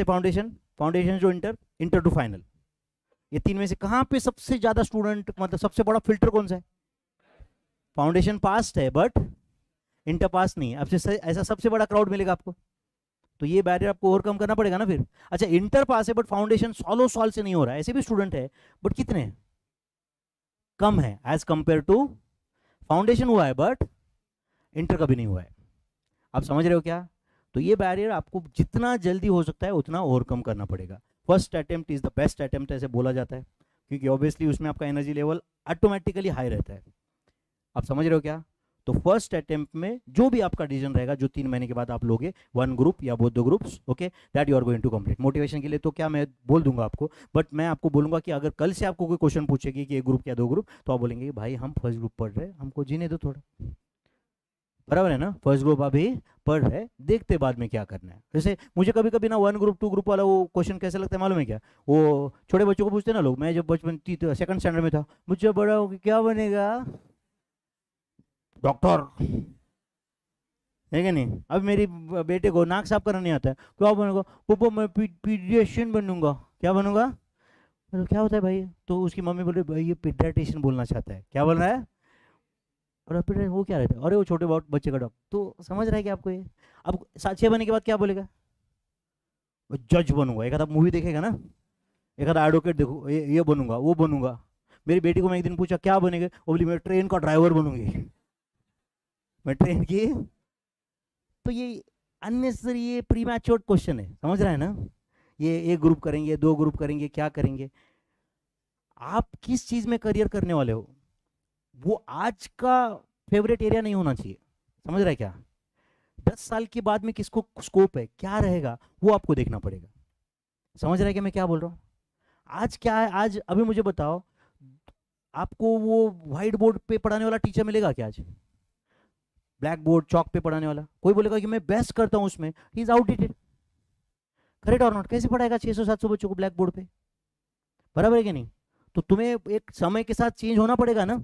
से foundation, foundation to inter, inter to final. ये तीन में से कहाँ पे सबसे ज्यादा स्टूडेंट, मतलब सबसे बड़ा फिल्टर कौन सा है? फाउंडेशन पास है बट इंटर पास नहीं है। अब से ऐसा सबसे बड़ा क्राउड मिलेगा आपको, तो ये बैरियर आपको ओवरकम करना पड़ेगा ना फिर। अच्छा, इंटर पास है बट फाउंडेशन सालों साल से नहीं हो रहा है, ऐसे भी स्टूडेंट है, बट कितने हैं? कम है एज कंपेयर टू फाउंडेशन हुआ है बट इंटर कभी नहीं हुआ है। आप समझ रहे हो क्या? तो ये बैरियर आपको जितना जल्दी हो सकता है उतना ओवरकम करना पड़ेगा। First attempt is the best attempt ऐसे बोला जाता है, क्योंकि ऑब्वियसली उसमें आपका एनर्जी लेवल ऑटोमेटिकली हाई रहता है। आप समझ रहे हो क्या? तो फर्स्ट अटेम्प्ट में जो भी आपका डिसीजन रहेगा, जो 3 महीने के बाद आप लोगे, वन ग्रुप या both the groups, okay, that you are going to complete. Motivation के लिए तो क्या मैं बोल दूंगा आपको, बट मैं आपको बोलूंगा कि अगर कल से आपको कोई क्वेश्चन पूछेगी कि एक ग्रुप या 2 ग्रुप, तो आप बोलेंगे कि भाई हम फर्स्ट ग्रुप पढ़ रहे हैं, हमको जीने दो थोड़ा। बराबर है ना? फर्स्ट ग्रुप अभी पढ़ रहे, देखते बाद में क्या करना है। जैसे मुझे कभी कभी ना 1 ग्रुप 2 ग्रुप वाला वो क्वेश्चन कैसे लगता है मालूम है क्या? वो छोटे बच्चों को पूछते हैं ना लोग, मैं जब बचपन सेकंड स्टैंडर्ड में था, मुझे बड़ा हो के क्या बनेगा? डॉक्टर है कि नहीं? अब मेरी बेटे को नाक साफ करना नहीं आता है, क्या बनूंगा? पापा मैं पीडियाट्रिशियन बनूंगा। क्या बनूंगा? मतलब क्या होता है भाई? तो उसकी मम्मी बोल रही भाई ये पीडियाट्रिशियन बोलना चाहता है। क्या बोल रहा है? और फिर वो क्या रहता है? अरे वो छोटे बहुत बच्चे का डॉक्टर। तो समझ रहा है कि आपको ये अब 7-6 महीने के बाद क्या बोलेगा? जज बनूंगा। एक आधा मूवी देखेगा ना, एक आधा एडवोकेट देखो, ये बनूंगा, वो बनूंगा। मेरी बेटी को मैं एक दिन पूछा क्या बनेगा, वो बोली मैं ट्रेन का ड्राइवर बनूंगी। मैं ट्रेन की। तो ये अननेसेसरी, ये प्री मैच्योर क्वेश्चन है, समझ रहा है ना? ये एक ग्रुप करेंगे, 2 ग्रुप करेंगे, क्या करेंगे? आप किस चीज में करियर करने वाले हो वो आज का फेवरेट एरिया नहीं होना चाहिए। समझ रहा है क्या? 10 साल के बाद में किसको स्कोप है, क्या रहेगा, वो आपको देखना पड़ेगा। समझ रहा है कि मैं क्या बोल रहा हूँ? आज क्या है, आज अभी मुझे बताओ, आपको वो व्हाइट बोर्ड पे पढ़ाने वाला टीचर मिलेगा क्या आज? ब्लैक बोर्ड चौक पे पढ़ाने वाला कोई बोलेगा कि मैं बेस्ट करता हूं उसमें, ही इज आउटडेटेड। करेक्ट और नॉट? कैसे पढ़ाएगा 600-700 बच्चों को ब्लैक बोर्ड पे? बराबर है कि नहीं? तो तुम्हें एक समय के साथ चेंज होना पड़ेगा ना।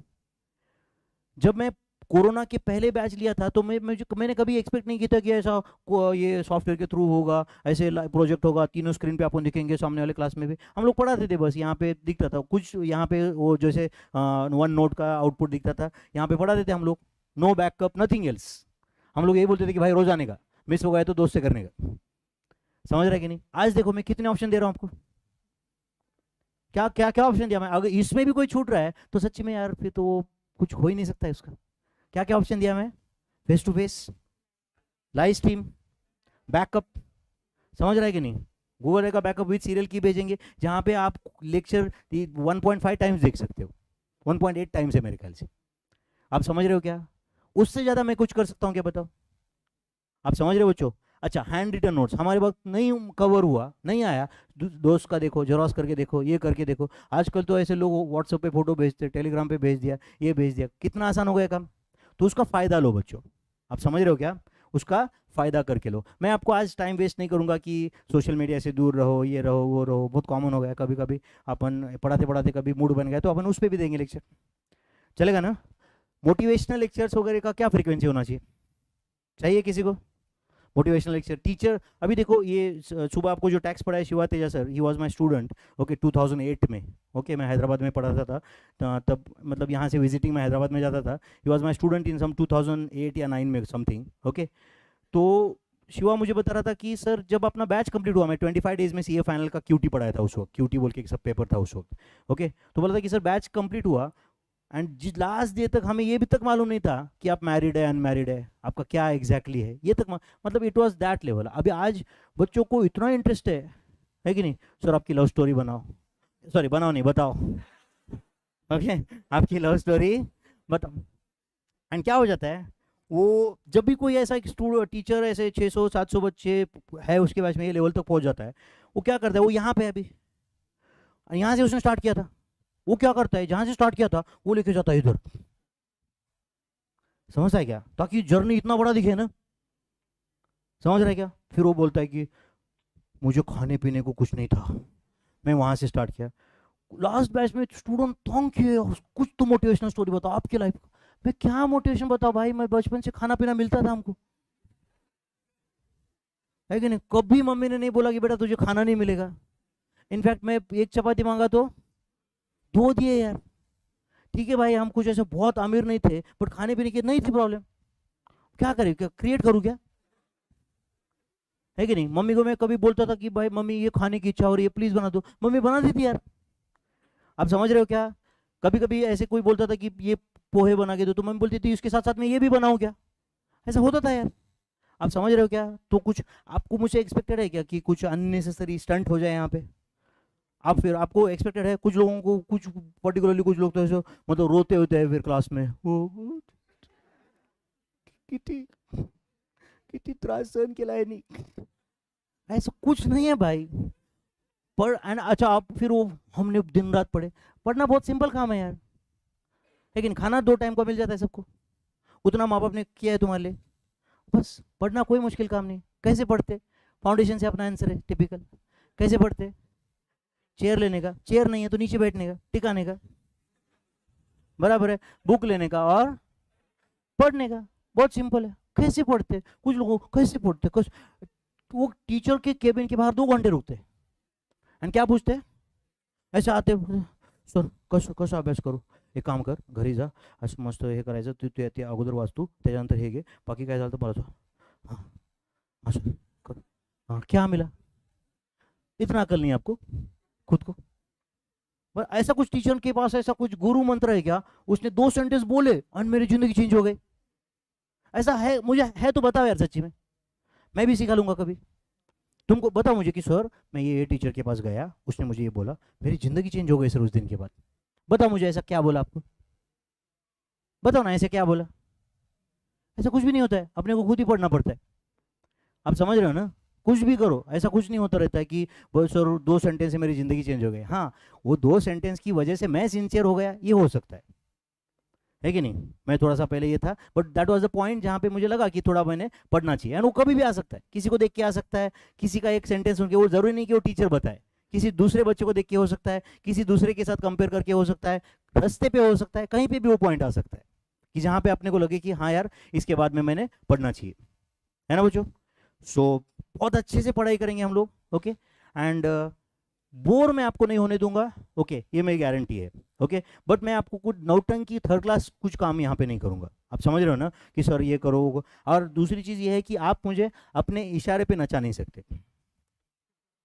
जब मैं कोरोना के पहले बैच लिया था तो मैंने कभी एक्सपेक्ट नहीं किया था कि ऐसा ये सॉफ्टवेयर के थ्रू होगा, ऐसे प्रोजेक्ट होगा, तीनों स्क्रीन पे आपको दिखेंगे, सामने वाले क्लास में भी हम लोग पढ़ाते थे, बस यहाँ पे दिखता था कुछ, यहाँ पे वो जैसे वन नोट का आउटपुट दिखता था, यहाँ पे पढ़ाते थे हम लोग, नो बैकअप नथिंग एल्स। हम लोग यही बोलते थे कि भाई रोज आने का, मिस हो गया तो दोस्त से करने का। समझ रहे कि नहीं? आज देखो मैं कितने ऑप्शन दे रहा हूँ आपको, क्या क्या क्या ऑप्शन दिया मैं। अगर इसमें भी कोई छूट रहा है तो सच्ची में यार फिर तो वो कुछ हो ही नहीं सकता है उसका। क्या क्या ऑप्शन दिया मैं? Face to face, live stream, backup. समझ रहा है कि नहीं? गूगल का बैकअप विद सीरियल की भेजेंगे, जहां पे आप लेक्चर 1.5 टाइम्स देख सकते हो, 1.8 टाइम्स है मेरे ख्याल से। आप समझ रहे हो क्या? उससे ज्यादा मैं कुछ कर सकता हूँ क्या, बताओ? आप समझ रहे हो बच्चों? अच्छा, हैंड रिटन नोट्स हमारे वक्त नहीं कवर हुआ, नहीं आया, दोस्त का देखो, जेरोस करके देखो, ये करके देखो। आजकल तो ऐसे लोग व्हाट्सएप पे फोटो भेजते, टेलीग्राम पे भेज दिया, ये भेज दिया, कितना आसान हो गया काम। तो उसका फायदा लो बच्चों। आप समझ रहे हो क्या? उसका फायदा करके लो। मैं आपको आज टाइम वेस्ट नहीं करूंगा कि सोशल मीडिया से दूर रहो, ये रहो, वो रहो, बहुत कॉमन हो गया। कभी कभी अपन पढ़ाते पढ़ाते कभी मूड बन गया तो अपन उस पर भी देंगे लेक्चर, चलेगा ना? मोटिवेशनल लेक्चर्स वगैरह का क्या फ्रीक्वेंसी होना चाहिए? चाहिए किसी को मोटिवेशनल लेक्चर? टीचर अभी देखो, ये सुबह आपको जो टैक्स पढ़ा है Shiva Teja sir, he was my student, okay, 2008 में। ओके, मैं हैदराबाद में पढ़ाता था, तब मतलब यहाँ से विजिटिंग में हैदराबाद में जाता था। He was my student in some 2008 या 9 में समथिंग, ओके। तो शिवा मुझे बता रहा था कि सर जब अपना बैच कंप्लीट हुआ, मैं 25 डेज में सीए फाइनल का क्यूटी पढ़ाया था उस वक्त, क्यूटी बोल के एक सब पेपर था उस वक्त, ओके। तो बोला था कि सर बैच कंप्लीट हुआ, एंड जिस लास्ट डे तक हमें ये भी तक मालूम नहीं था कि आप मैरिड है अनमैरिड है, आपका क्या एग्जैक्टली है, ये तक मतलब इट वाज दैट लेवल। अभी आज बच्चों को इतना इंटरेस्ट है कि नहीं? सर आपकी लव स्टोरी बनाओ, सॉरी बनाओ नहीं, बताओ, ओके, आपकी लव स्टोरी बताओ। एंड क्या हो जाता है, वो जब भी कोई ऐसा एक स्टूडेंट टीचर ऐसे 600-700 बच्चे है उसके बैच में, ये लेवल तक पहुंच जाता है, वो क्या करता है, वो यहाँ पे है अभी, यहाँ से उसने स्टार्ट किया था, वो क्या करता है, जहां से स्टार्ट किया था वो लेके जाता है इधर। समझता है क्या? ताकि जर्नी इतना बड़ा दिखे ना। समझ रहा है क्या? फिर वो बोलता है कि मुझे खाने पीने को कुछ नहीं था, मैं वहां से स्टार्ट किया। लास्ट बैच में स्टूडेंट तंग किए, कुछ तो मोटिवेशनल स्टोरी बताओ आपकी लाइफ। मैं क्या मोटिवेशन बताओ भाई, मैं बचपन से खाना पीना मिलता था हमको। है कि नहीं? कभी मम्मी ने नहीं बोला कि बेटा तुझे खाना नहीं मिलेगा। इनफैक्ट मैं एक चपाती मांगा तो 2 दिए यार। ठीक है भाई, हम कुछ ऐसे बहुत अमीर नहीं थे, बट खाने पीने की नहीं थी प्रॉब्लम। क्या करें, क्या क्रिएट करूँ क्या? है कि नहीं? मम्मी को मैं कभी बोलता था कि भाई मम्मी ये खाने की इच्छा हो रही है, प्लीज बना दो, मम्मी बना देती यार। आप समझ रहे हो क्या? कभी कभी ऐसे कोई बोलता था कि ये पोहे बना के दो, तो मम्मी बोलती थी इसके साथ साथ में ये भी बनाऊं क्या? ऐसा होता था यार। आप समझ रहे हो क्या? तो कुछ आपको मुझसे एक्सपेक्टेड है क्या कि कुछ अननेसेसरी स्टंट हो जाए यहाँ पे? आप फिर आपको एक्सपेक्टेड है कुछ लोगों को, कुछ पर्टिकुलरली कुछ लोग तो ऐसे मतलब रोते होते हैं फिर क्लास में, वो किती किती त्रास सहन केला आहे नी। ऐसा कुछ नहीं है भाई। पर एंड अच्छा, आप फिर वो हमने दिन रात पढ़े। पढ़ना बहुत सिंपल काम है यार, लेकिन खाना 2 टाइम का मिल जाता है सबको। उतना माँ बाप ने किया है तुम्हारे लिए, बस पढ़ना कोई मुश्किल काम नहीं। कैसे पढ़ते? फाउंडेशन से अपना आंसर है टिपिकल। कैसे पढ़ते? चेयर लेने का, चेयर नहीं है तो नीचे बैठने का, टिकाने का, बराबर है। बुक लेने का और पढ़ने का, बहुत सिंपल है। कैसे पढ़ते? कुछ लोगों कैसे पढ़ते वो टीचर के केबिन के बाहर 2 घंटे रुकते एंड क्या पूछते? ऐसे आते, सर कसं कसं अभ्यास करू? एक काम कर, घरी जा, असं मस्त हे करायचं, तू तू ते अगोदर वाचतो, त्याच्यानंतर हे घे, बाकी काय झालं तर मला सांग. हाँ हाँ सर, कर. हाँ क्या मिला? इतना अकल नहीं आपको खुद को? पर ऐसा कुछ टीचर के पास ऐसा कुछ गुरु मंत्र है क्या? उसने 2 सेंटेंस बोले और मेरी जिंदगी चेंज हो गई। ऐसा है? मुझे है तो बताओ यार, सच्ची में मैं भी सिखा लूंगा कभी। तुमको बताओ मुझे कि सर मैं ये टीचर के पास गया, उसने मुझे ये बोला, मेरी जिंदगी चेंज हो गई सर उस दिन के बाद। बताओ मुझे ऐसा क्या बोला आपको? बताओ ना ऐसे क्या बोला? ऐसा कुछ भी नहीं होता है, अपने को खुद ही पढ़ना पड़ता है। आप समझ रहे हो ना? कुछ भी करो, ऐसा कुछ नहीं होता रहता है कि वो सर 2 सेंटेंस से मेरी जिंदगी चेंज हो गई। हाँ, वो 2 सेंटेंस की वजह से मैं सिंसियर हो गया, ये हो सकता है कि नहीं? मैं थोड़ा सा पहले ये था, but that was the point जहाँ पे मुझे लगा कि थोड़ा मैंने पढ़ना चाहिए। एंड वो कभी भी आ सकता है, किसी को देख के आ सकता है, किसी का एक सेंटेंस सुन के, वो जरूरी नहीं कि वो टीचर बताए, किसी दूसरे बच्चे को देख के हो सकता है, किसी दूसरे के साथ कंपेयर करके हो सकता है, रास्ते पे हो सकता है, कहीं पे भी वो पॉइंट आ सकता है कि जहाँ पे अपने को लगे कि हाँ यार इसके बाद में मैंने पढ़ना चाहिए। है ना बच्चों? सो बहुत अच्छे से पढ़ाई करेंगे हम लोग, ओके। एंड बोर मैं आपको नहीं होने दूंगा, ओके, ये मेरी गारंटी है, ओके। बट मैं आपको कुछ नौटंकी थर्ड क्लास कुछ काम यहाँ पे नहीं करूंगा। आप समझ रहे हो ना कि सर ये करो वो करो। और दूसरी चीज ये है कि आप मुझे अपने इशारे पे नचा नहीं सकते।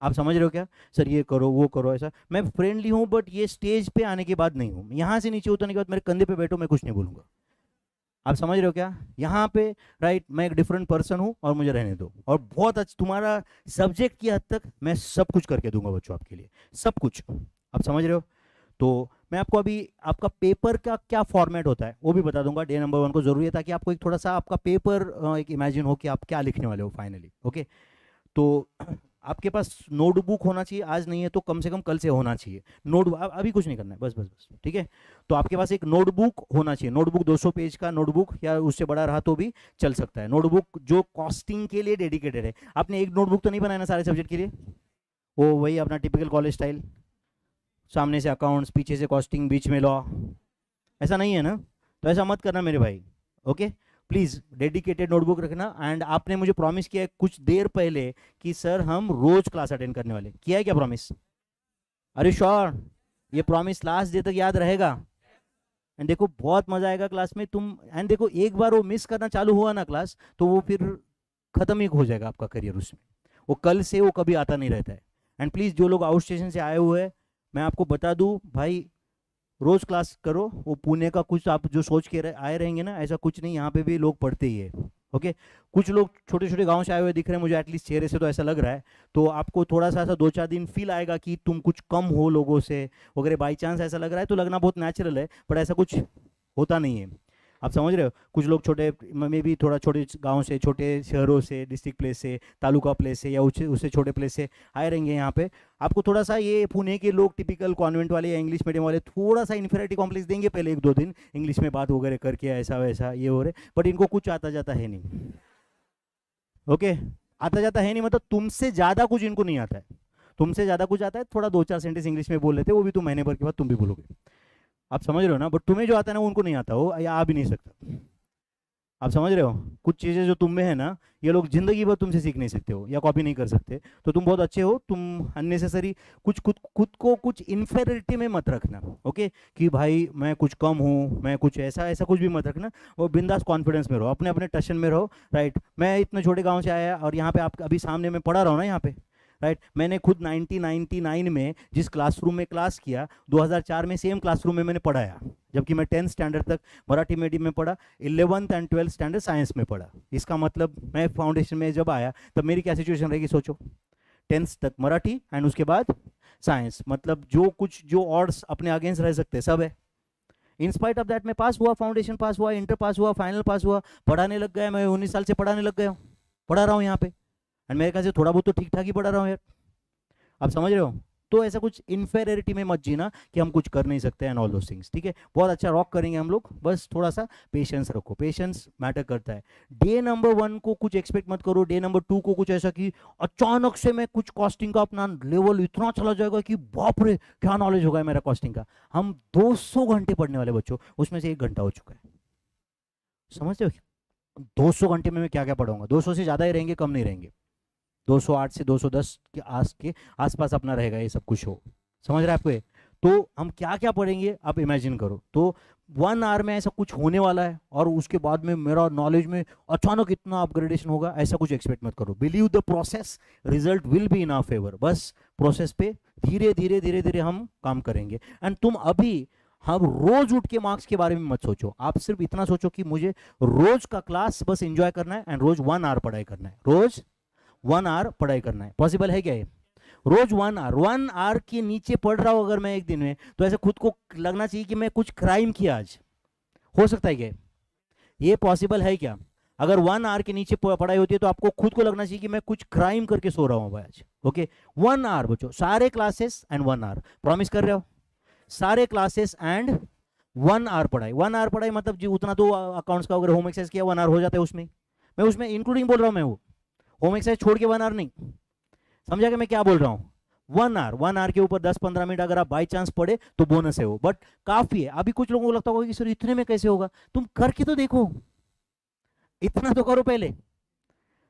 आप समझ रहे हो क्या? सर ये करो वो करो, ऐसा मैं फ्रेंडली हूँ, बट ये स्टेज पे आने के बाद नहीं हूँ। यहाँ से नीचे उतरने के बाद मेरे कंधे पे बैठो, मैं कुछ नहीं बोलूंगा। आप समझ रहे हो क्या? यहाँ पे राइट, मैं एक डिफरेंट पर्सन हूँ और मुझे रहने दो। और बहुत अच्छा तुम्हारा सब्जेक्ट की हद तक मैं सब कुछ करके दूंगा बच्चों आपके लिए, सब कुछ। आप समझ रहे हो? तो मैं आपको अभी आपका पेपर का क्या फॉर्मेट होता है वो भी बता दूंगा। डे नंबर 1 को जरूरी है ताकि आपको एक थोड़ा सा आपका पेपर एक इमेजिन हो कि आप क्या लिखने वाले हो फाइनली, ओके। तो आपके पास नोटबुक होना चाहिए, आज नहीं है तो कम से कम कल से होना चाहिए। अभी कुछ नहीं करना है, बस बस बस, ठीक है। तो आपके पास एक नोटबुक होना चाहिए। नोटबुक 200 पेज का नोटबुक, या उससे बड़ा रहा तो भी चल सकता है। नोटबुक जो कॉस्टिंग के लिए डेडिकेटेड है। आपने एक नोटबुक तो नहीं बनाया ना सारे सब्जेक्ट के लिए? वो वही अपना टिपिकल कॉलेज स्टाइल, सामने से अकाउंट्स, पीछे से कॉस्टिंग, बीच में लॉ, ऐसा नहीं है ना? तो ऐसा मत करना मेरे भाई, ओके। प्लीज डेडिकेटेड नोटबुक रखना। एंड आपने मुझे प्रॉमिस किया है कुछ देर पहले कि सर हम रोज क्लास अटेंड करने वाले, किया है क्या प्रॉमिस? अरे श्योर? ये प्रॉमिस लास्ट डे तक याद रहेगा? एंड देखो बहुत मजा आएगा क्लास में तुम। एंड देखो एक बार वो मिस करना चालू हुआ ना क्लास, तो वो फिर खत्म ही हो जाएगा आपका करियर उसमें। वो कल से वो कभी आता नहीं रहता है। एंड प्लीज जो लोग आउट स्टेशन से आए हुए हैं, मैं आपको बता दूं भाई, रोज क्लास करो। वो पुणे का कुछ आप जो सोच के आए रहेंगे ना, ऐसा कुछ नहीं, यहाँ पे भी लोग पढ़ते ही है, ओके। कुछ लोग छोटे छोटे गांव से आए हुए दिख रहे हैं मुझे, एटलीस्ट चेहरे से तो ऐसा लग रहा है। तो आपको थोड़ा सा ऐसा 2-4 दिन फील आएगा कि तुम कुछ कम हो लोगों से वगैरह, बाई चांस ऐसा लग रहा है तो लगना बहुत नेचुरल है, पर ऐसा कुछ होता नहीं है। आप समझ रहे हो? कुछ लोग छोटे में भी थोड़ा छोटे गांव से, छोटे शहरों से, डिस्ट्रिक्ट प्लेस से, तालुका प्लेस से, या उससे छोटे प्लेस से आए रहेंगे यहाँ पे। आपको थोड़ा सा ये पुणे के लोग टिपिकल कॉन्वेंट वाले या इंग्लिश मीडियम वाले थोड़ा सा इन्फीरियरिटी कॉम्प्लेक्स देंगे पहले 1-2 दिन, इंग्लिश में बात वगैरह करके ऐसा वैसा ये हो रहे, बट इनको कुछ आता जाता है नहीं, ओके। आता जाता है नहीं मतलब तुमसे ज़्यादा कुछ इनको नहीं आता है। तुमसे ज़्यादा कुछ आता है, थोड़ा 2-4 सेंटेंस इंग्लिश में बोल लेते, वो भी तुम महीने भर के बाद तुम भी बोलोगे। आप समझ रहे हो ना? बट तुम्हें जो आता है ना वो उनको नहीं आता, वो या आ भी नहीं सकता। आप समझ रहे हो? कुछ चीज़ें जो तुम में है ना, ये लोग जिंदगी भर तुमसे सीख नहीं सकते हो या कॉपी नहीं कर सकते। तो तुम बहुत अच्छे हो, तुम अननेसेसरी कुछ खुद खुद को कुछ इन्फेरिटी में मत रखना। ओके, कि भाई मैं कुछ कम हूँ, मैं कुछ ऐसा ऐसा कुछ भी मत रखना। वो बिंदास कॉन्फिडेंस में रहो, अपने अपने टशन में रहो। राइट, मैं इतने छोटे गाँव से आया और यहाँ पे आप अभी सामने मैं पढ़ा रहा हूँ ना यहाँ पे। राइट, मैंने खुद 1999 में जिस क्लासरूम में क्लास किया, 2004 में सेम क्लासरूम में मैंने पढ़ाया, जबकि मैं 10th स्टैंडर्ड तक मराठी मीडियम में पढ़ा, 11th and 12th standard science में पढ़ा। इसका मतलब मैं फाउंडेशन में जब आया तब मेरी क्या सिचुएशन रहेगी सोचो। 10th तक मराठी एंड उसके बाद साइंस, मतलब जो कुछ जो ऑड्स अपने अगेंस्ट रह सकते सब है। इन स्पाइट ऑफ दैट मैं पास हुआ, फाउंडेशन पास हुआ, इंटर पास हुआ, फाइनल पास हुआ, पढ़ाने लग गया। मैं 19 साल से पढ़ाने लग गया हूँ, पढ़ा रहा हूँ यहाँ पे। एंड मेरे ख्याल से थोड़ा बहुत तो ठीक ठाक ही पढ़ा रहा हूँ यार। आप समझ रहे हो? तो ऐसा कुछ इन्फेरिटी में मत जीना कि हम कुछ कर नहीं सकते एंड ऑल दोस थिंग्स। ठीक है, बहुत अच्छा रॉक करेंगे हम लोग, बस थोड़ा सा पेशेंस रखो, पेशेंस मैटर करता है। डे नंबर 1 को कुछ एक्सपेक्ट मत करो, डे नंबर 2 को कुछ ऐसा कि अचानक से मैं कुछ कॉस्टिंग का अपना लेवल इतना चला जाएगा कि बाप रे क्या नॉलेज होगा मेरा कॉस्टिंग का। हम 200 घंटे पढ़ने वाले बच्चों, उसमें से 1 घंटा हो चुका है। समझते हो? 200 घंटे में मैं क्या क्या पढ़ाऊंगा? 200 से ज़्यादा ही रहेंगे, कम नहीं रहेंगे। 208 से 210 के आसपास अपना रहेगा ये सब कुछ हो। समझ रहे हैं आपको ये? तो हम क्या क्या पढ़ेंगे आप इमेजिन करो। तो 1 आवर में ऐसा कुछ होने वाला है और उसके बाद में मेरा नॉलेज में अचानक इतना अपग्रेडेशन होगा, ऐसा कुछ एक्सपेक्ट मत करो। Believe the process, result will be in our favour. बस प्रोसेस पे धीरे धीरे धीरे धीरे हम काम करेंगे। एंड तुम अभी हम रोज उठ के मार्क्स के बारे में मत सोचो, आप सिर्फ इतना सोचो कि मुझे रोज का क्लास बस एंजॉय करना है एंड रोज 1 आवर पढ़ाई करना है, रोज 1 आवर पढ़ाई करना है। पॉसिबल है क्या ये? रोज 1 आवर, 1 आवर के नीचे पढ़ रहा हूं अगर मैं एक दिन में, तो ऐसे खुद को लगना चाहिए कि मैं कुछ क्राइम किया आज। हो सकता है क्या ये? पॉसिबल है क्या? अगर 1 आवर के नीचे पढ़ाई होती है तो आपको खुद को लगना चाहिए कि मैं कुछ क्राइम करके सो रहा हूं भाई आज। ओके, 1 आवर बच्चों, सारे क्लासेस एंड 1 आवर, प्रॉमिस कर रहे हो? सारे क्लासेस एंड 1 आवर पढ़ाई। 1 आवर पढ़ाई मतलब जी उतना तो अकाउंट्स का अगर होम एक्सरसाइज किया 1 आवर हो जाता है उसमें। मैं उसमें इंक्लूडिंग बोल रहा हूं, मैं वो होम एक्सरसाइज छोड़ के 1 आवर नहीं। समझा कि मैं क्या बोल रहा हूँ? 1 आवर, 1 आवर के ऊपर 10-15 मिनट अगर आप बाई चांस पढ़े तो बोनस है वो, बट काफी है। अभी कुछ लोगों को लगता होगा कि सर इतने में कैसे होगा, तुम करके तो देखो, इतना तो करो पहले।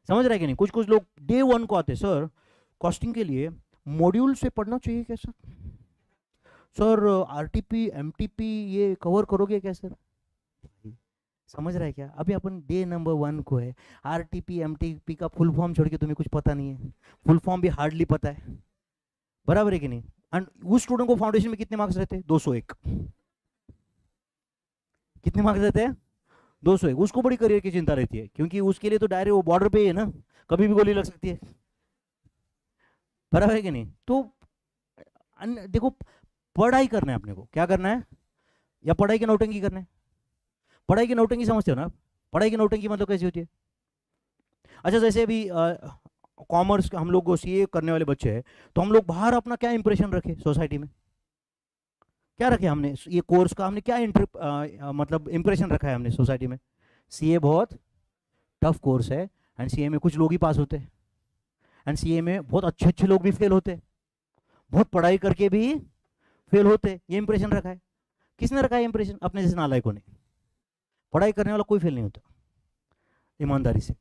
समझ रहे कि नहीं? कुछ कुछ लोग डे 1 को आते, सर कॉस्टिंग के लिए मॉड्यूल से पढ़ना चाहिए क्या सर आरटीपी एमटीपी ये कवर करोगे क्या सर? समझ रहा है क्या? अभी अपन डे नंबर 1 को है, आरटीपी एमटीपी का फुल फॉर्म छोड़ के तुम्हें कुछ पता नहीं है, फुल फॉर्म भी हार्डली पता है। बराबर है कि नहीं? एंड उस स्टूडेंट को फाउंडेशन में कितने मार्क्स रहते हैं? 201। कितने मार्क्स रहते हैं? 201। उसको बड़ी करियर की चिंता रहती है, क्योंकि उसके लिए तो डायरेक्ट वो बॉर्डर पे ही है ना, कभी भी गोली लग सकती है। बराबर है कि नहीं? तो देखो, पढ़ाई करना है अपने को, क्या करना है? या पढ़ाई की नौटंकी करना है? पढ़ाई की नौटंकी समझते हो ना आप? पढ़ाई की नौटंकी मतलब कैसी होती है? अच्छा, जैसे अभी कॉमर्स हम लोग सीए करने वाले बच्चे हैं, तो हम लोग बाहर अपना क्या इंप्रेशन रखे सोसाइटी में? क्या रखे हमने? ये कोर्स का हमने क्या मतलब इंप्रेशन रखा है हमने सोसाइटी में? सीए बहुत टफ कोर्स है एंड सीए में कुछ लोग ही पास होते हैं, एंड सीए में बहुत अच्छे अच्छे लोग भी फेल होते हैं, बहुत पढ़ाई करके भी फेल होते हैं। ये इंप्रेशन रखा है। किसने रखा है इंप्रेशन? अपने जैसे नालायकों ने। पढ़ाई करने वाला कोई फेल नहीं होता, ईमानदारी से।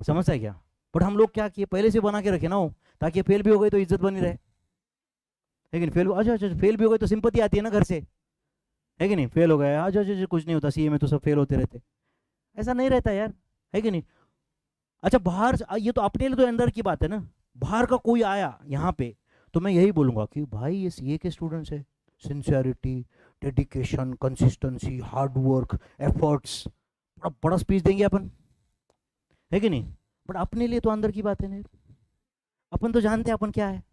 समझता है क्या? बट हम लोग क्या किए, पहले से बना के रखे ना हो, ताकि फेल भी हो गए तो इज्जत बनी रहे। लेकिन फेल, अच्छा अच्छा फेल भी हो गए तो सिंपत्ति आती है ना घर से, है कि नहीं? फेल हो गया, अच्छा अच्छा कुछ नहीं होता, सीए में तो सब फेल होते रहते। ऐसा नहीं रहता यार, है कि नहीं? अच्छा बाहर ये तो अपने लिए तो अंदर की बात है ना, बाहर का कोई आया यहाँ पे तो मैं यही बोलूंगा कि भाई ये सीए के स्टूडेंट्स है, sincerity, dedication, consistency, hard work, efforts, बड़ा बड़ा स्पीच देंगे अपन, है कि नहीं? बट अपने लिए तो अंदर की बात है ना, अपन तो जानते हैं अपन क्या है।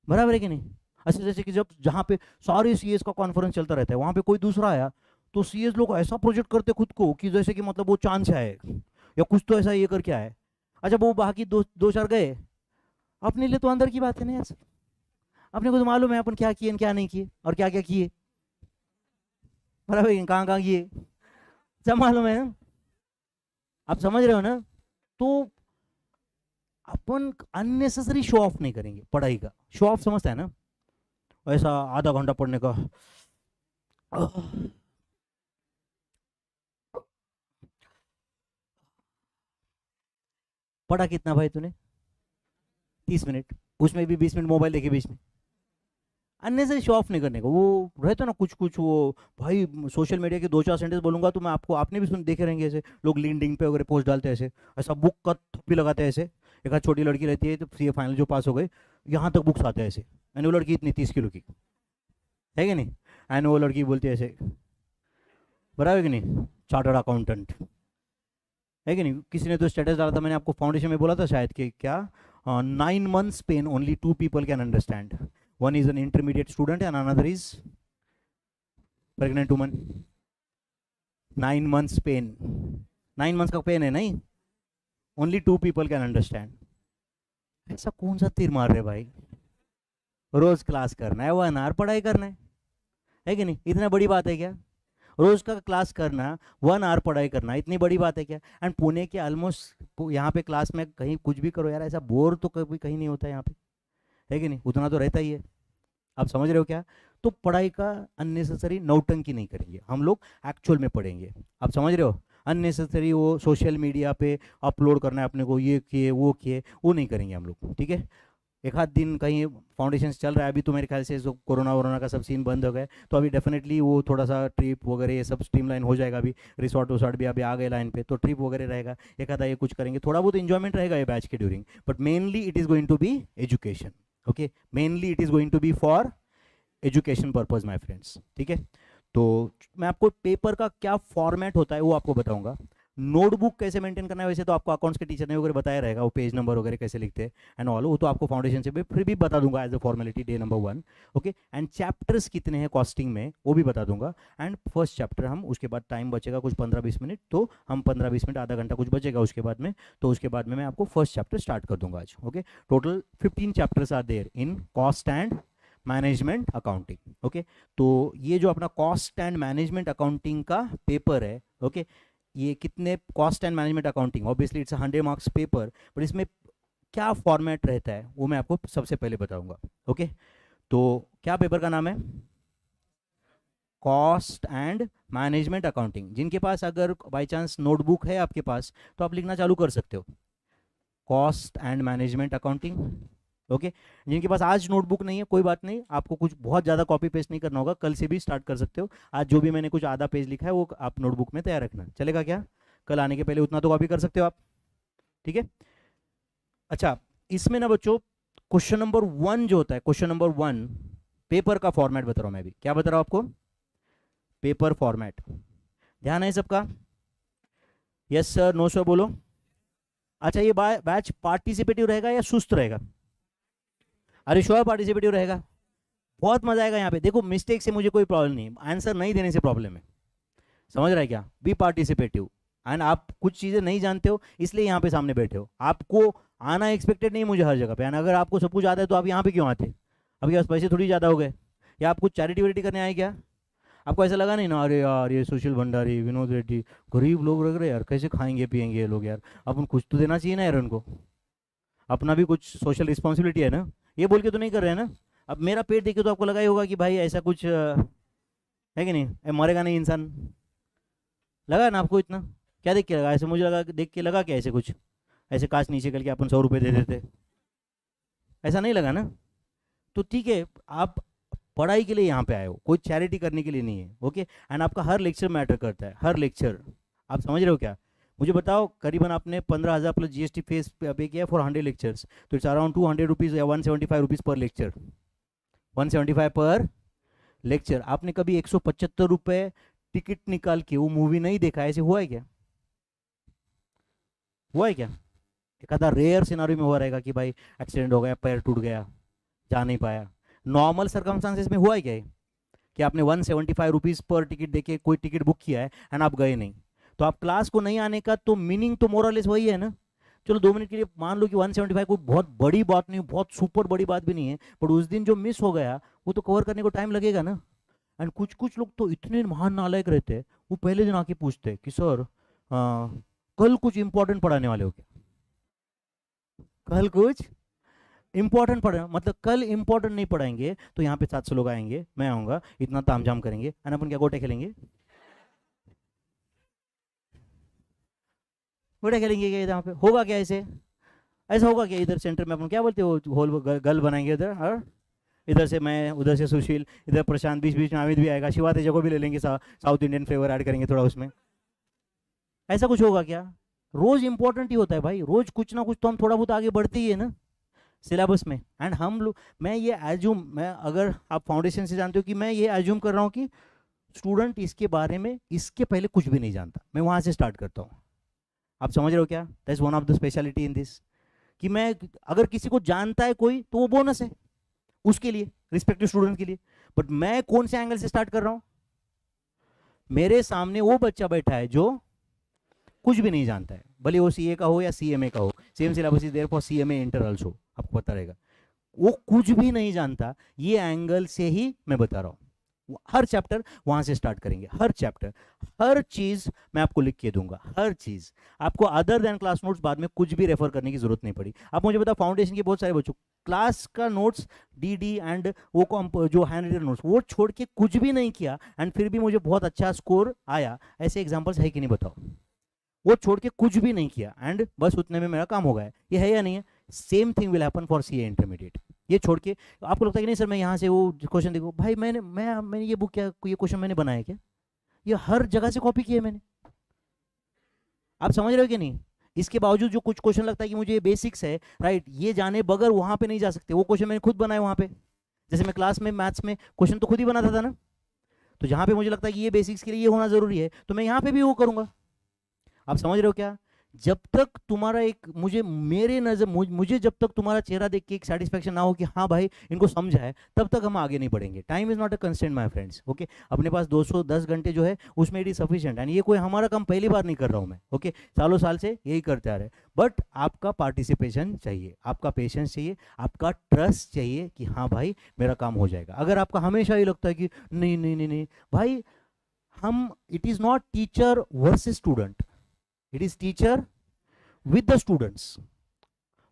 बराबर है कि नहीं? अच्छा, जैसे कि जब जहाँ पे सारे सीएस का कॉन्फ्रेंस चलता रहता है, वहाँ पे कोई दूसरा आया तो सीएस लोग ऐसा प्रोजेक्ट करते खुद को कि जैसे कि मतलब वो चांद से आए या कुछ तो ऐसा ये करके आए। अच्छा, वो बाकी दो दो चार गए, अपने लिए तो अंदर की बात है ना यार। अपने को तो मालूम है अपन क्या किए क्या नहीं किए और क्या क्या किए। बराबर है, कहाँ कहाँ किए सब मालूम है ना। आप समझ रहे हो ना? तो अपन अननेसेसरी शो ऑफ नहीं करेंगे। पढ़ाई का शो ऑफ समझता है ना, ऐसा आधा घंटा पढ़ने का, पढ़ा कितना भाई तूने? 30 मिनट, उसमें भी 20 मिनट मोबाइल देखे बीच में। अन्य से शो ऑफ नहीं करने का, वो रहता ना कुछ कुछ वो। भाई सोशल मीडिया के 2-4 सेंटेंस बोलूंगा तो मैं आपको, आपने भी सुन देखे रहेंगे ऐसे लोग लिंक्डइन पे वगैरह पोस्ट डालते हैं ऐसे, ऐसा बुक का थप्पी लगाते हैं ऐसे। एक आध छोटी लड़की रहती है तो सीए फाइनल जो पास हो गए, यहाँ तक बुक्स आते हैं ऐसे, एंड वो लड़की इतनी 30 किलो की है कि नहीं, एंड वो लड़की बोलती है ऐसे, बराबर कि नहीं, चार्टर्ड अकाउंटेंट है कि नहीं। किसी ने तो स्टेटस डाला था, मैंने आपको फाउंडेशन में बोला था शायद कि क्या, 9 months pain only 2 people can understand, one is an intermediate student and another is pregnant woman. 9 months pain, 9 months का पेन है नहीं, ओनली 2 people कैन अंडरस्टैंड। ऐसा कौन सा तीर मार रहे भाई, रोज क्लास करना है, 1 hour पढ़ाई करना है कि नहीं, इतना बड़ी बात है क्या? रोज का क्लास करना, 1 hour पढ़ाई करना, इतनी बड़ी बात है क्या? एंड पुणे के ऑलमोस्ट यहाँ पे क्लास में कहीं कुछ भी करो यार, ऐसा बोर तो कभी कहीं नहीं होता यहाँ पे, है कि नहीं, उतना तो रहता ही है। आप समझ रहे हो क्या? तो पढ़ाई का अननेसेसरी नौटंकी नहीं करेंगे हम लोग, एक्चुअल में पढ़ेंगे। आप समझ रहे हो? अननेसेसरी वो सोशल मीडिया पे अपलोड करना है अपने को, ये किए वो किए, वो नहीं करेंगे हम लोग, ठीक है। एक आध दिन कहीं फाउंडेशन चल रहा है अभी, तो मेरे ख्याल से जो कोरोना वोरोना का सब सीन बंद हो गए, तो अभी डेफिनेटली वो थोड़ा सा ट्रिप वगैरह ये सब स्ट्रीमलाइन हो जाएगा। अभी रिसोर्ट वोसॉर्ट भी अभी आ गए लाइन पे, तो ट्रिप वगैरह रहेगा, एक आधा ये कुछ करेंगे, थोड़ा बहुत इन्जॉयमेंट रहेगा ये बैच के during, but mainly it is going to be education. Okay, mainly it is going to be for education purpose my friends, ठीक है। तो मैं आपको पेपर का क्या फॉर्मेट होता है वो आपको बताऊंगा। नोटबुक कैसे मेंटेन करना है वैसे तो आपको अकाउंट्स के टीचर ने वगैरह बताया रहेगा, वो पेज नंबर वगैरह कैसे लिखते हैं एंड ऑल, वो तो आपको फाउंडेशन से भी फिर भी बता दूंगा as a formality day number 1। Okay, and chapters कितने हैं कॉस्टिंग में वो भी बता दूंगा। एंड फर्स्ट चैप्टर हम, उसके बाद टाइम बचेगा कुछ 15-20 मिनट, तो हम 15-20 मिनट आधा घंटा कुछ बचेगा उसके बाद में, तो उसके बाद में मैं आपको फर्स्ट चैप्टर स्टार्ट कर दूंगा आज। Okay, total 15 chapters are there in cost and management accounting. Okay, तो ये जो अपना कॉस्ट एंड मैनेजमेंट अकाउंटिंग का पेपर है, ओके, ये कितने, cost and management accounting obviously it's 100 marks paper, but इसमें क्या फॉर्मेट रहता है वो मैं आपको सबसे पहले बताऊंगा। ओके, तो क्या पेपर का नाम है? Cost and management accounting. जिनके पास अगर बाय चांस नोटबुक है आपके पास तो आप लिखना चालू कर सकते हो, cost and management accounting. Okay, जिनके पास आज नोटबुक नहीं है कोई बात नहीं, आपको कुछ बहुत ज़्यादा कॉपी पेस्ट नहीं करना होगा, कल से भी स्टार्ट कर सकते हो। आज जो भी मैंने कुछ आधा पेज लिखा है वो आप नोटबुक में तैयार रखना, चलेगा क्या? कल आने के पहले उतना तो कॉपी कर सकते हो आप, ठीक है। अच्छा, इसमें ना बच्चों क्वेश्चन नंबर 1 जो होता है, क्वेश्चन नंबर 1 पेपर का फॉर्मेट बता रहा हूँ मैं अभी, क्या बता रहा हूँ आपको? पेपर फॉर्मेट, ध्यान है सबका? यस सर, नो सर बोलो। अच्छा, ये बैच पार्टिसिपेटिव रहेगा या सुस्त रहेगा? अरे श्योर पार्टिसिपेटिव रहेगा, बहुत मजा आएगा यहाँ पे। देखो मिस्टेक से मुझे कोई प्रॉब्लम नहीं, आंसर नहीं देने से प्रॉब्लम है, समझ रहा है क्या? B participative. एंड आप कुछ चीज़ें नहीं जानते हो इसलिए यहाँ पे सामने बैठे हो, आपको आना एक्सपेक्टेड नहीं मुझे हर जगह पे। एंड अगर आपको सब कुछ आता है तो आप यहाँ पे क्यों आते? आपके पास पैसे थोड़ी ज़्यादा हो गए, या आप कुछ चैरिटी वैरिटी करने आए क्या? आपको ऐसा लगा नहीं ना, अरे यार ये सुशील भंडारी, विनोद रेड्डी, गरीब लोग लग रहे यार, कैसे खाएंगे पिएंगे ये लोग यार, अपन कुछ तो देना चाहिए ना यार उनको, अपना भी कुछ सोशल रिस्पॉन्सिबिलिटी है ना, ये बोल के तो नहीं कर रहे हैं ना। अब मेरा पेट देखे तो आपको लगा ही होगा कि भाई ऐसा कुछ है कि नहीं, मरेगा नहीं इंसान, लगा ना आपको इतना? क्या देख के लगा ऐसे? मुझे लगा, देख के लगा क्या ऐसे कुछ, ऐसे कांच नीचे करके अपन 100 रुपये दे देते, ऐसा नहीं लगा ना? तो ठीक है, आप पढ़ाई के लिए यहाँ पे आए हो, कोई चैरिटी करने के लिए नहीं है। ओके, एंड आपका हर लेक्चर मैटर करता है, हर लेक्चर। आप समझ रहे हो क्या? मुझे बताओ, करीबन आपने 15,000 प्लस जीएसटी फीस पे किया फॉर 100 लेक्चर्स, तो इट्स अराउंड 200 रुपीज़ या 175 रुपीज़ पर लेक्चर, 175 पर लेक्चर। आपने कभी 175 रुपये टिकट निकाल के वो मूवी नहीं देखा, ऐसे हुआ है क्या? हुआ है क्या? एक आधा रेयर सिनारियो में हुआ रहेगा कि भाई एक्सीडेंट हो गया, पैर टूट गया, जा नहीं पाया। नॉर्मल सर्कमस्टांसेस में हुआ है क्या ये? कि आपने 175 रुपीज़ पर टिकट देके कोई टिकट बुक किया है एंड आप गए नहीं, तो आप क्लास को नहीं आने का तो मीनिंग तो मोरलेस वही है ना। चलो 2 मिनट के लिए मान लो कि 175 कोई बहुत बड़ी बात नहीं, बहुत सुपर बड़ी बात भी नहीं है, पर उस दिन जो मिस हो गया वो तो कवर करने को टाइम लगेगा ना। एंड कुछ कुछ लोग तो इतने महान नालायक रहते हैं, वो पहले दिन आके पूछते हैं कि सर कल कुछ इंपॉर्टेंट पढ़ाने वाले हो क्या? कल कुछ इंपॉर्टेंट पढ़, मतलब कल इंपॉर्टेंट नहीं पढ़ाएंगे तो यहाँ पे 700 लोग आएंगे, मैं आऊँगा, इतना तामझाम करेंगे एंड अपन क्या गोटे खेलेंगे? गोटे खेलेंगे क्या यहाँ पे? होगा क्या ऐसे? ऐसा होगा क्या? इधर सेंटर में अपन क्या बोलते हो, होल गल बनाएंगे इधर, और इधर से मैं, उधर से सुशील, इधर प्रशांत, बीच बीच में अमित भी आएगा, शिवा तेजा को भी ले लेंगे, साउथ इंडियन फ्लेवर ऐड करेंगे थोड़ा उसमें। ऐसा कुछ होगा क्या? रोज इंपॉर्टेंट ही होता है भाई, रोज कुछ ना कुछ तो हम थोड़ा बहुत आगे बढ़ते ही है ना सिलेबस में। एंड हम लोग, मैं ये एज्यूम, मैं, अगर आप फाउंडेशन से जानते हो कि मैं ये एज्यूम कर रहा हूँ कि स्टूडेंट इसके बारे में इसके पहले कुछ भी नहीं जानता, मैं वहाँ से स्टार्ट करता हूँ। आप समझ रहे हो क्या? That is one of the speciality in this, कि मैं, अगर किसी को जानता है कोई तो वो बोनस है उसके लिए, रिस्पेक्टिव स्टूडेंट के लिए। बट मैं कौन से एंगल से स्टार्ट कर रहा हूँ? मेरे सामने वो बच्चा बैठा है जो कुछ भी नहीं जानता है, भले वो सीए का हो या सीएमए का हो, same syllabus is there for CMA inter also, आपको पता रहेगा। वो कुछ भी नहीं जानता, ये एंगल से ही मैं बता रहा हूँ। हर चैप्टर वहां से स्टार्ट करेंगे, हर चैप्टर, हर चीज मैं आपको लिख के दूंगा, हर चीज आपको, अदर देन क्लास नोट्स बाद में कुछ भी रेफर करने की जरूरत नहीं पड़ी। आप मुझे बताओ, फाउंडेशन के बहुत सारे बच्चों क्लास का नोट्स डी एंड वो जो हैंड रिटन नोट्स वो छोड़ के कुछ भी नहीं किया, एंड फिर भी मुझे बहुत अच्छा स्कोर आया, ऐसे एग्जाम्पल्स है कि नहीं बताओ? वो छोड़ के कुछ भी नहीं किया एंड बस उतने में मेरा काम हो गया, ये है या नहीं है? Same thing will happen for CA intermediate. ये छोड़ के आपको लगता है कि नहीं सर मैं यहाँ से वो क्वेश्चन देखो, भाई मैंने ये बुक, क्या ये क्वेश्चन मैंने बनाया क्या? ये हर जगह से कॉपी किया मैंने। आप समझ रहे हो कि नहीं? इसके बावजूद जो कुछ क्वेश्चन लगता है कि मुझे ये बेसिक्स है, राइट, ये जाने बगैर वहां पे नहीं जा सकते, वो क्वेश्चन मैंने खुद बनाया वहां पे। जैसे मैं क्लास में मैथ्स में क्वेश्चन तो खुद ही बनाता था ना, तो जहां पे मुझे लगता है कि ये बेसिक्स के लिए ये होना जरूरी है, तो मैं यहाँ पे भी वो करूंगा। आप समझ रहे हो क्या? जब तक तुम्हारा एक, मुझे मेरे नजर, मुझे जब तक तुम्हारा चेहरा देख के एक सेटिस्फेक्शन ना हो कि हाँ भाई इनको समझा है, तब तक हम आगे नहीं बढ़ेंगे। Time is not a constant my friends, okay. अपने पास 210 घंटे जो है उसमें इट इज सफिशिएंट, एंड ये कोई हमारा काम पहली बार नहीं कर रहा हूँ मैं, ओके, सालों साल से यही करते आ रहे। बट आपका पार्टिसिपेशन चाहिए, आपका पेशेंस चाहिए, आपका ट्रस्ट चाहिए कि हाँ भाई मेरा काम हो जाएगा। अगर आपका हमेशा ही लगता है कि नहीं नहीं नहीं नहीं भाई, हम, it is not teacher versus student, it is teacher with the students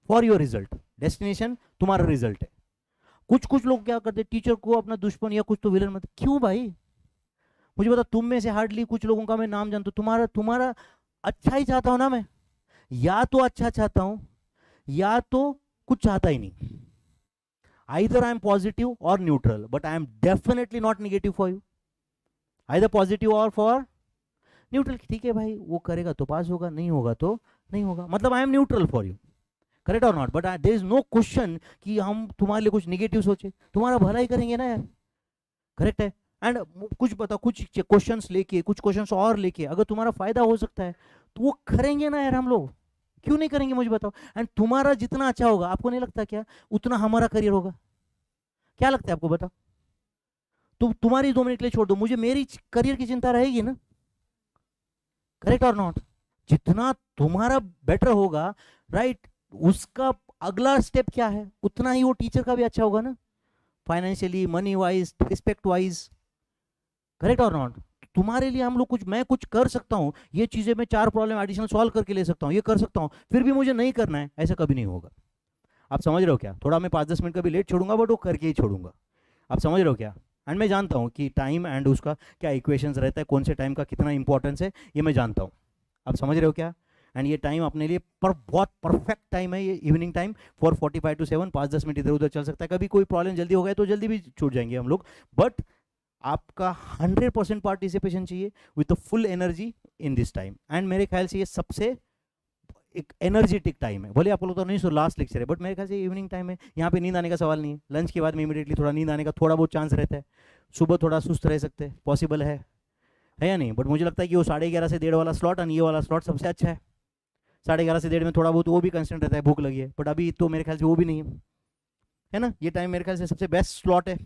for your result, destination तुम्हारा रिजल्ट है। कुछ कुछ लोग क्या करते हैं, टीचर को अपना दुश्मन या कुछ तो विलन मत, क्यों भाई? मुझे बता, तुम में से हार्डली कुछ लोगों का मैं नाम जानता हूं, तुम्हारा तुम्हारा अच्छा ही चाहता हूं ना मैं, या तो अच्छा चाहता हूं या तो कुछ चाहता ही नहीं। either I am positive or neutral, but I am definitely not negative for you, either positive or for neutral. ठीक है भाई, वो करेगा तो पास होगा, नहीं होगा तो नहीं होगा, मतलब I am neutral for you, correct और not? But there is no question कि हम तुम्हारे लिए कुछ निगेटिव सोचे, तुम्हारा भला ही करेंगे ना यार, करेक्ट है? एंड कुछ बता, कुछ क्वेश्चंस लेके, कुछ क्वेश्चंस और लेके अगर तुम्हारा फायदा हो सकता है तो वो करेंगे ना यार हम लोग, क्यों नहीं करेंगे मुझे बताओ? एंड तुम्हारा जितना अच्छा होगा, आपको नहीं लगता क्या उतना हमारा करियर होगा? क्या लगता है आपको, बताओ? तुम्हारी 2 मिनट के लिए छोड़ दो, मुझे मेरी करियर की चिंता रहेगी ना, करेक्ट और नॉट? जितना तुम्हारा बेटर होगा, राइट, उसका अगला स्टेप क्या है, उतना ही वो टीचर का भी अच्छा होगा ना, financially, money wise, respect wise, correct और नॉट? तुम्हारे लिए हम लोग कुछ, मैं कुछ कर सकता हूं, ये चीजें मैं 4 प्रॉब्लम एडिशनल सॉल्व करके ले सकता हूं, ये कर सकता हूं, फिर भी मुझे नहीं करना है, ऐसा कभी नहीं होगा। आप समझ रहे हो क्या? थोड़ा मैं 5-10 मिनट का भी लेट छोड़ूंगा, बट वो करके ही छोड़ूंगा। आप समझ रहे हो क्या? एंड मैं जानता हूँ कि टाइम एंड उसका क्या इक्वेशंस रहता है, कौन से टाइम का कितना इंपॉर्टेंस है, ये मैं जानता हूँ। आप समझ रहे हो क्या? एंड ये टाइम अपने लिए बहुत परफेक्ट टाइम है, ये इवनिंग टाइम 4:45 to 7, 5-10 मिनट इधर उधर चल सकता है, कभी कोई प्रॉब्लम जल्दी हो गया तो जल्दी भी छूट जाएंगे हम लोग, बट आपका 100% पार्टिसिपेशन चाहिए with full energy in this time. And मेरे ख्याल से ये सबसे एक एनर्जेटिक टाइम है, भले आपको लगता नहीं सो लास्ट लेक्चर है, बट मेरे ख्याल से इवनिंग टाइम है, यहाँ पे नींद आने का सवाल नहीं है, लंच के बाद में इमीडिएटली थोड़ा नींद आने का थोड़ा बहुत चांस रहता है, सुबह थोड़ा सुस्त रह सकते हैं, पॉसिबल है या नहीं? बट मुझे लगता है कि वो 11:30 से 1:30 वाला स्लॉट और ये वाला स्लॉट सबसे अच्छा है। 11:30 से 1:30 में थोड़ा बहुत वो भी कंस्टेंट रहता है, भूख लगी है, बट अभी तो मेरे ख्याल से वो भी नहीं है ना? ये टाइम मेरे ख्याल से सबसे बेस्ट स्लॉट है,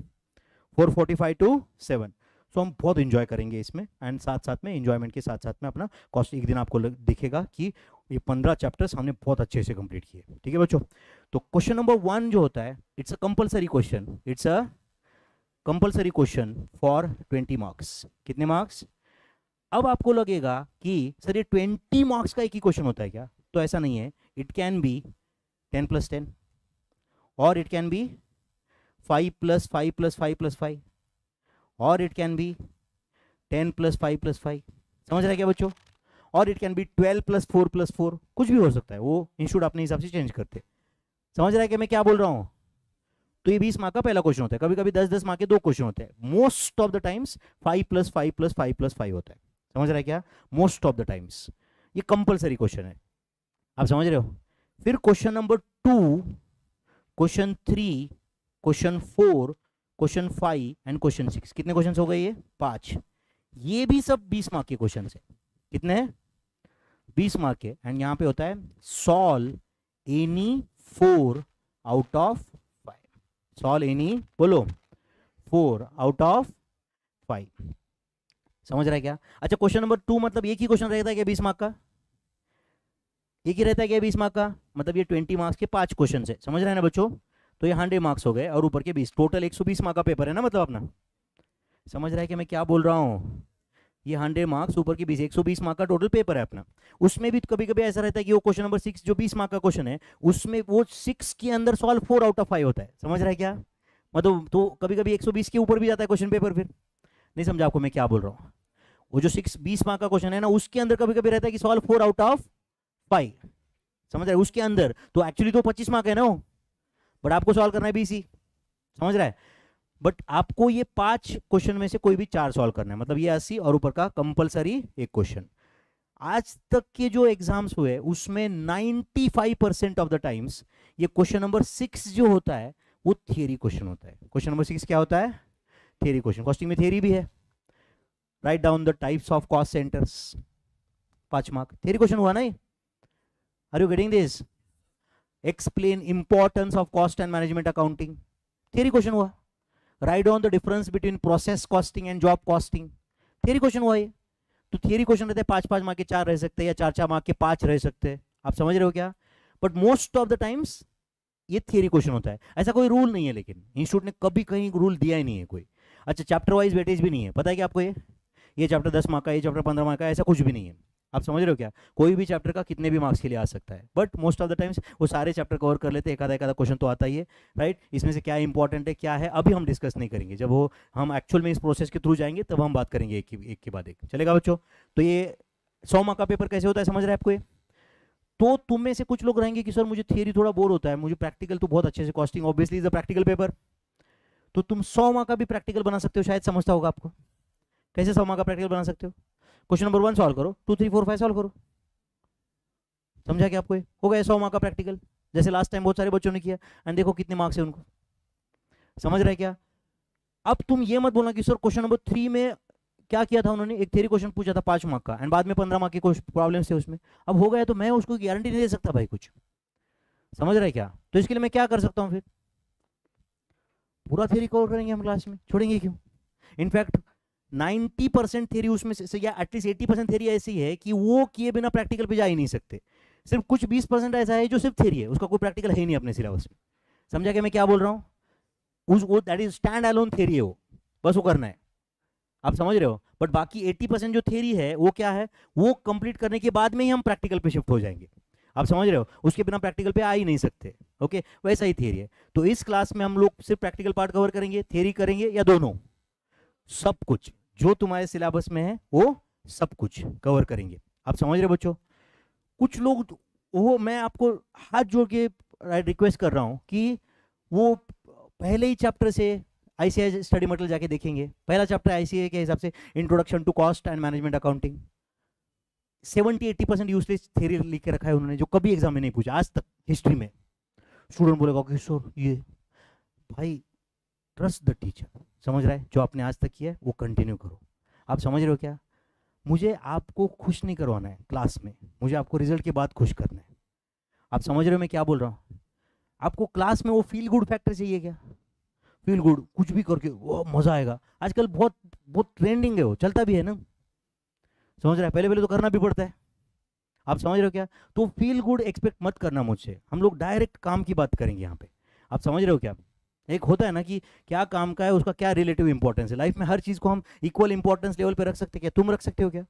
4:45 to 7। सो हम बहुत इंजॉय करेंगे इसमें, एंड साथ साथ में इंजॉयमेंट के साथ साथ में अपना कॉस्ट, एक दिन आपको दिखेगा कि ये 15 चैप्टर्स हमने बहुत अच्छे से कंप्लीट किए। ठीक है बच्चों? तो क्वेश्चन नंबर 1 जो होता है, it's a compulsory question, it's a compulsory question for 20 marks. कितने मार्क्स? अब आपको लगेगा कि सर ये 20 मार्क्स का एक ही क्वेश्चन होता है क्या? तो ऐसा नहीं है, इट कैन बी 10 + 10 और इट कैन बी 5 + 5 + 5 + 5 और इट कैन बी 10 + 5 + 5। समझ रहे क्या बच्चों? और इट कैन बी 12 + 4 + 4, कुछ भी हो सकता है, वो इंस्टीट्यूट अपने हिसाब से चेंज करते। समझ रहा है कि मैं क्या बोल रहा हूँ? तो ये 20 मार्क का पहला क्वेश्चन होता है, कभी कभी 10-10 मार्क के 2 क्वेश्चन होते हैं, मोस्ट ऑफ द टाइम्स 5 + 5 + 5 + 5 होता है। समझ रहा है क्या? मोस्ट ऑफ द टाइम्स ये कंपलसरी क्वेश्चन है, आप समझ रहे हो? फिर question number 2, question 3, question 4, question 5 and question 6, कितने क्वेश्चन हो गए? ये 5। ये भी सब 20 मार्क के क्वेश्चन है। कितने हैं? 20 मार्क के। एंड यहाँ पे होता है solve any 4 out of 5, solve any, बोलो, 4 आउट ऑफ 5। समझ रहा है क्या? अच्छा, क्वेश्चन नंबर 2 मतलब एक ही क्वेश्चन रहता है क्या 20 मार्क का? एक ही रहता है क्या 20 मार्क का? मतलब ये 20 मार्क्स के 5 क्वेश्चन है, समझ रहे हैं ना बच्चों? तो ये 100 मार्क्स हो गए और ऊपर के 20, टोटल 120 मार्क का पेपर है ना, मतलब अपना। समझ रहा है कि मैं क्या बोल रहा हूँ? ये 100 मार्क्स ऊपर के 20, 120 मार्क का टोटल पेपर है अपना। उसमें भी कभी कभी ऐसा रहता है कि वो क्वेश्चन नंबर 6 जो 20 मार्क का क्वेश्चन है, उसमें वो 6 के अंदर सॉल्व 4 आउट ऑफ 5 होता है। समझ रहा है क्या? मतलब तो कभी कभी 120 के ऊपर भी जाता है क्वेश्चन पेपर। फिर नहीं समझा आपको मैं क्या बोल रहा हूँ? वो जो 20 मार्क का क्वेश्चन है ना, उसके अंदर कभी कभी रहता है कि सॉल्व 4 आउट ऑफ 5। समझ रहे हैं? उसके अंदर तो एक्चुअली तो 25 मार्क है ना, बट आपको सॉल्व करना है 20 ही। समझ रहा है? बट आपको ये 5 क्वेश्चन में से कोई भी 4 सॉल्व करना है, मतलब ये 80 और ऊपर का कंपलसरी एक क्वेश्चन। आज तक के जो एग्जाम्स हुए उसमें 95% ऑफ द टाइम्स ये क्वेश्चन नंबर 6 जो होता है वो थियरी क्वेश्चन होता है। क्वेश्चन नंबर 6 क्या होता है? Theory question. कॉस्टिंग में थियरी भी है। Right down the types of cost centres, 5 mark theory question हुआ नहीं? Are you getting this? Explain importance of cost and management accounting, theory question हुआ। Right on the difference between process costing and job costing, theory question हुआ ये। तो theory question रहते हैं 5-5 mark के 4 रह सकते हैं, या 4-4 मार्क के 5 रह सकते हैं। आप समझ रहे हो क्या? But most of the times ये थियरी क्वेश्चन होता है। ऐसा कोई रूल नहीं है, लेकिन इंस्टीट्यूट ने कभी कहीं रूल दिया ही नहीं है कोई। अच्छा, चैप्टर वाइज वेटेज भी नहीं है, पता है क्या आपको? ये चैप्टर 10 मार्क का, ये चैप्टर 15 मार्क का, ऐसा कुछ भी नहीं है। आप समझ रहे हो क्या? कोई भी चैप्टर का कितने भी मार्क्स के लिए आ सकता है, but most of the times वो सारे चैप्टर कवर कर लेते हैं, एक आधा क्वेश्चन तो आता ही है। राइट? इसमें से क्या इंपॉर्टेंट है क्या है अभी हम डिस्कस नहीं करेंगे, जब वो हम एक्चुअल में इस प्रोसेस के थ्रू जाएंगे तब हम बात करेंगे एक के बाद एक। चलेगा बच्चों? तो ये 100 मार्क का पेपर कैसे होता है, समझ रहे हैं आपको? तो तुम में से कुछ लोग रहेंगे कि सर मुझे थियरी थोड़ा बोर होता है, मुझे प्रैक्टिकल तो बहुत अच्छे से, costing obviously is the practical paper. तो तुम 100 मार्क का भी प्रैक्टिकल बना सकते हो, शायद समझता होगा आपको कैसे 100 मार्क का प्रैक्टिकल बना सकते हो। क्वेश्चन नंबर 1 सॉल्व करो, 2 3 4 5 सॉल्व करो। समझा क्या आपको? हो गया 100 मार्क का प्रैक्टिकल, जैसे लास्ट टाइम बहुत सारे बच्चों ने किया। एंड देखो कितने मार्क्स है उनको। समझ रहे क्या? अब तुम ये मत बोलना कि सर क्वेश्चन नंबर 3 में क्या किया था उन्होंने, एक थियरी क्वेश्चन पूछा था 5 मार्क का, एंड बाद में 15 मार्क के प्रॉब्लम थे उसमें। अब हो गया तो मैं उसको गारंटी नहीं दे सकता भाई कुछ। समझ रहे क्या? तो इसके लिए मैं क्या कर सकता हूँ? फिर पूरा थियरी कवर करेंगे हम क्लास में, छोड़ेंगे क्यों? इनफैक्ट 90% थियरी उसमें से, या एटलीस्ट 80% थियरी ऐसी है कि वो किए बिना प्रैक्टिकल पे जा ही नहीं सकते। सिर्फ कुछ 20% ऐसा है जो सिर्फ थियरी है, उसका कोई प्रैक्टिकल है ही नहीं अपने सिलेबस में। समझा क्या मैं क्या बोल रहा हूँ? वो that is stand alone theory है, वो बस वो करना है। आप समझ रहे हो? बट बाकी 80% जो थियरी है वो क्या है, वो कंप्लीट करने के बाद में ही हम प्रैक्टिकल पे शिफ्ट हो जाएंगे। आप समझ रहे हो? उसके बिना प्रैक्टिकल पे आ ही नहीं सकते। ओके, वैसा ही थियरी है। तो इस क्लास में हम लोग सिर्फ प्रैक्टिकल पार्ट कवर करेंगे, थियरी करेंगे, या दोनों? सब कुछ जो तुम्हारे सिलेबस में है वो सब कुछ कवर करेंगे। आप समझ रहे हो बच्चों? कुछ लोग वो, मैं आपको हाथ जोड़ के रिक्वेस्ट कर रहा हूं कि वो पहले ही चैप्टर से आईसीआई स्टडी मटेरियल जाके देखेंगे। पहला चैप्टर आईसीआई के हिसाब से introduction to cost and management accounting, 70-80% useless theory लिख के रखा है उन्होंने, जो कभी एग्जाम में नहीं पूछा आज तक हिस्ट्री में। स्टूडेंट बोलेगा कि सर ये, भाई ट्रस्ट द टीचर। समझ रहा है? जो आपने आज तक किया है वो कंटिन्यू करो। आप समझ रहे हो क्या? मुझे आपको खुश नहीं करवाना है क्लास में, मुझे आपको रिजल्ट के बाद खुश करना है। आप समझ रहे हो मैं क्या बोल रहा हूँ? आपको क्लास में वो फील गुड फैक्टर चाहिए क्या? फील गुड कुछ भी करके वो मजा आएगा, आजकल बहुत बहुत ट्रेंडिंग है, वो चलता भी है ना। समझ रहा है? पहले पहले तो करना भी पड़ता है। आप समझ रहे हो क्या? तो फील गुड एक्सपेक्ट मत करना मुझसे, हम लोग डायरेक्ट काम की बात करेंगे यहाँ पे। आप समझ रहे हो क्या? एक होता है ना कि क्या काम का है, उसका क्या रिलेटिव इंपॉर्टेंस है। लाइफ में हर चीज़ को हम इक्वल इंपॉर्टेंस लेवल पे रख सकते हैं क्या? तुम रख सकते हो क्या?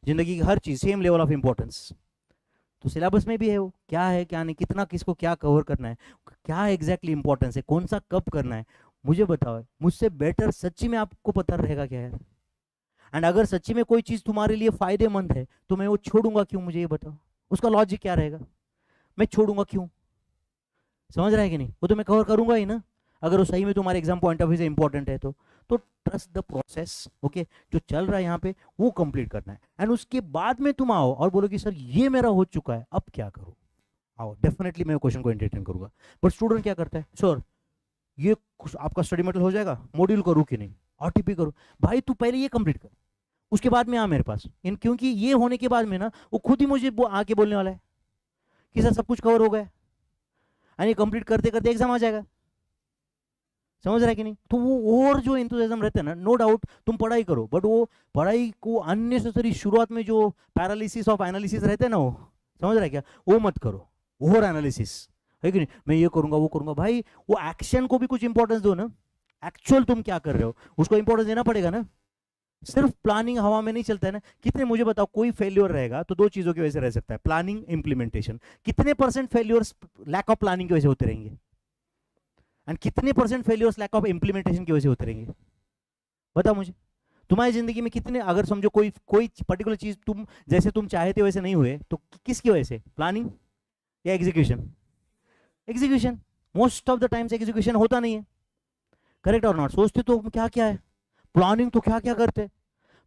जिंदगी की हर चीज़ सेम लेवल ऑफ इंपॉर्टेंस? तो सिलेबस में भी है वो, क्या है क्या नहीं, कितना किसको क्या कवर करना है, क्या एग्जैक्टली इंपॉर्टेंस है, कौन सा कब करना है, मुझे बताओ। मुझसे बेटर सच्ची में आपको पता रहेगा क्या है? एंड अगर सच्ची में कोई चीज तुम्हारे लिए फायदेमंद है तो मैं वो छोड़ूंगा क्यों, मुझे ये बताओ, उसका लॉजिक क्या रहेगा, मैं छोड़ूंगा क्यों? समझ रहा है कि नहीं? वो तो मैं कवर करूंगा ही ना, अगर वो सही में तुम्हारे एग्जाम पॉइंट ऑफ व्यू से इंपॉर्टेंट है तो ट्रस्ट द प्रोसेस। ओके, जो चल रहा है यहाँ पे वो कंप्लीट करना है, एंड उसके बाद में तुम आओ और बोलो कि सर ये मेरा हो चुका है, अब क्या करूँ? आओ, डेफिनेटली मैं क्वेश्चन को एंटरटेन करूंगा। बट स्टूडेंट क्या करता है, सर ये आपका स्टडी मटेरियल हो जाएगा, मॉड्यूल करूँ कि नहीं, आरटीपी करूँ? भाई तू पहले ये कंप्लीट कर, उसके बाद में आ मेरे पास, इन क्योंकि ये होने के बाद में ना वो खुद ही मुझे आके बोलने वाला है कि सर सब कुछ कवर हो गया, एंड ये कंप्लीट करते करते एग्जाम आ जाएगा। समझ रहा है कि नहीं? तो वो और जो एंथुसियाज्म रहता है ना, नो डाउट तुम पढ़ाई करो, बट वो पढ़ाई को अननेसेसरी शुरुआत में जो पैरालिसिस ऑफ एनालिसिस रहते हैं ना, वो समझ रहा है क्या, वो मत करो। ओवर एनालिसिस है कि नहीं, मैं ये करूंगा वो करूंगा, भाई वो एक्शन को भी कुछ इंपॉर्टेंस दो ना, एक्चुअल तुम क्या कर रहे हो उसको इंपॉर्टेंस देना पड़ेगा ना। सिर्फ प्लानिंग हवा में नहीं चलता है ना। कितने, मुझे बताओ, कोई फेल्योर रहेगा तो दो चीजों की वजह से रह सकता है, प्लानिंग, इंप्लीमेंटेशन। कितने percent failures lack of planning की वजह से होते रहेंगे, एंड कितने percent failures lack of implementation की वजह से होते रहेंगे? बताओ मुझे, तुम्हारी जिंदगी में कितने, अगर समझो कोई कोई पर्टिकुलर चीज तुम जैसे तुम चाहते वैसे नहीं हुए, तो किसकी वजह से, प्लानिंग या execution? Execution. Most of the times execution होता नहीं है, करेक्ट और नॉट? सोचते तो क्या क्या है, प्लानिंग तो क्या क्या करते हैं,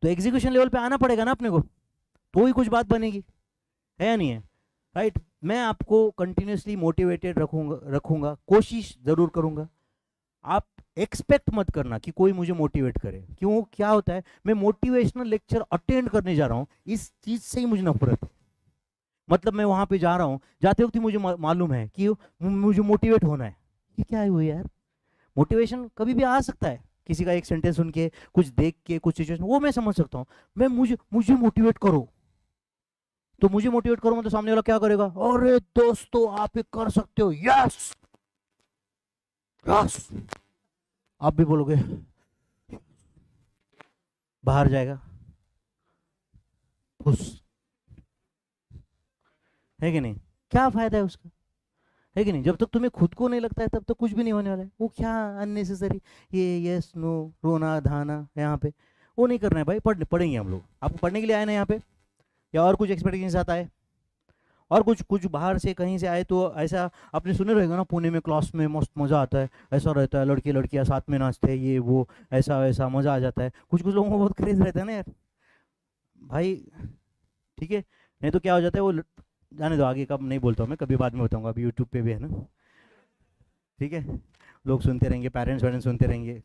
तो एग्जीक्यूशन लेवल पे आना पड़ेगा ना अपने को, तो ही कुछ बात बनेगी, है या नहीं है? राइट। मैं आपको कंटिन्यूसली मोटिवेटेड रखूंगा, कोशिश जरूर करूंगा। आप एक्सपेक्ट मत करना कि कोई मुझे मोटिवेट करे, क्यों, क्या होता है, मैं मोटिवेशनल लेक्चर अटेंड करने जा रहा हूँ, इस चीज से ही मुझे नफरत है। मतलब मैं वहां पे जा रहा हूँ, जाते वक्त ही मुझे मालूम है कि मुझे मोटिवेट होना है। ये क्या है वो यार? मोटिवेशन कभी भी आ सकता है, किसी का एक सेंटेंस सुन के, कुछ देख के, कुछ सिचुएशन, वो मैं समझ सकता हूँ। मैं मुझे मुझे मोटिवेट करो, तो मुझे मोटिवेट करूंगा तो सामने वाला क्या करेगा, अरे दोस्तों आप ये कर सकते हो, यस यस, आप भी बोलोगे, बाहर जाएगा उस, है कि नहीं? क्या फायदा है उसका, है कि नहीं? जब तक तुम्हें खुद को नहीं लगता है तब तक कुछ भी नहीं होने वाला है। वो क्या अननेसेसरी ये यस नो रोना धाना यहाँ पे, वो नहीं करना है भाई। पढ़ेंगे हम लोग, आपको पढ़ने के लिए आए ना यहाँ पे, या और कुछ एक्सपेक्टेशन के साथ आए, और कुछ कुछ बाहर से कहीं से आए तो ऐसा आपने सुने रहेगा ना, पुणे में क्लास में मस्त मज़ा आता है, ऐसा रहता है, लड़के लड़कियां साथ में नाचते हैं, ये वो ऐसा वैसा मज़ा आ जाता है। कुछ कुछ लोगों को बहुत क्रेज रहता है ना यार भाई, ठीक है। नहीं तो क्या हो जाता है वो जाने दो, आगे कब नहीं बोलता हूँ मैं, कभी बाद में बताऊंगा, अभी यूट्यूब पे भी है ना, ठीक है, लोग सुनते रहेंगे, पेरेंट्स वेरेंट्स सुनते रहेंगे,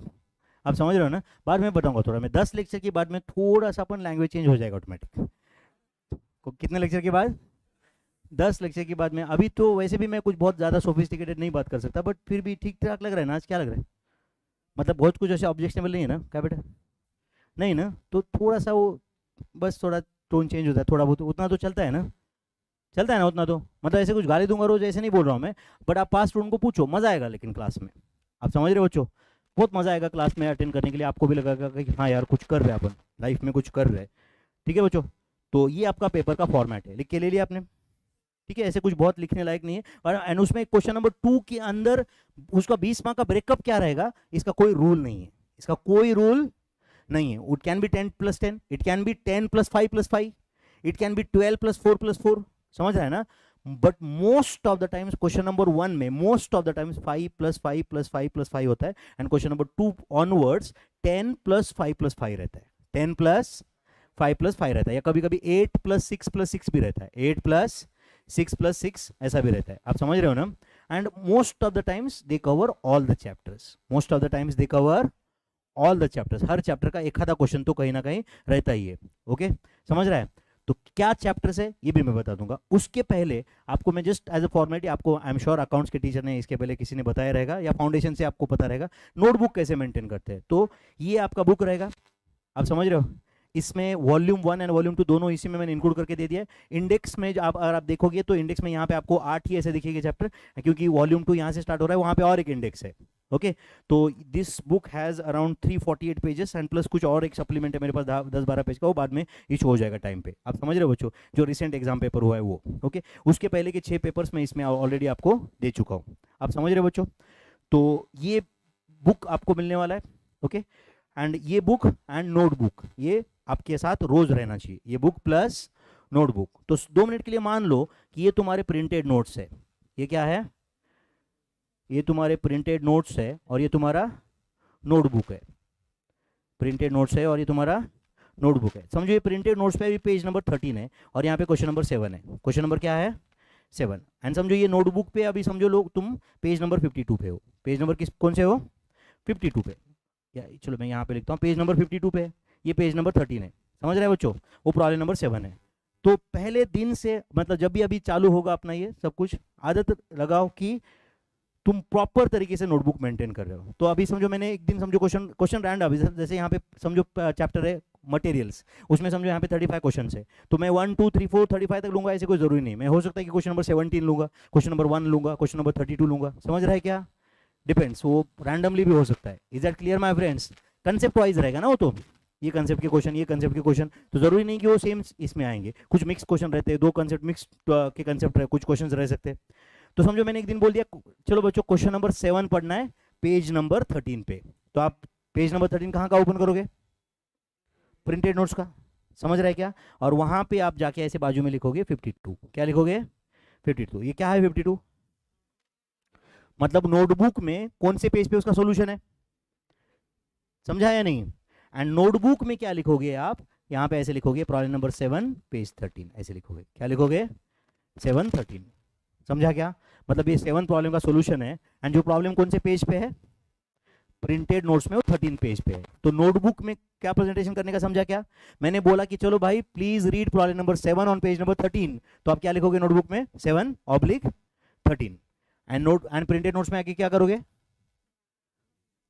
आप समझ रहे हो ना। बाद में बताऊंगा थोड़ा, मैं 10 लेक्चर के बाद में थोड़ा सा अपन लैंग्वेज चेंज हो जाएगा ऑटोमेटिक। कितने लेक्चर के बाद? 10 लेक्चर के बाद में। अभी तो वैसे भी मैं कुछ बहुत ज़्यादा सोफिस्टिकेटेड नहीं बात कर सकता, बट फिर भी ठीक ठाक लग रहा है ना आज? क्या लग रहा है, मतलब बहुत कुछ ऐसे ऑब्जेक्शनेबल नहीं है ना, क्या बेटा? नहीं ना, तो थोड़ा सा वो, बस थोड़ा टोन चेंज होता है, थोड़ा बहुत, उतना तो चलता है ना, चलता है ना उतना तो। मतलब ऐसे कुछ गाली दूंगा रोज, ऐसे नहीं बोल रहा हूँ मैं, बट आप पास स्टूडेंट को पूछो, मज़ा आएगा लेकिन क्लास में, आप समझ रहे हो बच्चों? बहुत मज़ा आएगा क्लास में अटेंड करने के लिए, आपको भी लगेगा कि हाँ यार कुछ कर रहे हैं अपन लाइफ में, कुछ कर रहे हैं। ठीक है बच्चों, तो ये आपका पेपर का फॉर्मेट है, लिख के ले लिया आपने? ठीक है, ऐसे कुछ बहुत लिखने लायक नहीं है। और एंड उसमें क्वेश्चन नंबर 2 के अंदर उसका 20 मार्क का ब्रेकअप क्या रहेगा, इसका कोई रूल नहीं है, इसका कोई रूल नहीं है। It can be 10+10, it can be 10+5+5, it can be 12+4+4, समझ रहा है ना? But most of the times question number 1 में मोस्ट ऑफ द टाइम्स 5+5+5+5 होता है, एंड क्वेश्चन नंबर 2 ऑनवर्ड्स 10+5+5 रहता है, 10+5+5 रहता है, या कभी कभी 8+6+6 भी रहता है, 8+6+6 ऐसा भी रहता है, आप समझ रहे हो ना? And most of the times they cover all the chapters, most of the times they cover all the chapters, her chapter का एक आधा क्वेश्चन तो कहीं ना कहीं रहता ही है। ओके, समझ रहा है? तो क्या चैप्टर्स है ये भी मैं बता दूंगा। उसके पहले आपको मैं जस्ट एज अ फॉर्मेलिटी, आपको आई एम श्योर अकाउंट्स के टीचर ने इसके पहले किसी ने बताया रहेगा, या फाउंडेशन से आपको पता रहेगा नोटबुक कैसे मेंटेन करते हैं। तो ये आपका बुक रहेगा, आप समझ रहे हो? इसमें वॉल्यूम 1 एंड वॉल्यूम 2 दोनों इसी में मैंने इंक्लूड करके दे दिया है। इंडेक्स में आप अगर आप देखोगे तो इंडेक्स में यहाँ पे आपको 8 ही ऐसे दिखेगा चैप्टर, क्योंकि वॉल्यूम 2 यहाँ से स्टार्ट हो रहा है, वहाँ पे और एक इंडेक्स है। ओके, तो this book has around 348 pages, and plus कुछ और एक सप्लीमेंट है मेरे पास 10-12 पेज का, वो बाद में इशू हो जाएगा टाइम पे, आप समझ रहे हो बच्चों? जो रिसेंट एग्जाम पेपर हुआ है वो। ओके, उसके पहले के 6 पेपर्स मैं इसमें ऑलरेडी आपको दे चुका हूँ, आप समझ रहे हो बच्चों? तो ये बुक आपको मिलने वाला है। ओके, एंड ये बुक एंड नोटबुक ये आपके साथ रोज रहना चाहिए, ये बुक प्लस नोटबुक। तो 2 मिनट के लिए मान लो कि ये तुम्हारे प्रिंटेड नोट्स है, ये क्या है, ये तुम्हारे प्रिंटेड नोट्स है और ये तुम्हारा नोटबुक है, प्रिंटेड नोट्स है और ये तुम्हारा नोटबुक है। समझो ये प्रिंटेड नोट्स पे भी पेज नंबर 13 है और यहाँ पे क्वेश्चन नंबर 7 है, क्वेश्चन नंबर क्या है 7। एंड समझो ये नोटबुक पे अभी समझो लोग तुम पेज नंबर 52 पे हो, पेज नंबर किस कौन से हो 52 पे, या चलो मैं यहाँ पे लिखता हूँ पेज नंबर 52 पे है, ये पेज नंबर 13 है, समझ रहे हैं बच्चों, वो प्रॉब्लम नंबर 7 है। तो पहले दिन से मतलब जब भी अभी चालू होगा अपना ये सब कुछ, आदत लगाओ कि तुम प्रॉपर तरीके से नोटबुक मेंटेन कर रहे हो। तो अभी समझो मैंने एक दिन समझो क्वेश्चन रैंडम, जैसे यहाँ पे समझो चैप्टर है मटेरियल्स, उसमें समझो यहाँ पे 35 क्वेश्चन है, तो मैं 1 2 3 4 35 तक लूंगा ऐसे कोई जरूरी नहीं, मैं हो सकता है कि क्वेश्चन नंबर 17 लूंगा, क्वेश्चन नंबर 1 लूंगा, क्वेश्चन नंबर 32 लूंगा, समझ रहा है क्या, डिपेंड्स, वो रैंडमली भी हो सकता है। Is that clear my friends, concept wise रहेगा ना वो, तो ये कंसेप्ट के क्वेश्चन, ये कंसेप्ट के क्वेश्चन, तो जरूरी नहीं कि वो सेम इसमें आएंगे, कुछ मिक्स क्वेश्चन रहते हैं, 2 कंसेप्ट मिक्स के कंसेप्ट रहे, कुछ क्वेश्चन रह सकते हैं। तो समझो मैंने एक दिन बोल दिया चलो बच्चों क्वेश्चन नंबर 7 पढ़ना है पेज नंबर 13 पे, तो आप पेज नंबर 13 कहाँ का ओपन करोगे, प्रिंटेड नोट्स का, समझ रहे हैं क्या, और वहां पे आप जाके ऐसे बाजू में लिखोगे 52, क्या लिखोगे 52, ये क्या है 52, मतलब नोटबुक में कौन से पेज पे उसका सॉल्यूशन है, समझा या नहीं। एंड नोटबुक में क्या लिखोगे आप, यहाँ पे ऐसे लिखोगे प्रॉब्लम नंबर 7 पेज 13, ऐसे लिखोगे, क्या लिखोगे 7 13, समझा क्या, मतलब ये 7 प्रॉब्लम का सॉल्यूशन है। एंड जो प्रॉब्लम कौन से पेज पे है, प्रिंटेड नोट्स में वो 13 पेज पे है। तो नोटबुक में क्या प्रेजेंटेशन करने का, समझा क्या, मैंने बोला कि चलो भाई please read problem number 7 on page number 13, तो आप क्या लिखोगे नोटबुक में 7/13, एंड प्रिंटेड नोट्स में आके क्या करोगे,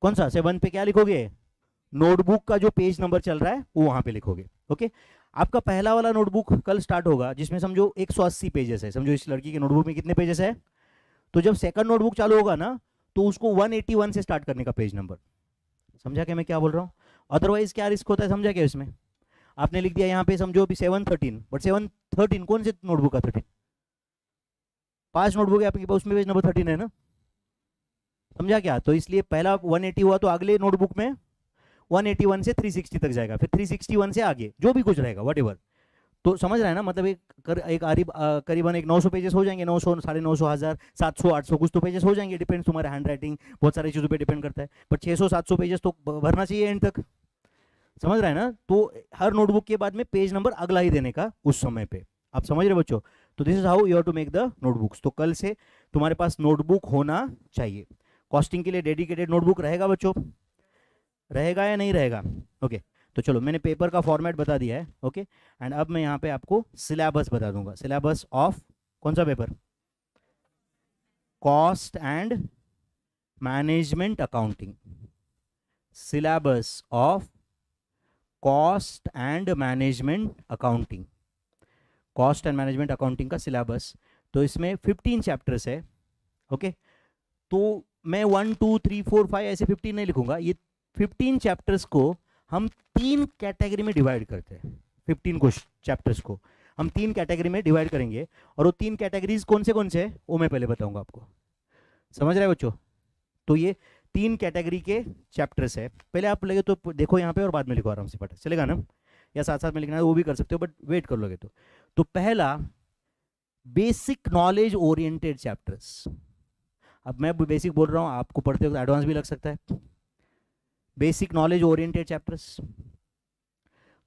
कौन सा 7 पे क्या लिखोगे, नोटबुक का जो पेज नंबर चल रहा है वो वहां पे लिखोगे। ओके, आपका पहला वाला नोटबुक कल स्टार्ट होगा जिसमें समझो 180 पेजेस है, समझो इस लड़की के नोटबुक में कितने पेजेस है, तो जब सेकंड नोटबुक चालू होगा ना तो उसको 181 से स्टार्ट करने का पेज नंबर, समझा क्या मैं क्या बोल रहा हूँ। अदरवाइज क्या रिस्क होता है, समझा क्या, इसमें आपने लिख दिया यहाँ पे समझो अभी 7/13, बट 7/13 कौन से नोटबुक का 13, 5 नोटबुक है आपके पास, उसमें पेज नंबर 13 है ना, समझा क्या। तो इसलिए पहला 180 हुआ तो अगले नोटबुक में 181 से 360 तक जाएगा, फिर 361 से आगे जो भी कुछ रहेगा वट, तो समझ रहा है ना, मतलब करीबन एक 900 पेजेस हो जाएंगे, 900 950 1000 700 800 कुछ तो पेजेस हो जाएंगे, डिपेंड्स तुम्हारे हैंड राइटिंग बहुत सारी चीज़ों पे डिपेंड करता है, पर 600 700 पेजेस तो भरना चाहिए एंड तक, समझ रहा है ना। तो हर नोटबुक के बाद में पेज नंबर अगला ही देने का उस समय पे, आप समझ रहे बच्चों। तो this is how you have to make the notebooks. तो कल से तुम्हारे पास नोटबुक होना चाहिए। कॉस्टिंग के लिए डेडिकेटेड नोटबुक रहेगा बच्चों, रहेगा या नहीं रहेगा, ओके। तो चलो मैंने पेपर का फॉर्मेट बता दिया है, ओके। एंड अब मैं यहाँ पे आपको सिलेबस बता दूंगा, सिलेबस ऑफ कौन सा paper, cost and management accounting, syllabus of cost and management accounting, cost and management accounting का सिलेबस। तो इसमें 15 चैप्टर्स है, ओके। तो मैं 1 2 3 4 5 ऐसे 15 नहीं लिखूंगा, ये 15 चैप्टर्स को हम 3 कैटेगरी में डिवाइड करते हैं, 15 को चैप्टर्स को हम 3 कैटेगरी में डिवाइड करेंगे, और वो 3 कैटेगरीज कौन से हैं वो मैं पहले बताऊंगा आपको, समझ रहे हो बच्चों। तो ये 3 कैटेगरी के चैप्टर्स है, पहले आप लगे तो देखो यहाँ पे और बाद में लिखो आराम से, पता चलेगा ना, या साथ साथ में लिखना है वो भी कर सकते हो, बट वेट कर लोगे तो पहला बेसिक नॉलेज ओरिएंटेड चैप्टर्स। अब मैं बेसिक बोल रहा हूँ, आपको पढ़ते वक्त एडवांस भी लग सकता है, बेसिक नॉलेज ओरिएंटेड चैप्टर्स।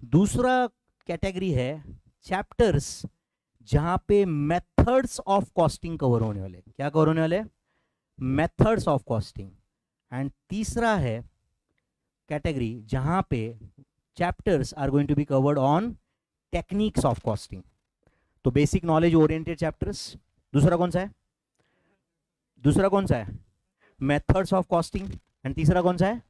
दूसरा कैटेगरी है चैप्टर्स जहां पे मेथड्स ऑफ कॉस्टिंग कवर होने वाले, क्या कवर होने वाले, मेथड्स ऑफ कॉस्टिंग। एंड तीसरा है कैटेगरी जहां पे chapters are going to be covered on techniques of costing. तो बेसिक नॉलेज ओरिएंटेड चैप्टर्स, दूसरा कौन सा है, दूसरा कौन सा है, मेथड्स ऑफ कॉस्टिंग, एंड तीसरा कौन सा है,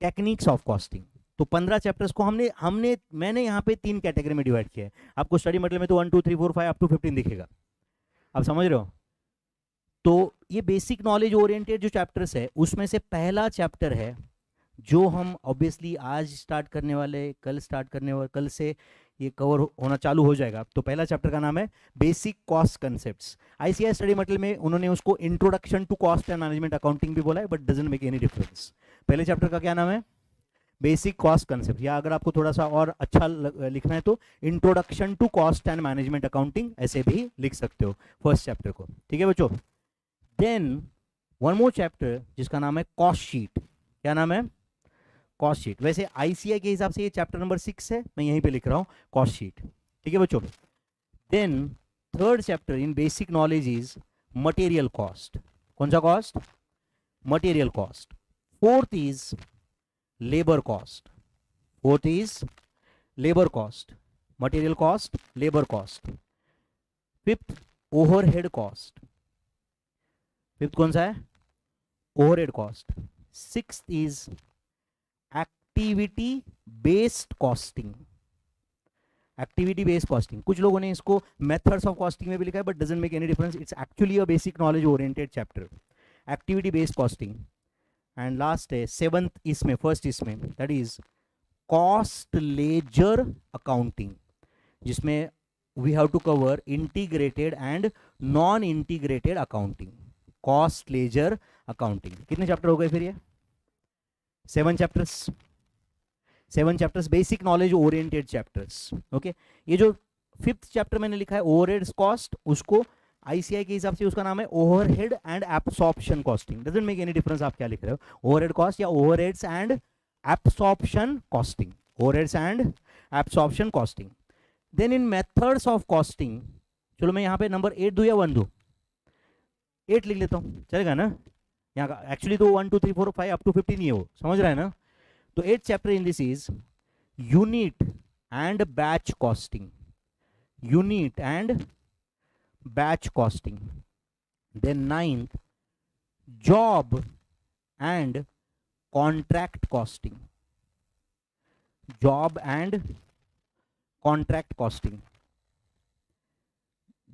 टेक्निक्स ऑफ कॉस्टिंग। तो 15 चैप्टर्स को मैंने यहाँ पे 3 कैटेगरी में डिवाइड किया है। आपको स्टडी मटेरियल में तो 1 2 3 4 5 अप टू 15 दिखेगा, आप समझ रहे हो। तो ये बेसिक नॉलेज ओरिएंटेड जो चैप्टर्स है उसमें से पहला चैप्टर है जो हम ऑब्वियसली आज स्टार्ट करने वाले, कल स्टार्ट करने वाले, कल से ये कवर होना चालू हो जाएगा। तो पहला चैप्टर का नाम है basic cost concepts. ICI study material में उन्होंने उसको introduction to cost and management accounting भी बोला है, but doesn't make any difference. पहले चैप्टर का क्या नाम है, बेसिक कॉस्ट कंसेप्ट, या अगर आपको थोड़ा सा और अच्छा लिखना है तो introduction to cost and management accounting ऐसे भी लिख सकते हो फर्स्ट चैप्टर को, ठीक है बच्चों। देन वन मोर चैप्टर जिसका नाम है कॉस्ट शीट। क्या नाम है? Cost sheet. वैसे आईसीआई के हिसाब से ये चैप्टर नंबर 6 है, मैं यहीं पे लिख रहा हूँ कॉस्ट शीट, ठीक है बच्चों। Then third chapter in basic knowledge is material cost. कौन सा cost? Material cost. Fourth is labour cost. Fourth is labour cost, material cost, labour cost. Fifth overhead cost. Fifth कौन सा है? Overhead cost. Sixth is activity based costing. Activity based costing, कुछ लोगों ने इसको methods of costing में भी लिखा है, but doesn't make any difference, it's actually a basic knowledge oriented chapter, activity based costing. And last है सेवंथ इसमें, फर्स्ट इसमें, that is cost ledger accounting, जिसमें we have to cover integrated and non integrated accounting. Cost ledger accounting. कितने chapter हो गए फिर ये? 7 chapters. 7 chapters, basic knowledge oriented chapters. Okay, ये जो फिफ्थ चैप्टर मैंने लिखा है ओवरहेड कॉस्ट, उसको आईसीआई के हिसाब से उसका नाम है overhead and absorption costing. Doesn't make any difference आप क्या लिख रहे हो, ओवरहेड कॉस्ट या overheads and absorption costing, overheads and absorption costing. Then in methods of costing, चलो मैं यहाँ पे नंबर 8 दूं या 1 दूं? 8 लिख लेता हूँ, चलेगा ना? यहाँ का एक्चुअली तो 1 2 3 4 5 अप टू 15 ही है वो, समझ रहा है ना? तो 8th chapter in this is unit and batch costing. Unit and batch costing. Then 9th job and contract costing. Job and contract costing.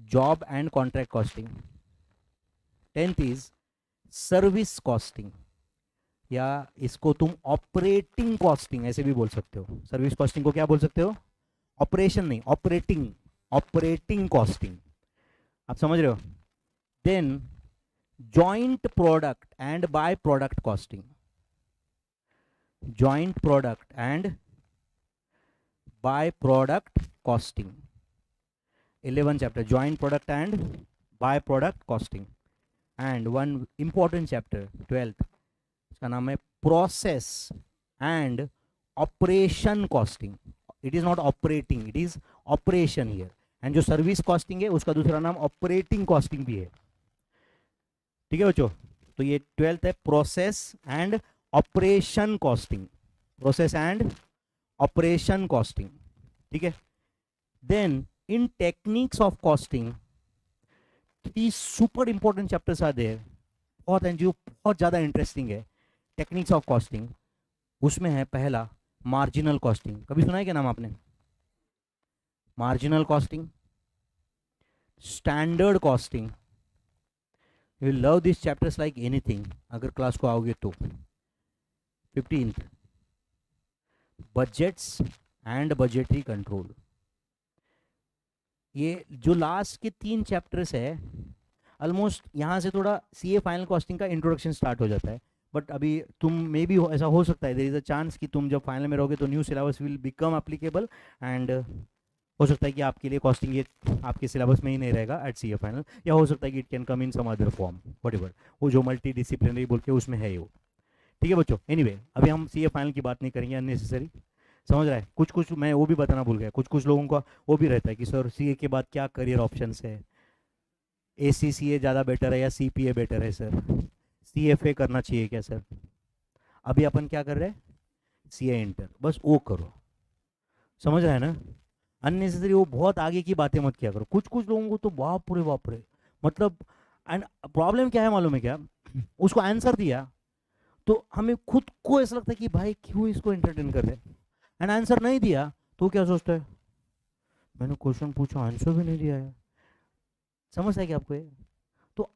Job and contract costing. 10th is service costing, या इसको तुम operating costing ऐसे भी बोल सकते हो। Service costing को क्या बोल सकते हो? ऑपरेशन नहीं, ऑपरेटिंग, ऑपरेटिंग कॉस्टिंग, आप समझ रहे हो? Then joint product and by product costing. Joint product and by product costing. 11th chapter joint product and by product costing. And one important chapter 12th, इसका नाम है process and operation costing. It is not operating, it is operation here. And जो service costing है उसका दूसरा नाम operating costing भी है, ठीक है बच्चों? तो ये 12th है process and operation costing. Process and operation costing, ठीक है? Then in techniques of costing 3 super important chapters are there, बहुत हैं जो बहुत ज़्यादा इंटरेस्टिंग है टेक्निक्स ऑफ कॉस्टिंग। उसमें है पहला मार्जिनल कॉस्टिंग। कभी सुना है क्या नाम आपने? Marginal costing, standard costing. You love this chapters like anything अगर क्लास को आओगे तो। 15th budgets and budgetary control. ये जो लास्ट के 3 चैप्टर्स है, ऑलमोस्ट यहाँ से थोड़ा सीए फाइनल कॉस्टिंग का इंट्रोडक्शन स्टार्ट हो जाता है। बट अभी तुम मे भी ऐसा हो सकता है, देयर इज अ चांस कि तुम जब फाइनल में रहोगे तो new syllabus will become applicable, and हो सकता है कि आपके लिए कॉस्टिंग ये आपके सिलेबस में ही नहीं रहेगा एट सीए फाइनल, या हो सकता है कि it can come in some other form, whatever वो जो मल्टी डिसिप्लिनरी बोल के उसमें है वो, ठीक है बच्चों? एनीवे अभी हम सीए फाइनल की बात नहीं करेंगे अननेसेसरी, समझ रहा है? कुछ कुछ मैं वो भी बताना भूल गया, कुछ कुछ लोगों का वो भी रहता है कि सर सीए के बाद क्या करियर ऑप्शंस है, एसीसीए ज़्यादा बेटर है या सीपीए बेटर है सर, सीएफए करना चाहिए क्या सर? अभी अपन क्या कर रहे हैं? सीए इंटर, बस वो करो, समझ रहा है ना? अननेसेसरी वो बहुत आगे की बातें मत किया करो। कुछ कुछ लोगों को तो बाप रे मतलब, एंड प्रॉब्लम क्या है मालूम है क्या? उसको आंसर दिया तो हमें खुद को ऐसा लगता है कि भाई क्यों इसको एंटरटेन कर रहे हैं, एंड आंसर नहीं दिया तो क्या सोचता है, मैंने क्वेश्चन पूछा आंसर भी नहीं दिया है। समझता है कि आपको ये? तो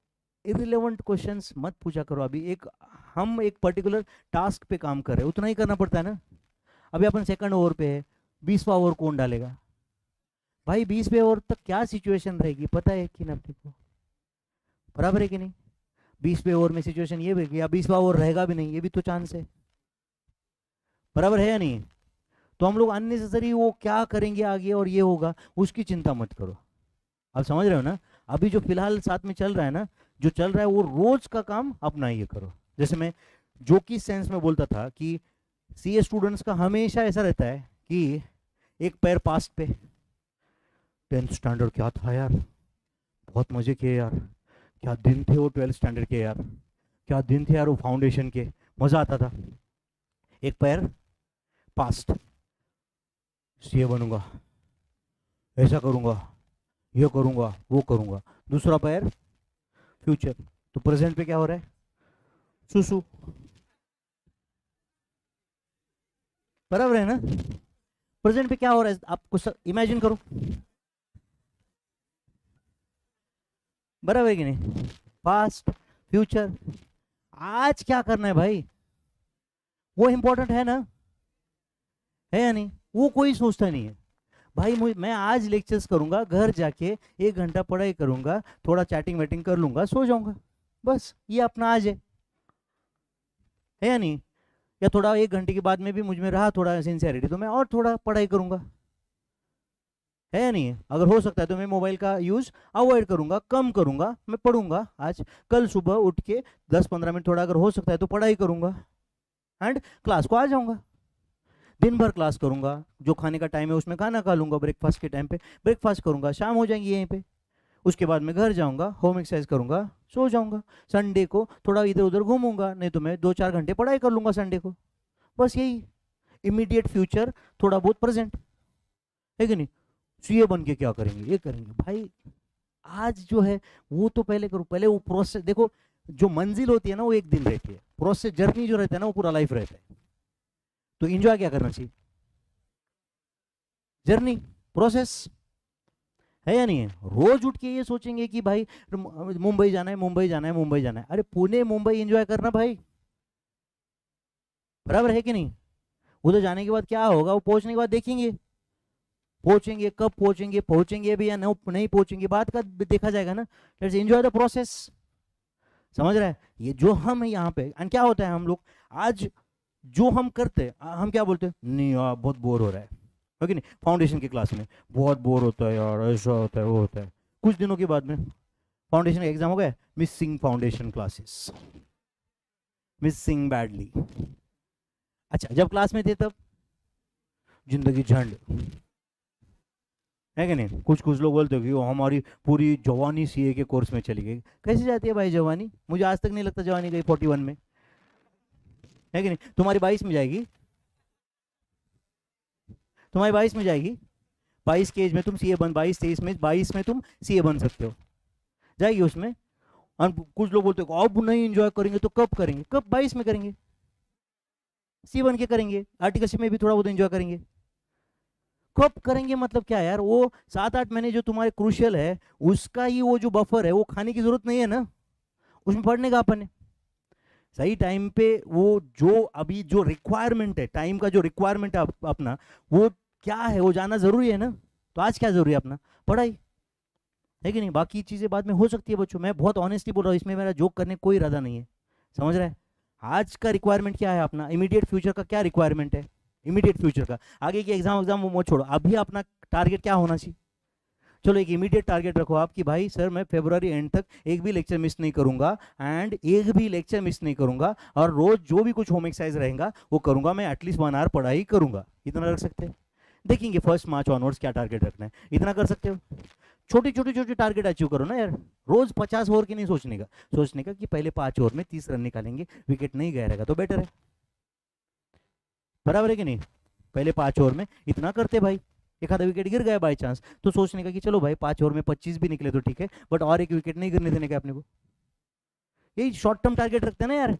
इरिलेवेंट क्वेश्चंस मत पूछा करो। अभी हम एक पर्टिकुलर टास्क पे काम कर रहे हैं, उतना ही करना पड़ता है ना। अभी अपन सेकंड ओवर पे है, 20वां ओवर कौन डालेगा भाई? 20वें ओवर तक क्या सिचुएशन रहेगी पता है कि ना अपने को? बराबर है कि नहीं? 20वें ओवर में सिचुएशन ये भी, या 20वां ओवर रहेगा भी नहीं, ये भी तो चांस है। बराबर है या नहीं? तो हम लोग अननेसेसरी वो क्या करेंगे आगे और ये होगा उसकी चिंता मत करो। आप समझ रहे हो ना? अभी जो फिलहाल साथ में चल रहा है ना, जो चल रहा है वो रोज का काम अपना ये करो। जैसे मैं जो कि सेंस में बोलता था कि सीए स्टूडेंट्स का हमेशा ऐसा रहता है कि एक पैर पास्ट पे, 10th स्टैंडर्ड क्या था यार, बहुत मजे किए यार, क्या दिन थे वो 12th स्टैंडर्ड के यार, क्या दिन थे यार वो फाउंडेशन के, मजा आता था। एक पैर पास्ट, सीए बनूंगा, ऐसा करूंगा, ये करूंगा, वो करूंगा। दूसरा पैर फ्यूचर, तो प्रेजेंट पे क्या हो रहा है? सुसु। बराबर है ना? प्रेजेंट पे क्या हो रहा है आपको इमेजिन करो। बराबर है कि नहीं? पास्ट, फ्यूचर, आज क्या करना है भाई, वो इंपॉर्टेंट है ना, है या नहीं? वो कोई सोचता नहीं है भाई। मैं आज लेक्चर्स करूंगा, घर जाके 1 घंटा पढ़ाई करूंगा, थोड़ा चैटिंग वैटिंग कर लूंगा, सो जाऊंगा, बस ये अपना आज है या नहीं? या थोड़ा 1 घंटे के बाद में भी मुझ में रहा थोड़ा सिंसियरिटी तो मैं और थोड़ा पढ़ाई करूंगा, है या नहीं? अगर हो सकता है तो मैं मोबाइल का यूज अवॉइड करूंगा, कम करूंगा, मैं पढ़ूंगा आज, कल सुबह उठ के 10-15 मिनट थोड़ा अगर हो सकता है तो पढ़ाई करूंगा, एंड क्लास को आ जाऊंगा। दिन भर क्लास करूंगा, जो खाने का टाइम है उसमें खाना खा लूंगा, ब्रेकफास्ट के टाइम पे ब्रेकफास्ट करूंगा, शाम हो जाएंगी यहीं पे। उसके बाद मैं घर जाऊंगा, होम एक्सरसाइज करूंगा, सो जाऊंगा। संडे को थोड़ा इधर उधर घूमूंगा, नहीं तो मैं 2-4 घंटे पढ़ाई कर लूंगा संडे को। बस यही, इमीडिएट फ्यूचर, थोड़ा बहुत प्रेजेंट, है कि नहीं? सीए बन के क्या करेंगे, ये करेंगे भाई। आज जो है वो तो पहले करो, पहले वो प्रोसेस देखो। जो मंजिल होती है ना वो एक दिन रहती है, प्रोसेस जर्नी जो रहता है ना वो पूरा लाइफ रहता है। तो इंजॉय क्या करना चाहिए? जर्नी, प्रोसेस, है या नहीं है? रोज उठ के ये सोचेंगे कि भाई मुंबई जाना है, मुंबई जाना है, मुंबई जाना है, अरे पुणे मुंबई एंजॉय करना भाई। बराबर है कि नहीं? उधर जाने के बाद क्या होगा वो पहुंचने के बाद देखेंगे, पहुंचेंगे कब पहुंचेंगे, पहुंचेंगे भी या नहीं पहुंचेंगे बात का देखा जाएगा ना। Let's enjoy the process. समझ रहा है? ये जो हम है यहाँ पे, एंड क्या होता है हम लोग आज जो हम करते हैं, हम क्या बोलते हैं, नहीं यार बहुत बोर हो रहा है कि नहीं? फाउंडेशन की क्लास में बहुत बोर होता है यार, ऐसा होता है वो होता है। कुछ दिनों के बाद में फाउंडेशन का एग्जाम हो गया, missing foundation classes, missing badly. अच्छा जब क्लास में थे तब जिंदगी झंड, है कि नहीं? कुछ कुछ लोग बोलते हो कि वो हमारी पूरी जवानी सीए के कोर्स में चली गई। कैसे जाती है भाई जवानी? मुझे आज तक नहीं लगता जवानी गई 41 में, है कि नहीं? तुम्हारी 22 में जाएगी, तुम्हारी 22 में जाएगी, 22 के एज में तुम सीए बन, 22-23 में 22 में तुम सीए बन सकते हो, जाएगी उसमें। और कुछ लोग बोलते हो अब नहीं एंजॉय करेंगे तो कब करेंगे? कब? 22 में करेंगे, सी बन के करेंगे, आर्टिकलशिप में भी थोड़ा बहुत एंजॉय करेंगे। कब करेंगे मतलब क्या यार? वो 7-8 महीने जो तुम्हारे क्रूशियल है उसका ही वो जो बफर है वो खाने की जरूरत नहीं है ना, उसमें पढ़ने का अपन है सही टाइम पे। वो जो अभी जो रिक्वायरमेंट है, टाइम का जो रिक्वायरमेंट है अपना, वो क्या है वो जानना जरूरी है ना। तो आज क्या जरूरी है? अपना पढ़ाई, है कि नहीं? बाकी चीजें बाद में हो सकती है बच्चों, मैं बहुत ऑनेस्टली बोल रहा हूँ, इसमें मेरा जोक करने कोई इरादा नहीं है। समझ रहा है? आज का रिक्वायरमेंट क्या है अपना, इमीडिएट फ्यूचर का क्या रिक्वायरमेंट है, इमीडिएट फ्यूचर का। आगे की एग्जाम वो छोड़ो, अभी अपना टारगेट क्या होना चाहिए? चलो एक इमीडिएट टारगेट रखो आप कि भाई सर मैं फरवरी एंड तक एक भी लेक्चर मिस नहीं करूंगा, एंड एक भी लेक्चर मिस नहीं करूंगा, और रोज जो भी कुछ होम एक्सरसाइज रहेगा वो करूंगा, मैं एटलीस्ट 1 आवर पढ़ाई करूंगा। इतना रख सकते हैं? देखेंगे 1 मार्च ऑनवर्ड्स क्या टारगेट रखना है, इतना कर सकते हो? छोटी छोटी छोटी टारगेट अचीव करो ना यार। रोज 50 ओवर की नहीं सोचने का, सोचने का कि पहले 5 ओवर में 30 रन निकालेंगे, विकेट नहीं गया रहेगा तो बेटर है। बराबर है कि नहीं? पहले 5 ओवर में इतना करते भाई, एक आधा विकेट गिर गया बाई चांस तो सोचने का कि चलो भाई 5 ओवर में 25 भी निकले तो ठीक है, बट और एक विकेट नहीं गिरने देने का अपने को। यही शॉर्ट टर्म टारगेट रखते हैं ना यार,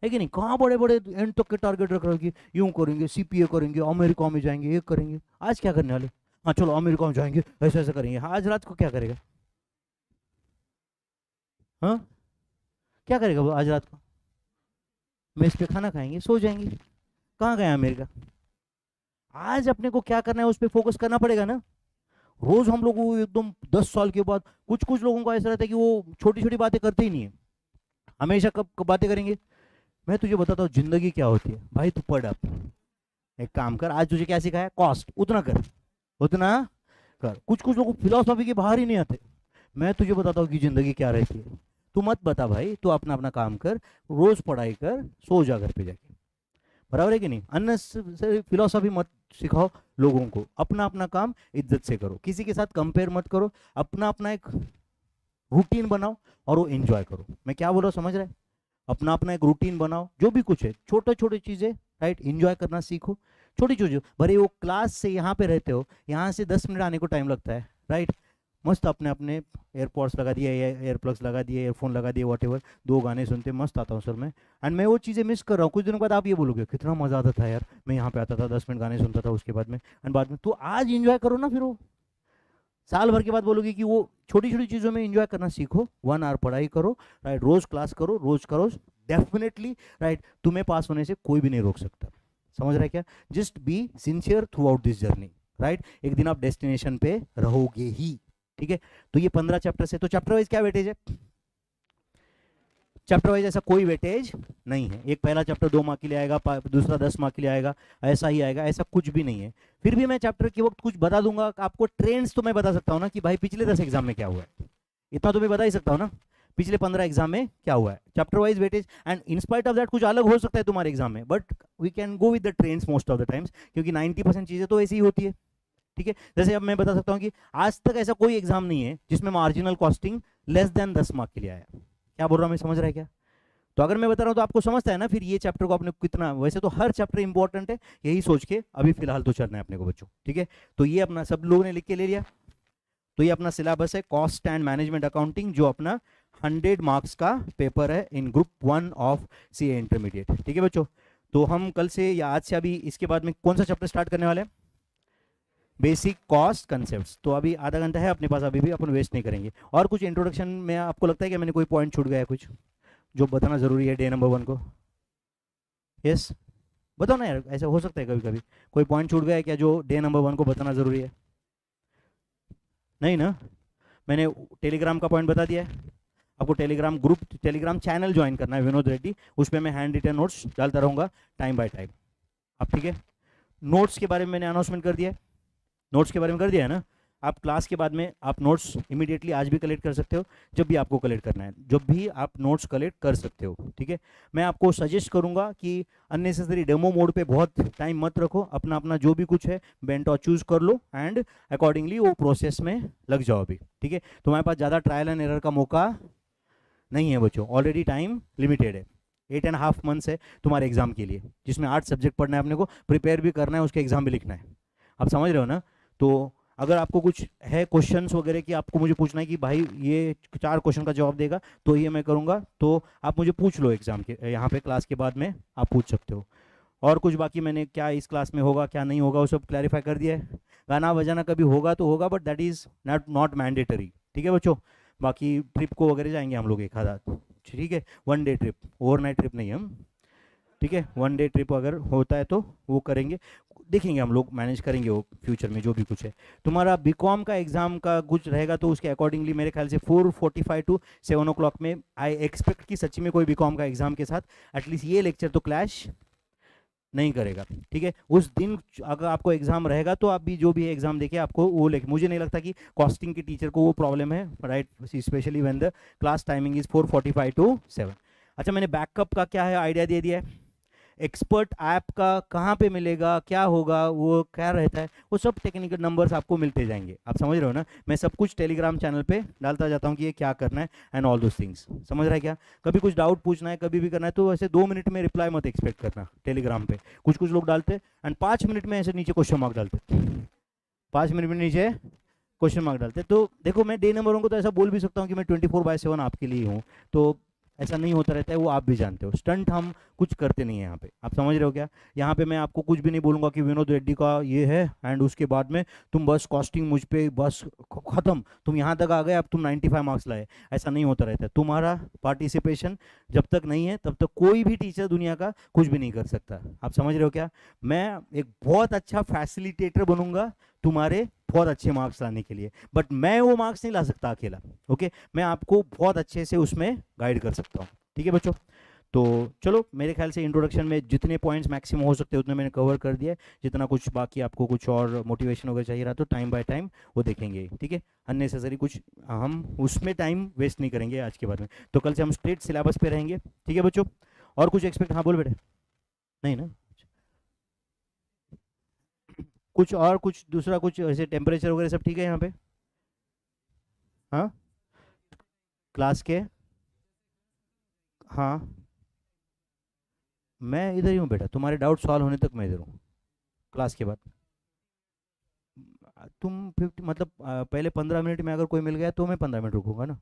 है कि नहीं? कहाँ बड़े बड़े एंड तक के टारगेट रख रहे हो कि यूं करेंगे, सीपीए करेंगे, अमेरिका में जाएंगे, ये करेंगे। आज क्या करने वाले? हाँ चलो अमेरिका में जाएंगे, ऐसा ऐसा करेंगे। हाँ आज रात को क्या करेगा? हाँ क्या करेगा वो आज रात को? मेस पे खाना खाएंगे, सो जाएंगे। कहाँ गया अमेरिका? आज अपने को क्या करना है उस पर फोकस करना पड़ेगा ना। रोज हम लोग को एकदम 10 साल के बाद, कुछ कुछ लोगों को ऐसा रहता है कि वो छोटी छोटी बातें करते ही नहीं है, हमेशा कब बातें करेंगे, मैं तुझे बताता हूँ जिंदगी क्या होती है भाई, तू पढ़ अब, एक काम कर, आज तुझे क्या सिखाया, कॉस्ट उतना कर, उतना कर। कुछ कुछ लोग फिलोसॉफी के बाहर ही नहीं आते। मैं तुझे बताता हूँ कि जिंदगी क्या रहती है। तू मत बता भाई, तू अपना अपना काम कर, रोज पढ़ाई कर, सो जा घर पे जाके, बराबर है कि नहीं। अननेसेसरी फिलोसॉफी मत सिखाओ लोगों को, अपना अपना काम इज्जत से करो, किसी के साथ कंपेयर मत करो, अपना अपना एक रूटीन बनाओ और वो एंजॉय करो। मैं क्या बोल रहा हूँ समझ रहे, अपना अपना एक रूटीन बनाओ, जो भी कुछ है छोटे छोटे चीज़ें, राइट, एंजॉय करना सीखो, छोटी चीज़ें। भले वो क्लास से यहाँ पे रहते हो, यहाँ से 10 मिनट आने को टाइम लगता है, राइट, मस्त अपने अपने एयरपॉड्स लगा दिए, एयर प्लग्स लगा दिए, एयरफोन लगा दिए, वॉट एवर, 2 गाने सुनते मस्त आता हूँ सर मैं। एंड मैं वो चीज़ें मिस कर रहा हूँ। कुछ दिनों बाद आप ये बोलोगे कितना मज़ा आता था यार, मैं यहाँ पे आता था 10 मिनट गाने सुनता था, उसके बाद में एंड बाद में, तो आज इंजॉय करो ना। फिर वो साल भर के बाद बोलोगे कि वो छोटी छोटी चीज़ों में इंजॉय करना सीखो। 1 आवर पढ़ाई करो, राइट, रोज क्लास करो, रोज करो, डेफिनेटली, राइट, तुम्हें पास होने से कोई भी नहीं रोक सकता। समझ रहा है क्या। Just be sincere through out this journey, right, एक दिन आप डेस्टिनेशन पे रहोगे ही, ठीक है। तो ये 15 चैप्टर से, तो चैप्टर वाइज क्या वेटेज है, चैप्टर वाइज ऐसा कोई वेटेज नहीं है। एक पहला चैप्टर 2 मार्क के लिए आएगा, दूसरा 10 मार्क के लिए आएगा, ऐसा ही आएगा, ऐसा कुछ भी नहीं है। फिर भी मैं चैप्टर के वक्त कुछ बता दूंगा आपको, ट्रेंड्स तो मैं बता सकता हूँ ना कि भाई पिछले 10 एग्जाम में क्या हुआ है, इतना तो मैं बता ही सकता हूँ ना, पिछले 15 एग्जाम में क्या हुआ है। Chapter wise weightage, and in spite of that कुछ अलग हो सकता है तुम्हारे एग्जाम में, but we can go with the trends most of the times, क्योंकि 90% चीज़ें तो ऐसी ही होती है, ठीक है। जैसे अब मैं बता सकता हूँ कि आज तक ऐसा कोई एग्जाम नहीं है जिसमें marginal costing less than 10 mark के लिए आया। क्या बोल रहा हूँ मैं, समझ रहा है क्या। तो अगर मैं बता रहा हूँ तो आपको समझता है ना फिर ये चैप्टर को आपने कितना, वैसे तो हर चैप्टर इंपॉर्टेंट है, यही सोच के अभी फिलहाल तो चलना है अपने को बच्चों, ठीक है। तो ये अपना सब लोगों ने लिख के ले लिया। तो ये अपना सिलेबस है कॉस्ट एंड मैनेजमेंट अकाउंटिंग, जो अपना 100 मार्क्स का पेपर है इन ग्रुप 1 ऑफ सीए इंटरमीडिएट, ठीक है बच्चों। तो हम कल से या आज से अभी इसके बाद में कौन सा चैप्टर स्टार्ट करने वाले हैं, बेसिक कॉस्ट कंसेप्ट्स। तो अभी आधा घंटा है अपने पास, अभी भी अपन वेस्ट नहीं करेंगे। और कुछ इंट्रोडक्शन में आपको लगता है कि मैंने कोई पॉइंट छूट गया है कुछ जो बताना जरूरी है डे नंबर 1 को, यस बताओ ना यार, ऐसा हो सकता है कभी कभी कोई पॉइंट छूट गया है क्या जो डे नंबर 1 को बताना जरूरी है, नहीं ना। मैंने टेलीग्राम का पॉइंट बता दिया है आपको, Telegram group, Telegram channel join करना है विनोद रेड्डी, उस पर मैं हैंड रिटन नोट्स डालता रहूँगा टाइम बाय टाइम, अब ठीक है। नोट्स के बारे में मैंने अनाउंसमेंट कर दिया है, नोट्स के बारे में कर दिया है ना। आप क्लास के बाद में आप नोट्स इमीडिएटली आज भी कलेक्ट कर सकते हो, जब भी आपको कलेक्ट करना है, जब भी आप नोट्स कलेक्ट कर सकते हो, ठीक है। मैं आपको सजेस्ट करूंगा कि अननेसेसरी डेमो मोड पे बहुत टाइम मत रखो, अपना अपना जो भी कुछ है बेंटो चूज कर लो एंड अकॉर्डिंगली वो प्रोसेस में लग जाओ अभी, ठीक है। तुम्हारे पास ज़्यादा ट्रायल एंड एरर का मौका नहीं है बच्चों, ऑलरेडी टाइम लिमिटेड है, 8.5 मंथ्स है तुम्हारे एग्जाम के लिए, जिसमें 8 सब्जेक्ट पढ़ना है अपने को, प्रिपेयर भी करना है, उसके एग्जाम भी लिखना है, आप समझ रहे हो ना। तो अगर आपको कुछ है क्वेश्चंस वगैरह कि आपको मुझे पूछना है कि भाई ये 4 क्वेश्चन का जवाब देगा तो ये मैं करूँगा, तो आप मुझे पूछ लो एग्जाम के यहाँ पे, क्लास के बाद में आप पूछ सकते हो। और कुछ बाकी मैंने क्या इस क्लास में होगा क्या नहीं होगा वो सब क्लैरिफाई कर दिया है। गाना बजाना कभी होगा तो होगा, but that is not mandatory, ठीक है बच्चों। बाकी ट्रिप को वगैरह जाएंगे हम लोग एक आधा, ठीक है, 1 डे ट्रिप, ओवरनाइट ट्रिप नहीं हम, ठीक है। 1 डे ट्रिप अगर होता है तो वो करेंगे, देखेंगे हम लोग, मैनेज करेंगे वो फ्यूचर में जो भी कुछ है। तुम्हारा बीकॉम का एग्जाम का कुछ रहेगा तो उसके अकॉर्डिंगली मेरे ख्याल से 4:45 टू 7 o'clock में आई एक्सपेक्ट कि सच्ची में कोई बीकॉम का एग्जाम के साथ एटलीस्ट ये लेक्चर तो क्लैश नहीं करेगा, ठीक है। उस दिन अगर आपको एग्जाम रहेगा तो आप भी जो भी एग्जाम देके आपको वो लेके, मुझे नहीं लगता कि कॉस्टिंग के टीचर को वो प्रॉब्लम है, right, specially when the class timing is 4:45 to 7। अच्छा, मैंने बैकअप का क्या है आइडिया दे दिया है, एक्सपर्ट ऐप का कहाँ पे मिलेगा, क्या होगा, वो क्या रहता है, वो सब टेक्निकल नंबर्स आपको मिलते जाएंगे, आप समझ रहे हो ना। मैं सब कुछ टेलीग्राम चैनल पे डालता जाता हूँ कि ये क्या करना है एंड ऑल दोस थिंग्स, समझ रहा है क्या। कभी कुछ डाउट पूछना है, कभी भी करना है तो वैसे 2 मिनट में रिप्लाई मत एक्सपेक्ट करना टेलीग्राम पे, कुछ कुछ लोग डालते एंड 5 मिनट में ऐसे नीचे क्वेश्चन मार्क डालते, 5 मिनट में नीचे क्वेश्चन मार्क डालते। तो देखो मैं डे नंबर को तो ऐसा बोल भी सकता हूँ कि मैं 24/7 आपके लिए हूँ, तो ऐसा नहीं होता रहता है, वो आप भी जानते हो। स्टंट हम कुछ करते नहीं है यहाँ पे, आप समझ रहे हो क्या। यहाँ पे मैं आपको कुछ भी नहीं बोलूँगा कि विनोद रेड्डी का ये है एंड उसके बाद में तुम बस कॉस्टिंग मुझ पे बस ख़त्म, तुम यहाँ तक आ गए अब तुम 95 मार्क्स लाए, ऐसा नहीं होता रहता है। तुम्हारा पार्टिसिपेशन जब तक नहीं है तब तक कोई भी टीचर दुनिया का कुछ भी नहीं कर सकता, आप समझ रहे हो क्या। मैं एक बहुत अच्छा फैसिलिटेटर बनूंगा तुम्हारे बहुत अच्छे मार्क्स लाने के लिए, बट मैं वो मार्क्स नहीं ला सकता अकेला, ओके। मैं आपको बहुत अच्छे से उसमें गाइड कर सकता हूँ, ठीक है बच्चों। तो चलो मेरे ख्याल से इंट्रोडक्शन में जितने पॉइंट्स मैक्सिमम हो सकते हैं उतने मैंने कवर कर दिया है। जितना कुछ बाकी आपको कुछ और मोटिवेशन वगैरह चाहिए रहा तो टाइम बाय टाइम वो देखेंगे, ठीक है। अननेसेसरी कुछ हम उसमें टाइम वेस्ट नहीं करेंगे आज के बाद में। तो कल से हम स्ट्रेट सिलेबस पे रहेंगे, ठीक है बच्चों। और कुछ एक्सपेक्ट, हाँ बोल बेटे, नहीं ना कुछ और कुछ दूसरा कुछ ऐसे टेम्परेचर वगैरह सब ठीक है यहाँ पे? हाँ क्लास के, हाँ मैं इधर ही हूँ बेटा, तुम्हारे डाउट सॉल्व होने तक मैं इधर हूँ क्लास के बाद। तुम 50 मतलब पहले 15 मिनट में अगर कोई मिल गया तो मैं 15 मिनट रुकूंगा ना,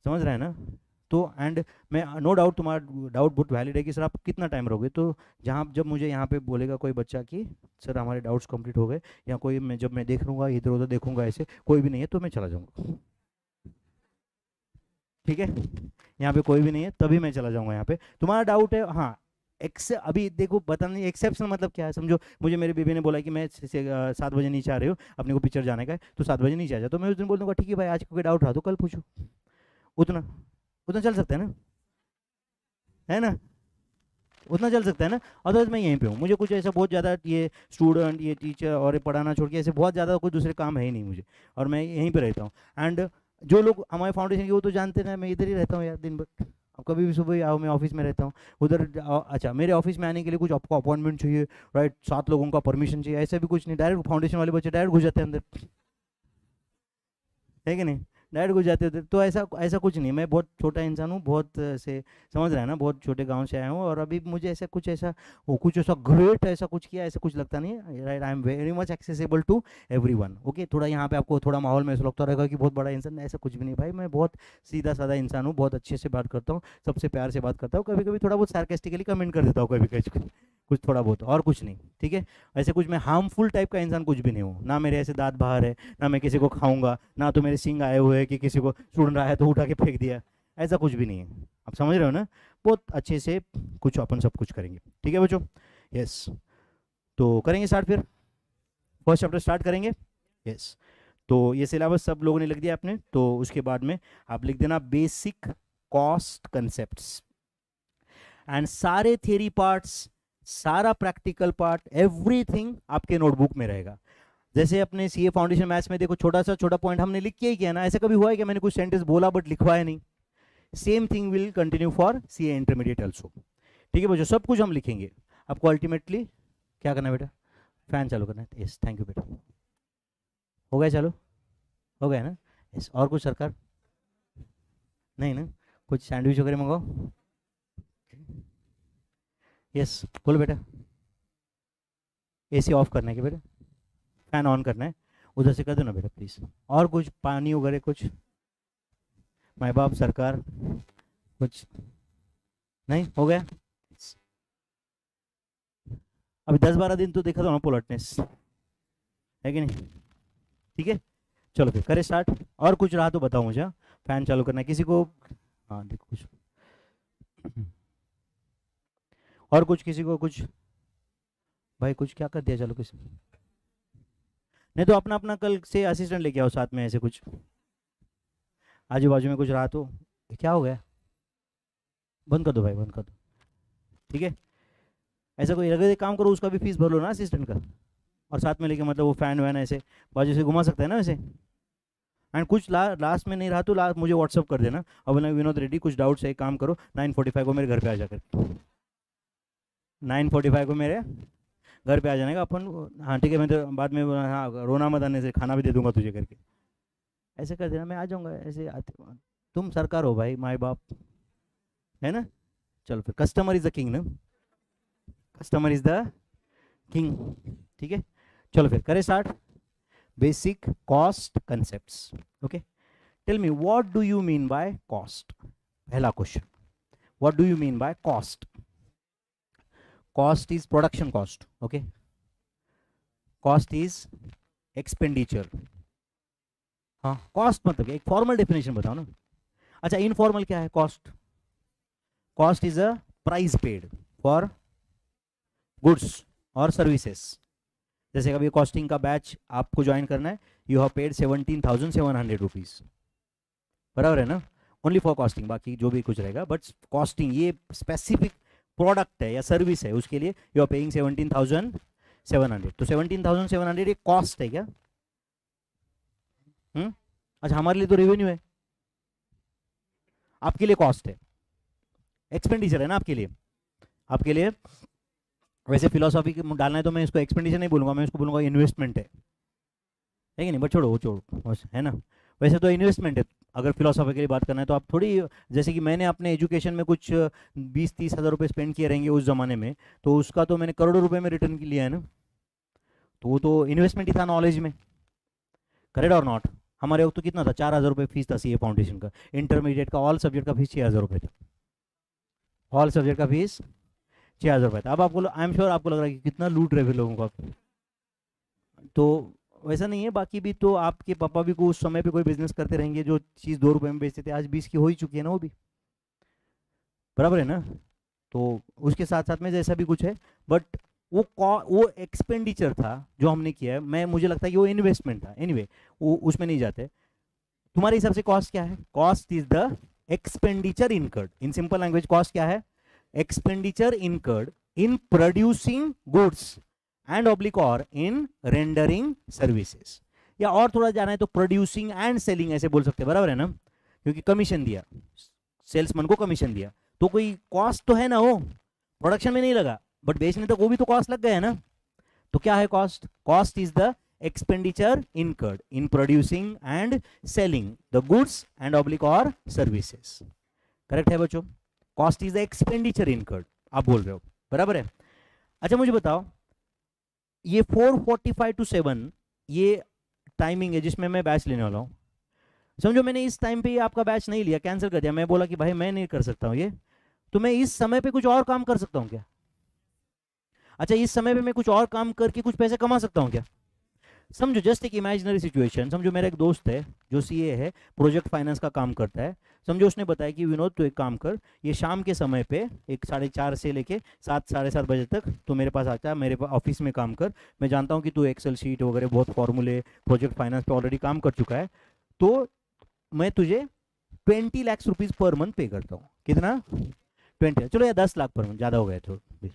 समझ रहे हैं ना। तो एंड मैं नो डाउट तुम्हारा डाउट बहुत वैलिड है कि सर आप कितना टाइम रहोगे, तो जहाँ जब मुझे यहाँ पे बोलेगा कोई बच्चा कि सर हमारे डाउट्स कंप्लीट हो गए, या कोई मैं जब मैं देख लूँगा इधर उधर देखूंगा ऐसे कोई भी नहीं है तो मैं चला जाऊँगा, ठीक है। यहाँ पे कोई भी नहीं है तभी मैं चला जाऊँगा। यहाँ पे तुम्हारा डाउट है, हाँ अभी देखो पता नहीं एक्सेप्शन मतलब क्या है समझो। मुझे मेरे बीबी ने बोला कि मैं 7 बजे नीचे आ रही हूँ, अपने को पिक्चर जाने का है तो 7 बजे नीचे आ जाओ, तो मैं उस दिन बोल दूँगा ठीक है भाई आज कोई डाउट रहा तो कल पूछो, उतना उतना चल सकता है ना, है ना, उतना चल सकता है ना। अदरवाइज मैं यहीं पे हूँ, मुझे कुछ ऐसा बहुत ज़्यादा ये स्टूडेंट ये टीचर और ये पढ़ाना छोड़ के ऐसे बहुत ज़्यादा कोई दूसरे काम है ही नहीं मुझे, और मैं यहीं पे रहता हूँ। एंड जो लोग हमारे फाउंडेशन के वो तो जानते ना मैं इधर ही रहता हूँ यार दिन भर। अब कभी भी सुबह आओ, मैं ऑफिस में रहता हूँ उधर अच्छा मेरे ऑफिस में आने के लिए कुछ आपको अपॉइंटमेंट चाहिए, राइट, 7 लोगों का परमिशन चाहिए, ऐसा भी कुछ नहीं, डायरेक्ट फाउंडेशन वाले बच्चे डायरेक्ट घुस जाते हैं अंदर, है कि नहीं, डायरेक्ट घुस जाते थे। तो ऐसा ऐसा कुछ नहीं, मैं बहुत छोटा इंसान हूँ, बहुत से समझ रहा है ना, बहुत छोटे गांव से आया हूँ, और अभी मुझे ऐसा कुछ ऐसा वो कुछ ऐसा ग्रेट ऐसा कुछ किया ऐसा कुछ लगता नहीं है, right. I am very much accessible to everyone, okay. थोड़ा यहाँ पे आपको थोड़ा माहौल में ऐसा लगता रहेगा कि बहुत बड़ा इंसान, ऐसा कुछ भी नहीं भाई, मैं बहुत सीधा साधा इंसान हूँ, बहुत अच्छे से बात करता हूँ, सबसे प्यार से बात करता हूँ, कभी कभी थोड़ा बहुत सार्केस्टिकली कमेंट कर देता हूँ कभी कभी कुछ थोड़ा बहुत, और कुछ नहीं, ठीक है। ऐसे कुछ मैं हार्मफुल टाइप का इंसान कुछ भी नहीं हूँ ना, मेरे ऐसे दांत बाहर है ना, मैं किसी को खाऊंगा ना, तो मेरे सिंग आए हुए हैं कि किसी को स्टूडेंट आया तो उठा के फेंक दिया, ऐसा कुछ भी नहीं है। आप समझ रहे हो ना, बहुत अच्छे से कुछ अपन सब कुछ करेंगे, ठीक है बच्चों। यस, तो करेंगे स्टार्ट फिर, फर्स्ट चैप्टर स्टार्ट करेंगे। यस, तो ये सिलेबस सब लोगों ने लिख दिया आपने, तो उसके बाद में आप लिख देना बेसिक कॉस्ट कंसेप्ट्स, एंड सारे थियरी पार्ट्स, सारा प्रैक्टिकल पार्ट, एवरीथिंग आपके नोटबुक में रहेगा। जैसे अपने सीए फाउंडेशन मैथ्स में देखो छोटा सा छोटा पॉइंट हमने लिख के ही किया ना, ऐसा कभी हुआ है कि मैंने कुछ सेंटेंस बोला बट लिखवाया नहीं। Same thing will continue for CA intermediate also, ठीक है बच्चों, सब कुछ हम लिखेंगे। आपको अल्टीमेटली क्या करना है बेटा, फैन चालू करना है। यस थैंक यू बेटा, हो गया चालू, हो गया ना। यस, और कुछ सरकार, नहीं ना, कुछ सैंडविच वगैरह मंगाओ। यस बोलो बेटा, एसी ऑफ करना है क्या बेटा, फैन ऑन करना है, उधर से कर दो ना बेटा प्लीज़। और कुछ पानी वगैरह कुछ, माई बाप सरकार कुछ नहीं, हो गया। अभी 10-12 दिन तो देखा था ना पोलटनेस, है कि नहीं, ठीक है। चलो फिर करें स्टार्ट, और कुछ रहा तो बताओ मुझे। फैन चालू करना है किसी को, हाँ देखो कुछ और कुछ किसी को कुछ, भाई कुछ क्या कर दिया, चलो किसी, नहीं तो अपना अपना कल से असिस्टेंट लेके आओ साथ में, ऐसे कुछ आजू बाजू में कुछ रहा तो। क्या हो गया, बंद कर दो भाई, बंद कर दो, ठीक है। ऐसा कोई अगर एक काम करो, उसका भी फीस भर लो ना असिस्टेंट का, और साथ में लेके मतलब वो फैन वैन ऐसे बाजू से घुमा सकते हैं ना वैसे। एंड कुछ लास्ट में नहीं रहा तो लास्ट मुझे व्हाट्सअप कर देना, अब बोला विनोद रेड्डी कुछ डाउट्स है, एक काम करो 9:45 को मेरे घर पे आ जाकर, 9:45 को मेरे घर पे आ जाने का अपन। हाँ ठीक है, मैं तो बाद में हाँ रोना मत आने से खाना भी दे दूंगा तुझे करके, ऐसे कर देना, मैं आ जाऊँगा ऐसे आते। तुम सरकार हो भाई, माई बाप, है ना। चलो फिर, कस्टमर इज़ द किंग ना, कस्टमर इज़ द किंग, ठीक है। चलो फिर करें start, basic cost concepts, okay. Tell me what do you mean by cost, पहला question, what do you mean by cost. Cost is production cost, okay, cost is expenditure, हाँ cost मतलब एक formal definition बताओ ना। अच्छा informal क्या है cost, cost is a price paid for goods और सर्विसेज। जैसे कभी कॉस्टिंग का बैच आपको ज्वाइन करना है, यू हैव पेड 17,700 रुपीज, बराबर है ना। ओनली फॉर कॉस्टिंग, बाकी जो भी कुछ रहेगा, बट कॉस्टिंग ये स्पेसिफिक प्रोडक्ट है या सर्विस है, उसके लिए यू आर पेइंग 17,700। तो 17,700 एक कॉस्ट है क्या? अच्छा, हमारे लिए तो रेवेन्यू है, आपके लिए कॉस्ट है, एक्सपेंडिचर है ना आपके लिए। आपके लिए वैसे फिलोसॉफी डालना है तो मैं इसको एक्सपेंडिचर नहीं बोलूंगा, मैं इसको बोलूंगा इन्वेस्टमेंट है कि नहीं? बट छोड़ो वो छोड़ो बस, है ना? वैसे तो इन्वेस्टमेंट है, अगर फिलोसॉफी के लिए बात करना है तो आप थोड़ी, जैसे कि मैंने अपने एजुकेशन में कुछ 20-30 हज़ार रुपये स्पेंड किए रहेंगे उस ज़माने में, तो उसका तो मैंने करोड़ों रुपए में रिटर्न लिया है ना, तो वो तो इन्वेस्टमेंट ही था नॉलेज में, करेक्ट और नॉट? हमारे वक्त तो कितना था, 4,000 रुपये फीस था सीए फाउंडेशन का, इंटरमीडिएट का ऑल सब्जेक्ट का फीस 6,000 रुपये था, ऑल सब्जेक्ट का फीस 6,000 रुपये था। अब आपको, आई एम श्योर आपको लग रहा है कि कितना लूट रहे थे लोगों को आप, तो वैसा नहीं है। बाकी भी तो आपके पापा भी को उस समय पे कोई बिजनेस करते रहेंगे, जो चीज़ 2 रुपए में बेचते थे आज 20 की हो ही चुकी है ना वो भी, बराबर है ना? तो उसके साथ साथ में जैसा भी कुछ है, बट वो एक्सपेंडिचर था जो हमने किया है, मैं मुझे लगता है कि वो इन्वेस्टमेंट था। एनीवे वो उसमें नहीं जाते। तुम्हारे हिसाब से कॉस्ट क्या है? Cost is the expenditure incurred, in simple language cost क्या है? Expenditure incurred in producing goods and oblique और इन रेंडरिंग सर्विसेज, या और थोड़ा जाना है तो प्रोड्यूसिंग एंड सेलिंग ऐसे बोल सकते हैं, बराबर है ना? क्योंकि कमीशन दिया, सेल्समैन को कमीशन दिया, तो कोई कॉस्ट तो है ना, वो प्रोडक्शन में नहीं लगा बट बेचने तक वो भी तो कॉस्ट लग गया है ना। तो क्या है cost? Cost is the expenditure incurred in producing and selling the goods and oblique और सर्विसेज, करेक्ट है बच्चों? Cost is the expenditure incurred, आप बोल रहे हो, बराबर है? अच्छा मुझे बताओ, ये 4:45 to 7 ये टाइमिंग है जिसमें मैं बैच लेने वाला हूँ। समझो मैंने इस टाइम पे आपका बैच नहीं लिया, कैंसिल कर दिया, मैं बोला कि भाई मैं नहीं कर सकता हूँ ये, तो मैं इस समय पे कुछ और काम कर सकता हूँ क्या? अच्छा, इस समय पे मैं कुछ और काम करके कुछ पैसे कमा सकता हूँ क्या? समझो जस्ट एक इमेजिनरी सिचुएशन, समझो मेरा एक दोस्त है जो सीए है, प्रोजेक्ट फाइनेंस का काम करता है। समझो उसने बताया कि विनोद तो एक काम कर, ये शाम के समय पे 4:30 से लेके 7, 7:30 बजे तक तो मेरे पास आता है, मेरे ऑफिस में काम कर, मैं जानता हूँ कि तू एक्सेल शीट वगैरह बहुत फॉर्मूले प्रोजेक्ट फाइनेंस पे ऑलरेडी काम कर चुका है, तो मैं तुझे 20 लाख रुपीज़ पर मंथ पे करता हूँ। कितना? 20, चलो या 10 लाख पर मंथ, ज़्यादा हो गया थोड़ा,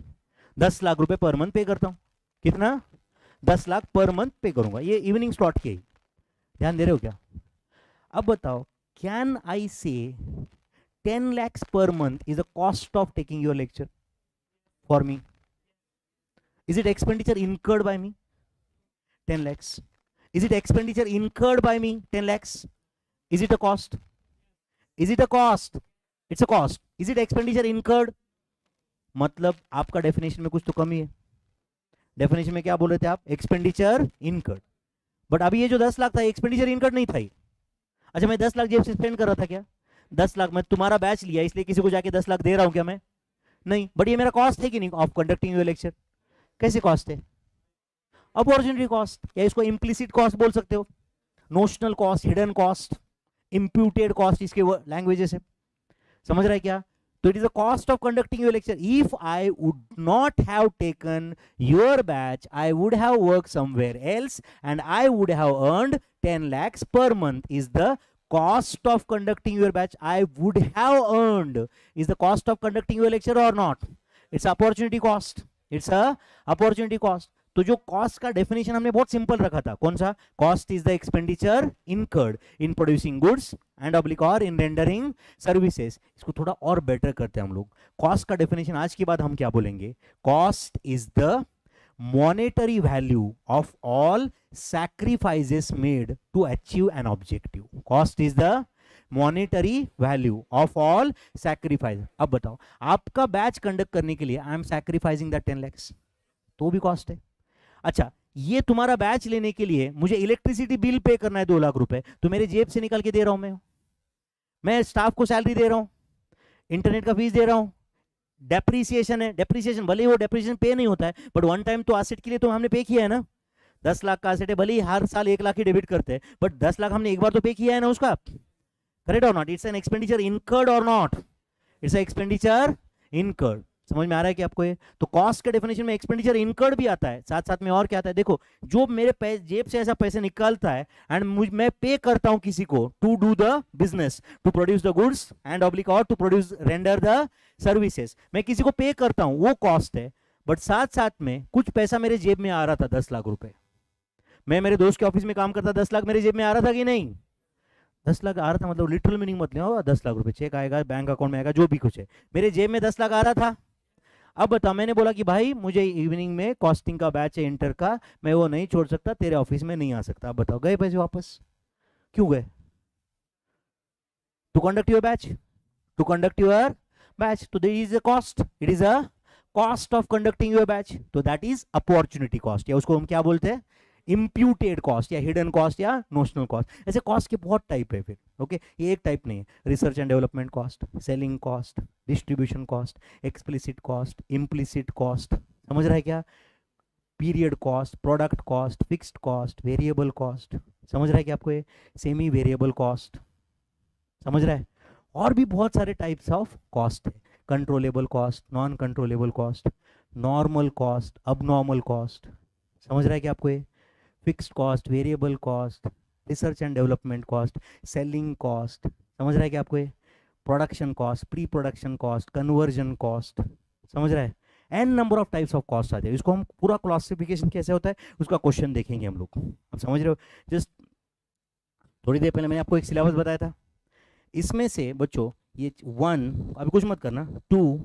10 लाख रुपए पर मंथ पे करता हूँ। कितना? 10 लाख पर मंथ पे करूंगा, ये इवनिंग स्लॉट के ही, ध्यान दे रहे हो क्या? अब बताओ, कैन आई से 10 lakhs per month is the cost of taking your lecture for me? Is it expenditure incurred by me? 10 lakhs. Is it expenditure incurred by me? 10 lakhs. Is it a cost? Is it a cost? It's a cost. Is it expenditure incurred? मतलब आपका definition में कुछ तो कमी है। Definition में क्या बोल रहे थे आप? एक्सपेंडिचर इनकर्ड, बट अभी ये जो 10 लाख था एक्सपेंडिचर इनकर्ड नहीं था ही। अच्छा, मैं 10 लाख जेब से स्पेंड कर रहा था क्या? 10 लाख मैं तुम्हारा बैच लिया इसलिए किसी को जाके 10 लाख दे रहा हूं क्या मैं? नहीं, बट ये मेरा कॉस्ट है कि नहीं ऑफ कंडक्टिंग योर लेक्चर? कैसे कॉस्ट है? अपॉर्चुनिटी कॉस्ट, या इसको इम्प्लिसिट कॉस्ट बोल सकते हो, notional cost, hidden cost, imputed cost, इसके लैंग्वेजेस है, समझ रहा है क्या? So it is the cost of conducting your lecture. If I would not have taken your batch, I would have worked somewhere else and I would have earned 10 lakhs per month. Is the cost of conducting your batch I would have earned is the cost of conducting your lecture or not? It's opportunity cost. It's a opportunity cost. तो जो cost का definition हमने बहुत simple रखा था, कौन सा? Cost is the expenditure incurred in producing goods and oblique और इन रेंडरिंग सर्विसेज। इसको थोड़ा और बेटर करते हैं हम लोग। कॉस्ट का डेफिनेशन आज के बाद हम क्या बोलेंगे? Cost is the monetary value of all sacrifices made to achieve an objective. Cost is the monetary value of all sacrifice. अब बताओ, आपका बैच कंडक्ट करने के लिए I am sacrificing the 10 lakhs, तो भी कॉस्ट है। अच्छा, ये तुम्हारा बैच लेने के लिए मुझे इलेक्ट्रिसिटी बिल पे करना है 2 लाख रुपए, तो मेरे जेब से निकाल के दे रहा हूं मैं स्टाफ को सैलरी दे रहा हूं, इंटरनेट का फीस दे रहा हूं, डेप्रीसिएशन है, डेप्रीसिएशन भले ही वो डेप्रीसिएशन पे नहीं होता है बट वन टाइम तो एसेट के लिए तो हमने पे किया है ना। 10 लाख का एसेट है, भले ही हर साल 1 लाख ही डेबिट करते हैं बट 10 लाख हमने एक बार तो पे किया है ना उसका, करेक्ट और not? It's an expenditure incurred और नॉट? It's expenditure incurred. समझ में आ रहा है कि आपको ये? तो कॉस्ट के डेफिनेशन में एक्सपेंडिचर इनकर्ड भी आता है, साथ साथ में और क्या आता है, देखो जो मेरे जेब से ऐसा पैसे निकलता है एंड मैं पे करता हूं किसी को to do the business, to produce the goods and oblique और to produce render the services, मैं किसी को पे करता हूं, वो कॉस्ट है। बट साथ साथ में कुछ पैसा मेरे जेब में आ रहा था, 10 लाख रुपए, मैं मेरे दोस्त के ऑफिस में काम करता, 10 लाख मेरे जेब में आ रहा था कि नहीं? 10 लाख आ रहा था, मतलब लिटरल मीनिंग मत लेना, 10 लाख रुपए चेक आएगा, बैंक अकाउंट में आएगा, जो भी कुछ है, मेरे जेब में 10 लाख आ रहा था। अब बता, मैंने बोला कि भाई मुझे इवनिंग में कॉस्टिंग का बैच है इंटर का, मैं वो नहीं छोड़ सकता, तेरे ऑफिस में नहीं आ सकता। अब बताओ, गए पैसे वापस? क्यों गए? To conduct your batch, to conduct your batch, तो there is a cost, it is a cost of conducting your batch, तो दैट इज अपॉर्चुनिटी कॉस्ट, या उसको हम क्या बोलते हैं, इम्प्यूटेड कॉस्ट या हिडन कॉस्ट या नोशनल कॉस्ट। ऐसे कॉस्ट के बहुत टाइप है फिर, ओके, ये एक टाइप नहीं है। Research and development cost, selling cost, distribution cost, explicit cost, implicit cost, समझ रहा है क्या? Period cost, product cost, fixed cost, variable cost, समझ रहा है कि आपको ये? सेमी वेरिएबल कॉस्ट, समझ रहा है? और भी बहुत सारे टाइप्स ऑफ कॉस्ट है, controllable cost, non controllable cost, normal cost, abnormal cost, समझ रहा है कि आपको ये? Fixed cost, variable cost, research and development cost, selling cost, समझ रहा है कि आपको ये? Production cost, pre production cost, conversion cost, समझ रहा है? An number of types of cost आते हैं, इसको हम पूरा क्लासिफिकेशन कैसे होता है उसका क्वेश्चन देखेंगे हम लोग। अब समझ रहे हो? जस्ट थोड़ी देर पहले मैंने आपको एक सिलेबस बताया था, इसमें से बच्चों ये 1, अभी कुछ मत करना, 2,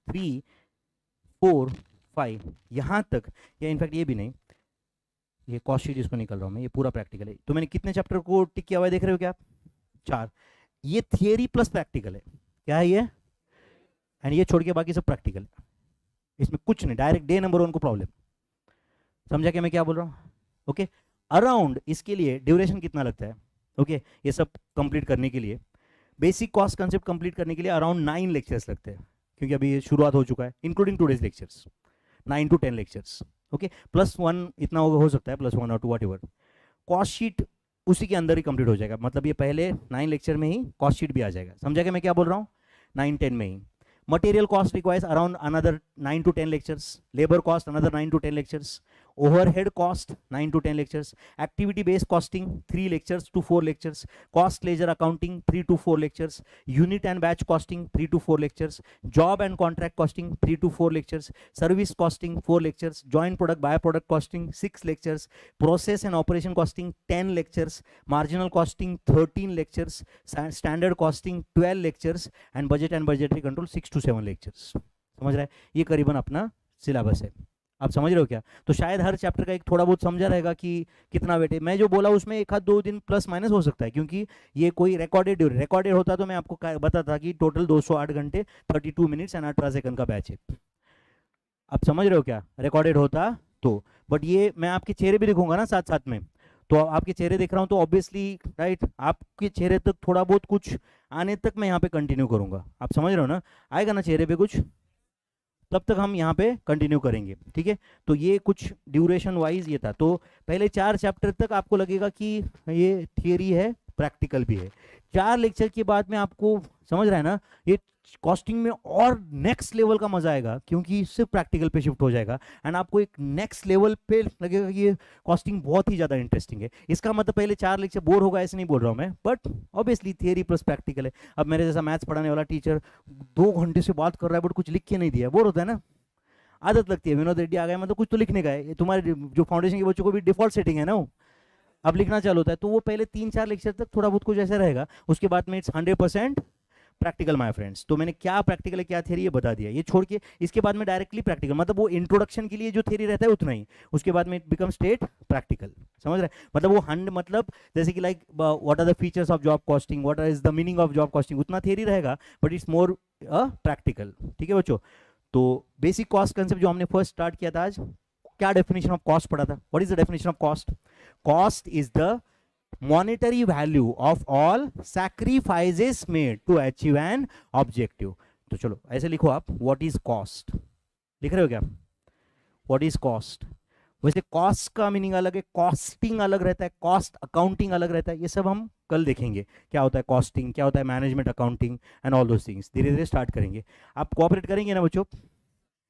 3, 4, 5 यहाँ तक, या इनफैक्ट ये भी नहीं, ये कॉस्ट शीट इसको निकल रहा हूँ मैं, ये पूरा प्रैक्टिकल है। तो मैंने कितने चैप्टर को टिक किया हुआ है देख रहे हो क्या आप? 4। ये थियरी प्लस प्रैक्टिकल है, क्या है ये? एंड ये छोड़ के बाकी सब प्रैक्टिकल है, इसमें कुछ नहीं, डायरेक्ट डे नंबर 1 को प्रॉब्लम। समझा क्या मैं क्या बोल रहा हूँ? ओके, अराउंड इसके लिए ड्यूरेशन कितना लगता है? ओके, ये सब कंप्लीट करने के लिए, बेसिक कॉस्ट कंसेप्ट कंप्लीट करने के लिए अराउंड 9 लेक्चर्स लगते हैं, क्योंकि अभी ये शुरुआत हो चुका है, including today's lectures, 9 to 10 lectures, okay, +1 इतना हो सकता है, +1 और 2 व्हाटएवर। कॉस्ट शीट उसी के अंदर ही कंप्लीट हो जाएगा, मतलब ये पहले 9 लेक्चर में ही कॉस्ट शीट भी आ जाएगा। समझा क्या मैं क्या बोल रहा हूँ? 9-10 में ही। Material cost requires around another 9 to 10 lectures. Labor cost another 9 to 10 lectures. Overhead cost 9 to 10 lectures. Activity based costing 3 lectures to 4 lectures. Cost ledger accounting 3 to 4 lectures. Unit and batch costing 3 to 4 lectures. Job and contract costing 3 to 4 lectures. Service costing 4 lectures. Joint product byproduct costing 6 lectures. Process and operation costing 10 lectures. Marginal costing 13 lectures. Standard costing 12 lectures. And budget and budgetary control 6 to 7 lectures. समझ रहा है? ये करीबन अपना syllabus है, आप समझ रहे हो क्या? तो शायद हर चैप्टर का एक थोड़ा बहुत समझा रहेगा कि कितना वेट है। मैं जो बोला उसमें एक आध 2 दिन प्लस माइनस हो सकता है, क्योंकि ये कोई रिकॉर्डेड होता तो मैं आपको बताता कि टोटल 208 घंटे 32 मिनट्स एंड 18 सेकंड का बैच है। आप समझ रहे हो क्या? रिकॉर्डेड होता तो, बट ये मैं आपके चेहरे भी दिखूंगा ना साथ साथ में, तो आपके चेहरे देख रहा हूं तो ऑब्वियसली राइट, आपके चेहरे तक थोड़ा बहुत कुछ आने तक मैं यहाँ पे कंटिन्यू करूंगा। आप समझ रहे हो ना? आएगा ना चेहरे पे कुछ, तब तक हम यहाँ पे कंटिन्यू करेंगे, ठीक है? तो ये कुछ ड्यूरेशन वाइज ये था। तो पहले 4 चैप्टर तक आपको लगेगा कि ये थियरी है, प्रैक्टिकल भी है। 4 लेक्चर के बाद में आपको समझ रहा है ना, ये कॉस्टिंग में और नेक्स्ट लेवल का मजा आएगा, क्योंकि सिर्फ प्रैक्टिकल पे शिफ्ट हो जाएगा एंड आपको एक नेक्स्ट लेवल पे लगेगा कि ये कॉस्टिंग बहुत ही ज़्यादा इंटरेस्टिंग है। इसका मतलब पहले 4 लेक्चर बोर होगा ऐसे नहीं बोल रहा हूँ मैं, but obviously theory plus practical है। अब मेरे जैसा मैथ्स पढ़ाने वाला टीचर 2 घंटे से बात कर रहा है बट कुछ लिख के नहीं दिया, बोर होता है ना, आदत लगती है। विनोद रेड्डी आ गया मतलब कुछ तो लिखने का है, तुम्हारे जो फाउंडेशन के बच्चों को भी डिफॉल्ट सेटिंग है ना, वो अब लिखना चालू होता है। तो वो पहले 3-4 लेक्चर तक थोड़ा बहुत कुछ ऐसा रहेगा, उसके बाद में इट्स 100% प्रैक्टिकल माय फ्रेंड्स। तो मैंने क्या प्रैक्टिकल है क्या थियरी ये बता दिया, ये छोड़ के इसके बाद में डायरेक्टली प्रैक्टिकल, मतलब वो इंट्रोडक्शन के लिए जो थियरी रहता है उतना ही, उसके बाद में इट बिकम स्ट्रेट प्रैक्टिकल। समझ रहे हैं? मतलब वो मतलब जैसे कि like what are the features of job costing, what is the meaning of job costing, उतना थियरी रहेगा बट इट्स मोर प्रैक्टिकल। ठीक है बच्चों? तो बेसिक कॉस्ट कंसेप्ट जो हमने फर्स्ट स्टार्ट किया था आज, क्या डेफिनेशन ऑफ कॉस्ट पढ़ा था? What is the definition of cost? Cost is the monetary value of all sacrifices made to achieve an objective। तो चलो ऐसे लिखो आप, what is cost, लिख रहे हो क्या? what is cost? वैसे कॉस्ट का मीनिंग अलग है, कॉस्टिंग अलग रहता है, कॉस्ट अकाउंटिंग अलग रहता है, ये सब हम कल देखेंगे क्या होता है कॉस्टिंग, क्या होता है management accounting and all those things. धीरे धीरे स्टार्ट करेंगे, आप कोऑपरेट करेंगे ना बच्चों?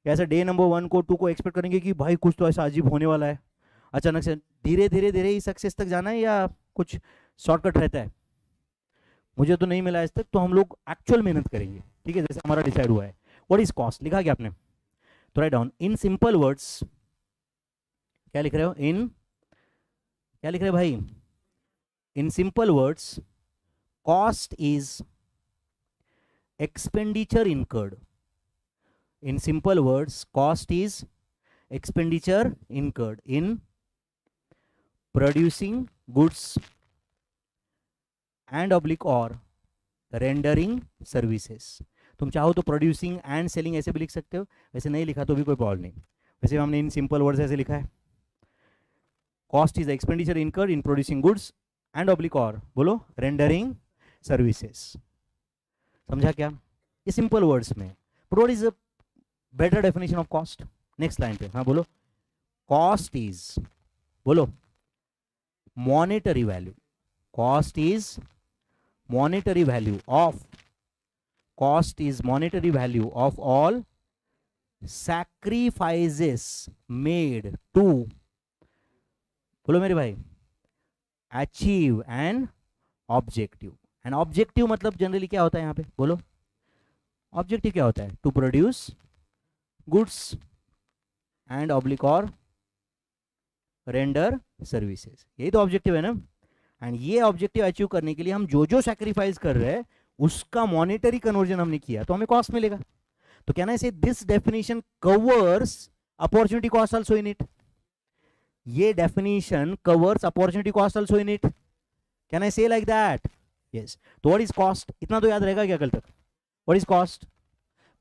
ऐसा डे नंबर 1 को 2 को एक्सपेक्ट करेंगे कि भाई कुछ तो ऐसा अजीब होने वाला है, अचानक से धीरे धीरे धीरे ही सक्सेस तक जाना है, या कुछ शॉर्टकट रहता है? मुझे तो नहीं मिला आज तक, तो हम लोग एक्चुअल मेहनत करेंगे, ठीक है, जैसे हमारा डिसाइड हुआ है। व्हाट इज कॉस्ट लिखा क्या आपने? तो write down in simple words, क्या लिख रहे हो? क्या लिख रहे हो भाई? In simple words, cost is expenditure incurred. In simple words, cost is expenditure incurred in producing goods and oblique or rendering services. तुम चाहो तो प्रोड्यूसिंग एंड सेलिंग ऐसे भी लिख सकते हो, वैसे नहीं लिखा तो भी कोई प्रॉब्लम नहीं, वैसे हमने इन सिंपल वर्ड्स ऐसे लिखा है. Cost is expenditure incurred in producing goods and oblique और बोलो रेंडरिंग सर्विसेज. समझा क्या? ये सिंपल वर्ड्स में. What is a better definition of cost? Next line पे, हाँ बोलो. कॉस्ट इज, बोलो, monetary value. Cost is monetary value of, cost is monetary value of all sacrifices made to, बोलो मेरे भाई, achieve an objective. And objective मतलब generally क्या होता है यहाँ पे? बोलो, ऑब्जेक्टिव क्या होता है? To produce goods and oblique और रेंडर सर्विसेज, यही तो ऑब्जेक्टिव है ना. एंड ये ऑब्जेक्टिव अचीव करने के लिए हम जो जो सैक्रिफाइस कर रहे हैं उसका मॉनेटरी कन्वर्जन हमने किया तो हमें कॉस्ट मिलेगा. तो can I say this definition covers opportunity cost also in it? ये definition covers opportunity cost also in it. Can I say like that? Yes. तो व्हाट इज कॉस्ट? इतना तो याद रहेगा क्या कल तक? What is cost?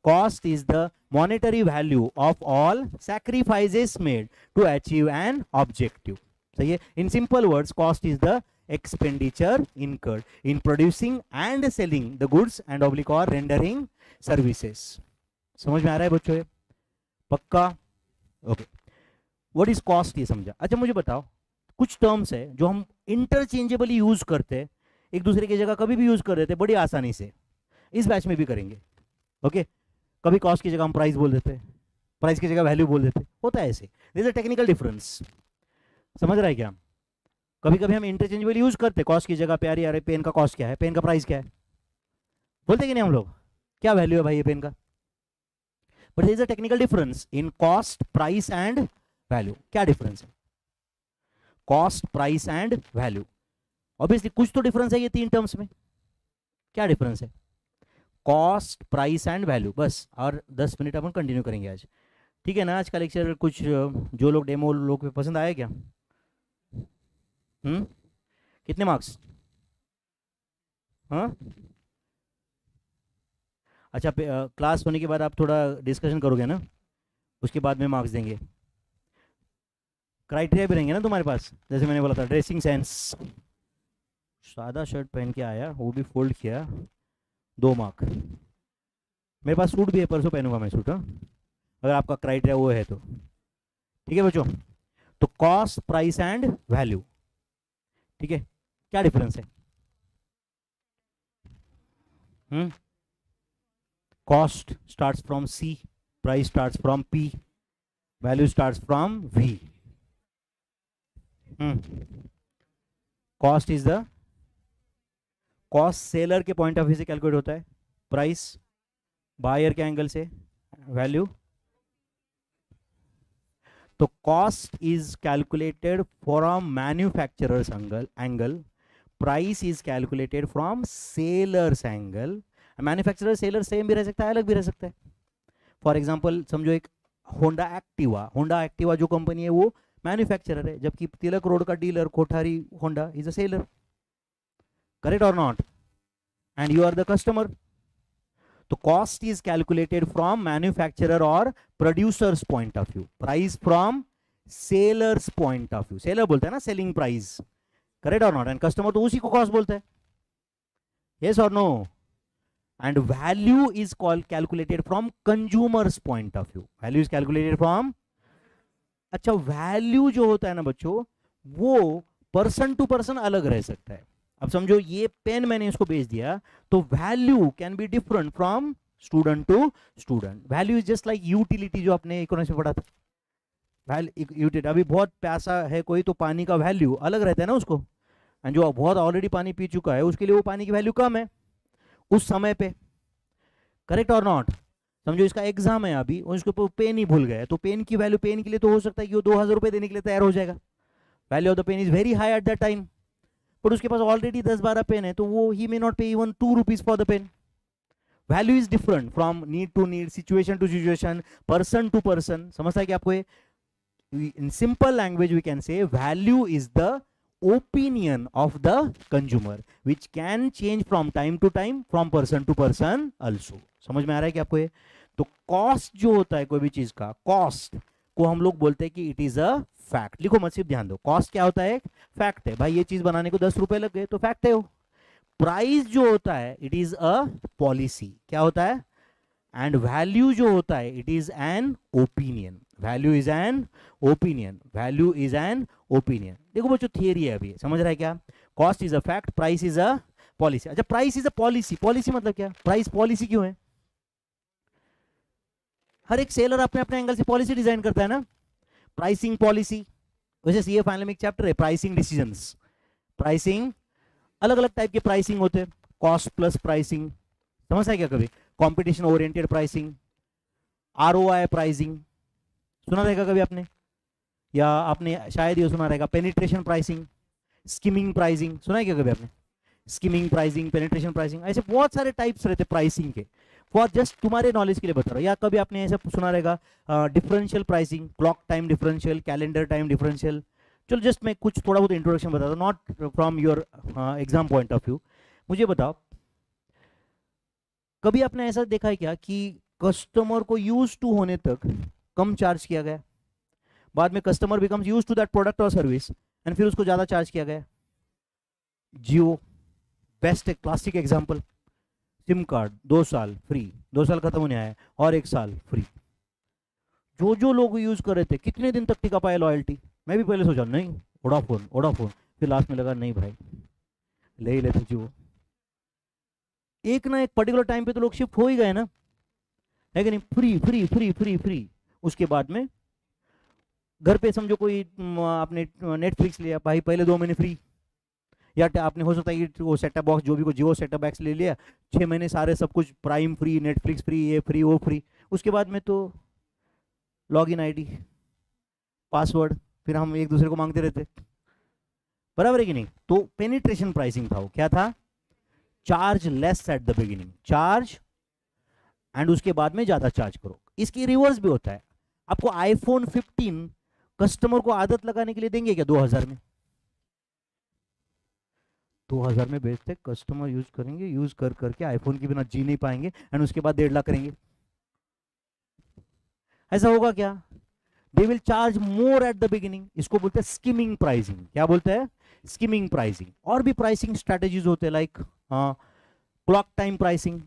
Cost is the monetary value of all sacrifices made to achieve an objective. सही है. In simple words, cost is the expenditure incurred in producing and selling the goods and oblique or rendering services. समझ में आ रहा है बच्चों? पक्का? Okay. What is cost ये समझा. अच्छा मुझे बताओ, कुछ टर्म्स है जो हम इंटरचेंजेबली यूज करते हैं, एक दूसरे की जगह कभी भी यूज कर देते हैं बड़ी आसानी से. इस बैच में भी करेंगे. ओके. कभी कॉस्ट की जगह हम प्राइस बोल देते हैं, प्राइस की जगह वैल्यू बोल देते हैं, होता है ऐसे. This is a technical difference. समझ रहा है क्या? कभी कभी हम इंटरचेंजेबल यूज करते हैं, कॉस्ट की जगह पे अरे पेन का कॉस्ट क्या है, पेन का प्राइस क्या है, बोलते कि नहीं हम लोग, क्या वैल्यू है भाई ये पेन का. But there is a technical difference in cost, price and value. क्या डिफरेंस है? Cost, price and value. Obviously कुछ तो डिफरेंस है ये तीन टर्म्स में. क्या डिफरेंस है? Cost, price and value. बस. और 10 मिनट अपन कंटिन्यू करेंगे आज, ठीक है ना. आज का लेक्चर कुछ जो लोग डेमो लोग पे पसंद आया क्या? कितने मार्क्स? हाँ अच्छा, क्लास होने के बाद आप थोड़ा डिस्कशन करोगे ना, उसके बाद में मार्क्स देंगे. क्राइटेरिया भी रहेंगे ना तुम्हारे पास, जैसे मैंने बोला था ड्रेसिंग सेंस. सादा शर्ट पहन के आया, वो भी फोल्ड किया, 2 मार्क. मेरे पास सूट भी है, परसों पहनूंगा मैं सूट. हाँ अगर आपका क्राइटेरिया वो है तो ठीक है बच्चों. तो कॉस्ट, प्राइस एंड वैल्यू, ठीक है. क्या डिफरेंस है? Cost starts from C, price starts from P, value starts from V. Cost is the, cost seller के पॉइंट ऑफ व्यू से कैलकुलेट होता है, प्राइस बायर के एंगल से, वैल्यू. तो cost is calculated from manufacturer's angle, price is calculated from seller's angle. Manufacturer seller same भी रह सकता है, अलग भी रह सकता है. फॉर एग्जांपल समझो एक होंडा एक्टिवा, होंडा एक्टिवा जो कंपनी है वो मैन्युफैक्चरर है, जबकि तिलक रोड का dealer Kothari Honda is a seller. Correct or not? And you are the customer. So cost is calculated from manufacturer or producer's point of view. Price from seller's point of view. Seller बोलता है ना selling price. Correct or not? And customer तो उसी को cost बोलता है. Yes or no? And value is calculated from consumer's point of view. Value is calculated from. अच्छा value जो होता है ना बच्चों, वो person to person अलग रह सकता है. अब समझो ये पेन मैंने इसको बेच दिया, तो value can be different from student to student. Value is just like utility, जो आपने इकोनॉमिक्स में पढ़ा था। यूटिलिटी, अभी बहुत प्यासा है कोई तो पानी का वैल्यू अलग रहता है ना उसको, एंड जो बहुत ऑलरेडी पानी पी चुका है उसके लिए वो पानी की वैल्यू कम है उस समय पे। करेक्ट और नॉट? समझो इसका एग्जाम है अभी, उसके ऊपर पेन ही भूल गए, तो पेन की वैल्यू, पेन के लिए तो हो सकता है कि वो 2000 रुपये देने के लिए तैयार हो जाएगा। Value of the pen is very high at that time, but उसके पास ऑलरेडी 10-12 पेन है, तो वो ही may not pay even 2 rupees for the pen. Value is different from need to need, situation to situation, person to person. समझता है कि आपको ये? in simple language we can say value is the opinion of the consumer which can change from time to time, from person to person also। समझ में आ रहा है कि आपको ये? तो कॉस्ट जो होता है कोई भी चीज का, कॉस्ट को हम लोग बोलते हैं कि इट इज अ फैक्ट। लिखो मत, सिर्फ ध्यान दो, कॉस्ट क्या होता है? फैक्ट है। भाई ये चीज बनाने को 10 रुपए लग गए तो फैक्ट है वो। प्राइस जो होता है इट इज अ पॉलिसी, क्या होता है? एंड वैल्यू जो होता है it is an opinion. Value is an opinion, value is an opinion. देखो बच्चों थियरी है अभी, समझ रहा है क्या? Cost is a fact, price is a policy. अच्छा, price is a policy, policy मतलब क्या? प्राइस पॉलिसी क्यों है? हर एक सेलर अपने अपने एंगल से पॉलिसी डिजाइन करता है ना, प्राइसिंग पॉलिसी। वैसे सीए फाइनल में एक चैप्टर है प्राइसिंग डिसीजंस। प्राइसिंग, अलग अलग टाइप के प्राइसिंग होते हैं, कॉस्ट प्लस प्राइसिंग, समझ है क्या? कभी competition oriented pricing, ROI pricing, सुना रहेगा कभी आपने, या आपने शायद ये सुना रहेगा पेनिट्रेशन प्राइसिंग, स्कीमिंग प्राइसिंग, सुना है क्या कभी आपने? स्कीमिंग प्राइसिंग, पेनिट्रेशन प्राइसिंग, ऐसे बहुत सारे टाइप्स रहते प्राइसिंग के। फॉर जस्ट तुम्हारे नॉलेज के लिए बता रहा हूँ। या कभी आपने ऐसा सुना रहेगा differential pricing, clock time differential, calendar time differential. चलो जस्ट मैं कुछ थोड़ा बहुत इंट्रोडक्शन बता दूँ, not from your exam point of view. मुझे बताओ, कभी आपने ऐसा देखा है क्या कि कस्टमर को यूज टू होने तक कम चार्ज किया गया, बाद में customer becomes use to that product और सर्विस एंड फिर उसको ज्यादा चार्ज किया गया? जियो बेस्ट एक क्लासिक एग्जांपल। सिम कार्ड 2 साल फ्री, 2 साल खत्म होने आया और 1 साल फ्री। जो जो लोग यूज कर रहे थे, कितने दिन तक टिका पाए लॉयल्टी? मैं भी पहले सोचा नहीं वोडाफोन वोडाफोन, फिर लास्ट में लगा नहीं भाई ले ही लेते जियो। एक ना एक पर्टिकुलर टाइम पे तो लोग शिफ्ट हो ही गए ना, है कि नहीं? Free free free free free. उसके बाद में घर पे समझो कोई आपने नेटफ्लिक्स लिया, भाई पहले 2 महीने फ्री, या आपने हो सकता है कि वो सेटअप बॉक्स जो भी कोई जियो सेटअप बॉक्स ले लिया, 6 महीने सारे सब कुछ प्राइम फ्री, नेटफ्लिक्स फ्री, ये फ्री वो फ्री। उसके बाद में तो लॉगिन आईडी, पासवर्ड, फिर हम एक दूसरे को मांगते रहते, बराबर है कि नहीं? तो पेनिट्रेशन प्राइसिंग था वो, क्या था? Charge less at the beginning, charge and उसके बाद में ज्यादा चार्ज करो। इसकी रिवर्स भी होता है। आपको आईफोन 15 कस्टमर को आदत लगाने के लिए देंगे क्या 2000 में? 2000 में बेचते, कस्टमर यूज करेंगे, यूज कर करके आईफोन के बिना जी नहीं पाएंगे, एंड उसके बाद 1.5 लाख करेंगे। ऐसा होगा क्या? They will charge more at the beginning. इसको बोलते हैं स्कीमिंग प्राइसिंग। क्या बोलते हैं? Skimming pricing. और भी प्राइसिंग स्ट्रेटेजीज होते हैं, लाइक क्लॉक टाइम प्राइसिंग,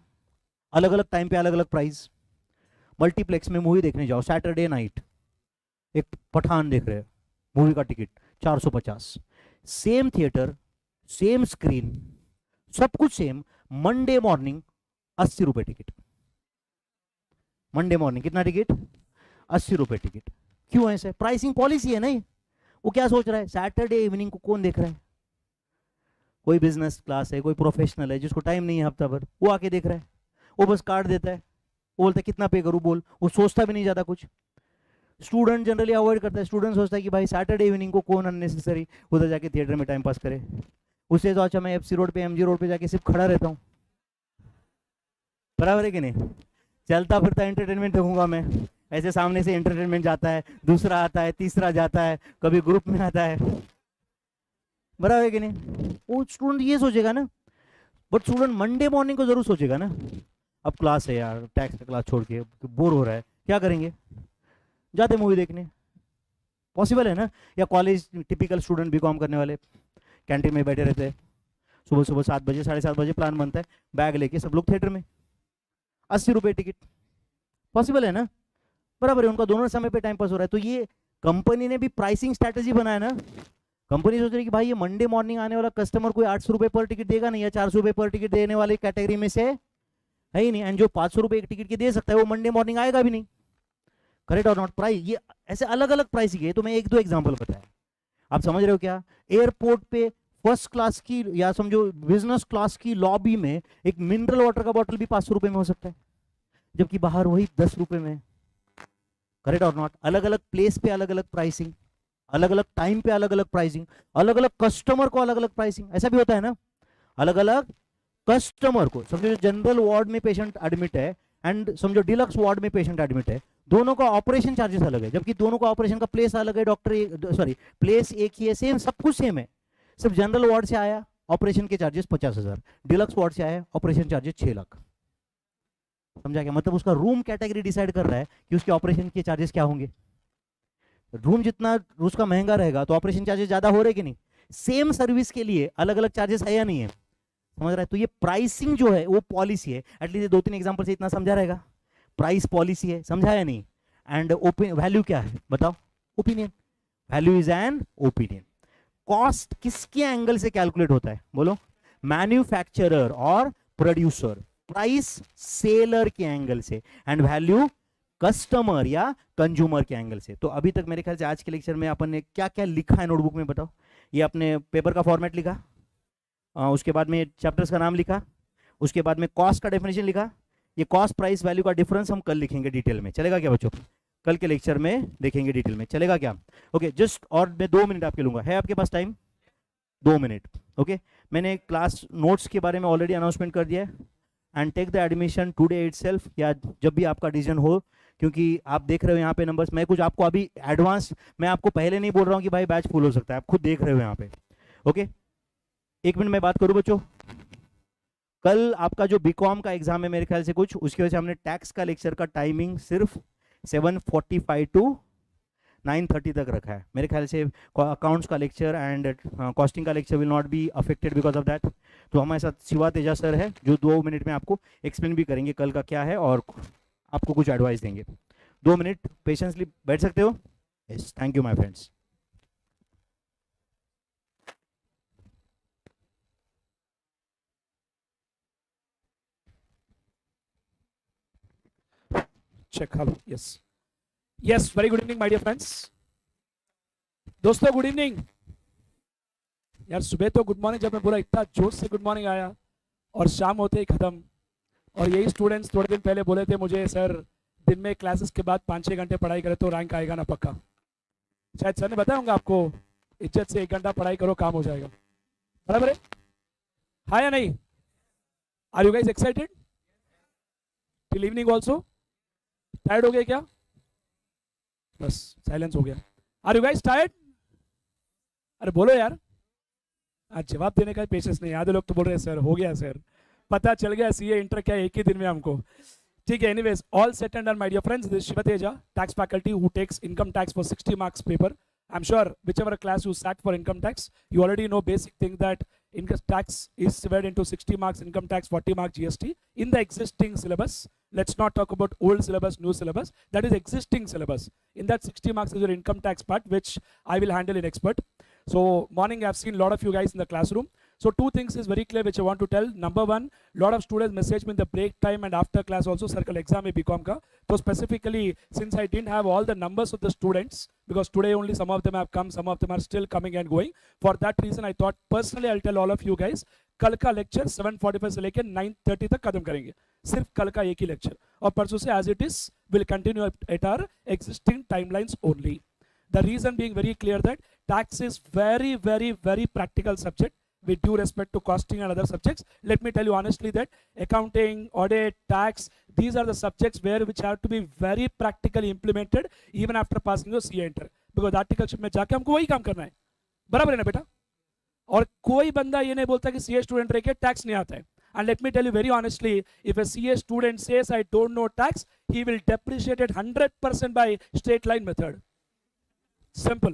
अलग अलग टाइम पे अलग अलग प्राइस। मल्टीप्लेक्स में मूवी देखने जाओ, सैटरडे नाइट एक पठान देख रहे हैं, मूवी का ticket 450, same theatre, same screen, सब कुछ सेम। मंडे मॉर्निंग 80 रुपए टिकट। मंडे मॉर्निंग कितना टिकट? 80 रुपए टिकट। क्यों ऐसे? प्राइसिंग पॉलिसी है नहीं। वो क्या सोच रहा है, सैटरडे इवनिंग को कौन देख रहा है? कोई बिजनेस क्लास है, कोई प्रोफेशनल है जिसको टाइम नहीं है हफ्ता भर, वो आके देख रहा है, वो बस कार्ड देता है, वो बोलता है कितना पे करूं बोल, वो सोचता भी नहीं ज्यादा कुछ। स्टूडेंट जनरली अवॉइड करता है, स्टूडेंट सोचता है कि भाई सैटरडे इवनिंग को कौन अननेसेसरी उधर जाके थिएटर में टाइम पास करे, उससे तो अच्छा मैं एफसी रोड पे, एमजी रोड पे जाके सिर्फ खड़ा रहता हूँ। बराबर है कि नहीं? चलता फिरता एंटरटेनमेंट देखूंगा मैं, ऐसे सामने से एंटरटेनमेंट जाता है, दूसरा आता है, तीसरा जाता है, कभी ग्रुप में आता है, बराबर है कि नहीं? वो स्टूडेंट ये सोचेगा ना, बट स्टूडेंट मंडे मॉर्निंग को जरूर सोचेगा ना, अब क्लास है यार, टैक्स का क्लास छोड़ के बोर हो रहा है, क्या करेंगे? जाते मूवी देखने। पॉसिबल है ना? या कॉलेज टिपिकल स्टूडेंट बीकॉम करने वाले कैंटीन में बैठे रहते हैं, सुबह सुबह 7 बजे 7:30 बजे प्लान बनता है, बैग लेके सब लोग थिएटर में, 80 रुपये टिकट। पॉसिबल है ना? बराबर है, उनका दोनों समय पे टाइम पास हो रहा है। तो ये कंपनी ने भी प्राइसिंग स्ट्रैटेजी बनाया ना। कंपनी सोच रही है कि भाई ये मंडे मॉर्निंग आने वाला कस्टमर कोई 800 रुपये पर टिकट देगा नहीं, या 400 रुपये पर टिकट देने वाली कैटेगरी में से है ही नहीं, एंड जो 500 रुपए एक टिकट के दे सकता है वो मंडे मॉर्निंग आएगा भी नहीं। करेक्ट और नॉट? प्राइस ये ऐसे अलग अलग प्राइसिंग है, तो मैं एक दो एग्जांपल बताया, आप समझ रहे हो क्या? एयरपोर्ट पे फर्स्ट क्लास की या समझो बिजनेस क्लास की लॉबी में एक मिनरल वाटर का बॉटल भी 500 रुपए में हो सकता है, जबकि बाहर वही 10 रुपए में। करेक्ट और नॉट? अलग अलग प्लेस पे अलग अलग प्राइसिंग, अलग अलग टाइम पे अलग अलग प्राइसिंग, अलग अलग कस्टमर को अलग अलग प्राइसिंग, ऐसा भी होता है ना? अलग अलग कस्टमर को, समझो जनरल वार्ड में पेशेंट एडमिट है एंड समझो डिलक्स वार्ड में पेशेंट एडमिट है, दोनों का ऑपरेशन चार्जेस अलग है, जबकि दोनों का ऑपरेशन का प्लेस अलग है, डॉक्टर सॉरी प्लेस एक ही है, सेम सब कुछ सेम है, सिर्फ जनरल वार्ड से आया ऑपरेशन के चार्जेस 50,000, डिलक्स वार्ड से आया ऑपरेशन चार्जेस 6 लाख। समझा क्या? मतलब उसका रूम कैटेगरी डिसाइड कर रहा है कि उसके ऑपरेशन के चार्जेस क्या होंगे। रूम जितना उसका महंगा रहेगा तो ऑपरेशन चार्जेस ज्यादा हो रहे कि नहीं? सेम सर्विस के लिए अलग अलग चार्जेस है या नहीं है? समझ रहा है? तो ये प्राइसिंग जो है वो पॉलिसी है, एटलीस्ट 2-3 एग्जांपल से इतना समझा रहेगा। प्राइस पॉलिसी है, समझा या नहीं? एंड वैल्यू क्या है बताओ? Opinion. Value is an opinion. Cost किसके एंगल से कैलकुलेट होता है बोलो? मैन्युफैक्चरर और प्रोड्यूसर। प्राइस सेलर के एंगल से, एंड वैल्यू कस्टमर या कंज्यूमर के एंगल से। तो अभी तक मेरे ख्याल से आज के लेक्चर में अपन ने क्या क्या लिखा है नोटबुक में बताओ? ये अपने पेपर का फॉर्मेट लिखा, उसके बाद में चैप्टर्स का नाम लिखा, उसके बाद में कॉस्ट का डेफिनेशन लिखा। ये कॉस्ट प्राइस वैल्यू का डिफरेंस हम कल लिखेंगे डिटेल में, चलेगा क्या बच्चों? कल के लेक्चर में देखेंगे डिटेल में, चलेगा क्या? ओके जस्ट और मैं 2 मिनट आपके लूंगा, है आपके पास टाइम? 2 मिनट। ओके मैंने क्लास नोट्स के बारे में ऑलरेडी अनाउंसमेंट कर दिया है, and take the admission today itself, या जब भी आपका डिसीजन हो, क्योंकि आप देख रहे हो यहाँ पे नंबर्स, मैं कुछ आपको अभी एडवांस, मैं आपको पहले नहीं बोल रहा हूँ कि भाई बैच फुल हो सकता है, आप खुद देख रहे हो यहाँ पे। ओके 1 मिनट में बात करूँ बच्चों। कल आपका जो बीकॉम का एग्जाम है मेरे ख्याल से कुछ, उसकी वजह से हमने टैक्स का लेक्चर का टाइमिंग सिर्फ 7:45 टू 9:30 तक रखा है। मेरे ख्याल से अकाउंट्स का लेक्चर एंड कॉस्टिंग का lecture will not be affected because of that. तो हमारे साथ शिवा तेजा सर है जो 2 मिनट में आपको एक्सप्लेन भी करेंगे कल का क्या है और आपको कुछ एडवाइस देंगे। 2 मिनट पेशेंसली बैठ सकते हो? Yes, thank you my friends. check hello yes yes very good evening my dear friends दोस्तों गुड इवनिंग यार। सुबह तो गुड मॉर्निंग जब मैं बोला इतना जोश से गुड मॉर्निंग आया और शाम होते ही खत्म। और यही स्टूडेंट्स थोड़े दिन पहले बोले थे मुझे सर दिन में क्लासेस के बाद 5-6 घंटे पढ़ाई करे तो रैंक आएगा ना पक्का। शायद सर ने बताया होगा आपको इज्जत से 1 घंटा पढ़ाई करो काम हो जाएगा, बराबर है? हाँ या नहीं? Are you guys excited till evening also? Tired हो गए क्या? बस साइलेंस हो गया। Are you guys tired? अरे बोलो यार, आज जवाब देने का पेशेंस नहीं। आधे लोग तो बोल रहे हैं सर हो गया सर, पता चल गया सीए इंटर क्या एक ही दिन में हमको। ठीक है, anyways all set and done my dear friends, this Shiva Teja, tax faculty who takes income tax for 60 marks paper. I'm sure whichever class you sat for income tax, you already know basic thing that income tax is divided into 60 marks income tax, 40 marks GST in the existing syllabus. Let's not talk about old syllabus, new syllabus. That is existing syllabus. In that 60 marks is your income tax part, which I will handle in expert. So morning I've seen a lot of you guys in the classroom. So 2 things is very clear which I want to tell. Number 1, lot of students message me in the break time and after class also circle exam hai BCom ka. So specifically since I didn't have all the numbers of the students, because today only some of them have come, some of them are still coming and going. For that reason I thought personally I'll tell all of you guys, कल का lecture 7:45 से लेकर 9:30 तक खत्म करेंगे, सिर्फ कल का एक ही लेक्चर, और परसों से as it is will continue at our existing timelines only. The reason being very clear that tax is very, very, very practical subject with due respect to costing and other subjects. Let me tell you honestly that accounting, audit, tax, these are the subjects which have to be very practically implemented even after passing your CA Inter. Because articleship में जाके हमको वही काम करना है, बराबर है ना बेटा? और कोई बंदा ये नहीं बोलता कि CA स्टूडेंट रह के टैक्स नहीं आता है. And let me tell you very honestly, if a CA student says I don't know tax, he will depreciate it 100% by straight line method. Simple.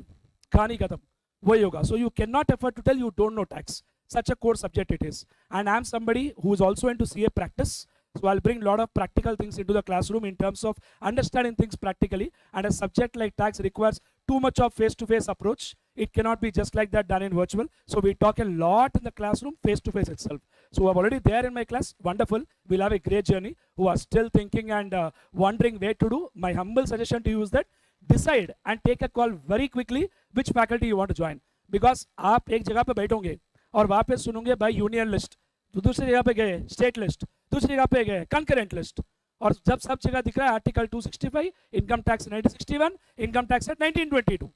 कहानी खत्म, वही होगा. So you cannot afford to tell you don't know tax. Such a core subject it is. And I am somebody who is also into CA practice. So I'll bring a lot of practical things into the classroom in terms of understanding things practically. And a subject like tax requires too much of face-to-face approach. It cannot be just like that done in virtual. So we talk a lot in the classroom, face to face itself. So who are already there in my class, wonderful. We'll have a great journey. Who are still thinking and wondering where to do, my humble suggestion to you is that decide and take a call very quickly which faculty you want to join. Because आप एक जगह पे बैठोगे और वहाँ पे सुनोगे भाई यूनियन लिस्ट, तो दूसरी जगह पे गए स्टेट लिस्ट, दूसरी जगह पे गए कंकरेंट लिस्ट, और जब सब जगह दिख रहा है article 265, income tax 1961, income tax at 1922,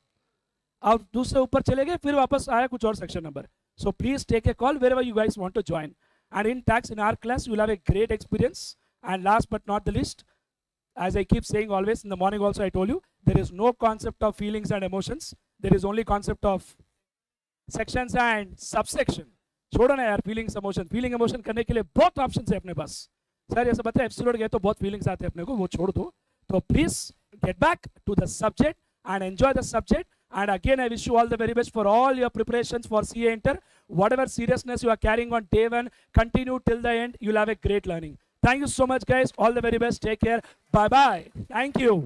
और दूसरे ऊपर चले गए, फिर वापस आया कुछ और section number. So please take a call wherever you guys want to join. And in tax, in our class, you will have a great experience. And last but not the least, as I keep saying always, in the morning also I told you, there is no concept of feelings and emotions. There is only concept of sections and subsection. छोड़ो ना यार feelings emotion. Feeling emotion करने के लिए बहुत options है अपने पास. Sir ऐसा बताया एप्सिलॉन गए तो बहुत feelings आते हैं अपने को, वो छोड़ दो. तो please get back to the subject and enjoy the subject. And again, I wish you all the very best for all your preparations for CA Inter. Whatever seriousness you are carrying on day one, continue till the end. You'll have a great learning. Thank you so much, guys. All the very best. Take care. Bye-bye. Thank you.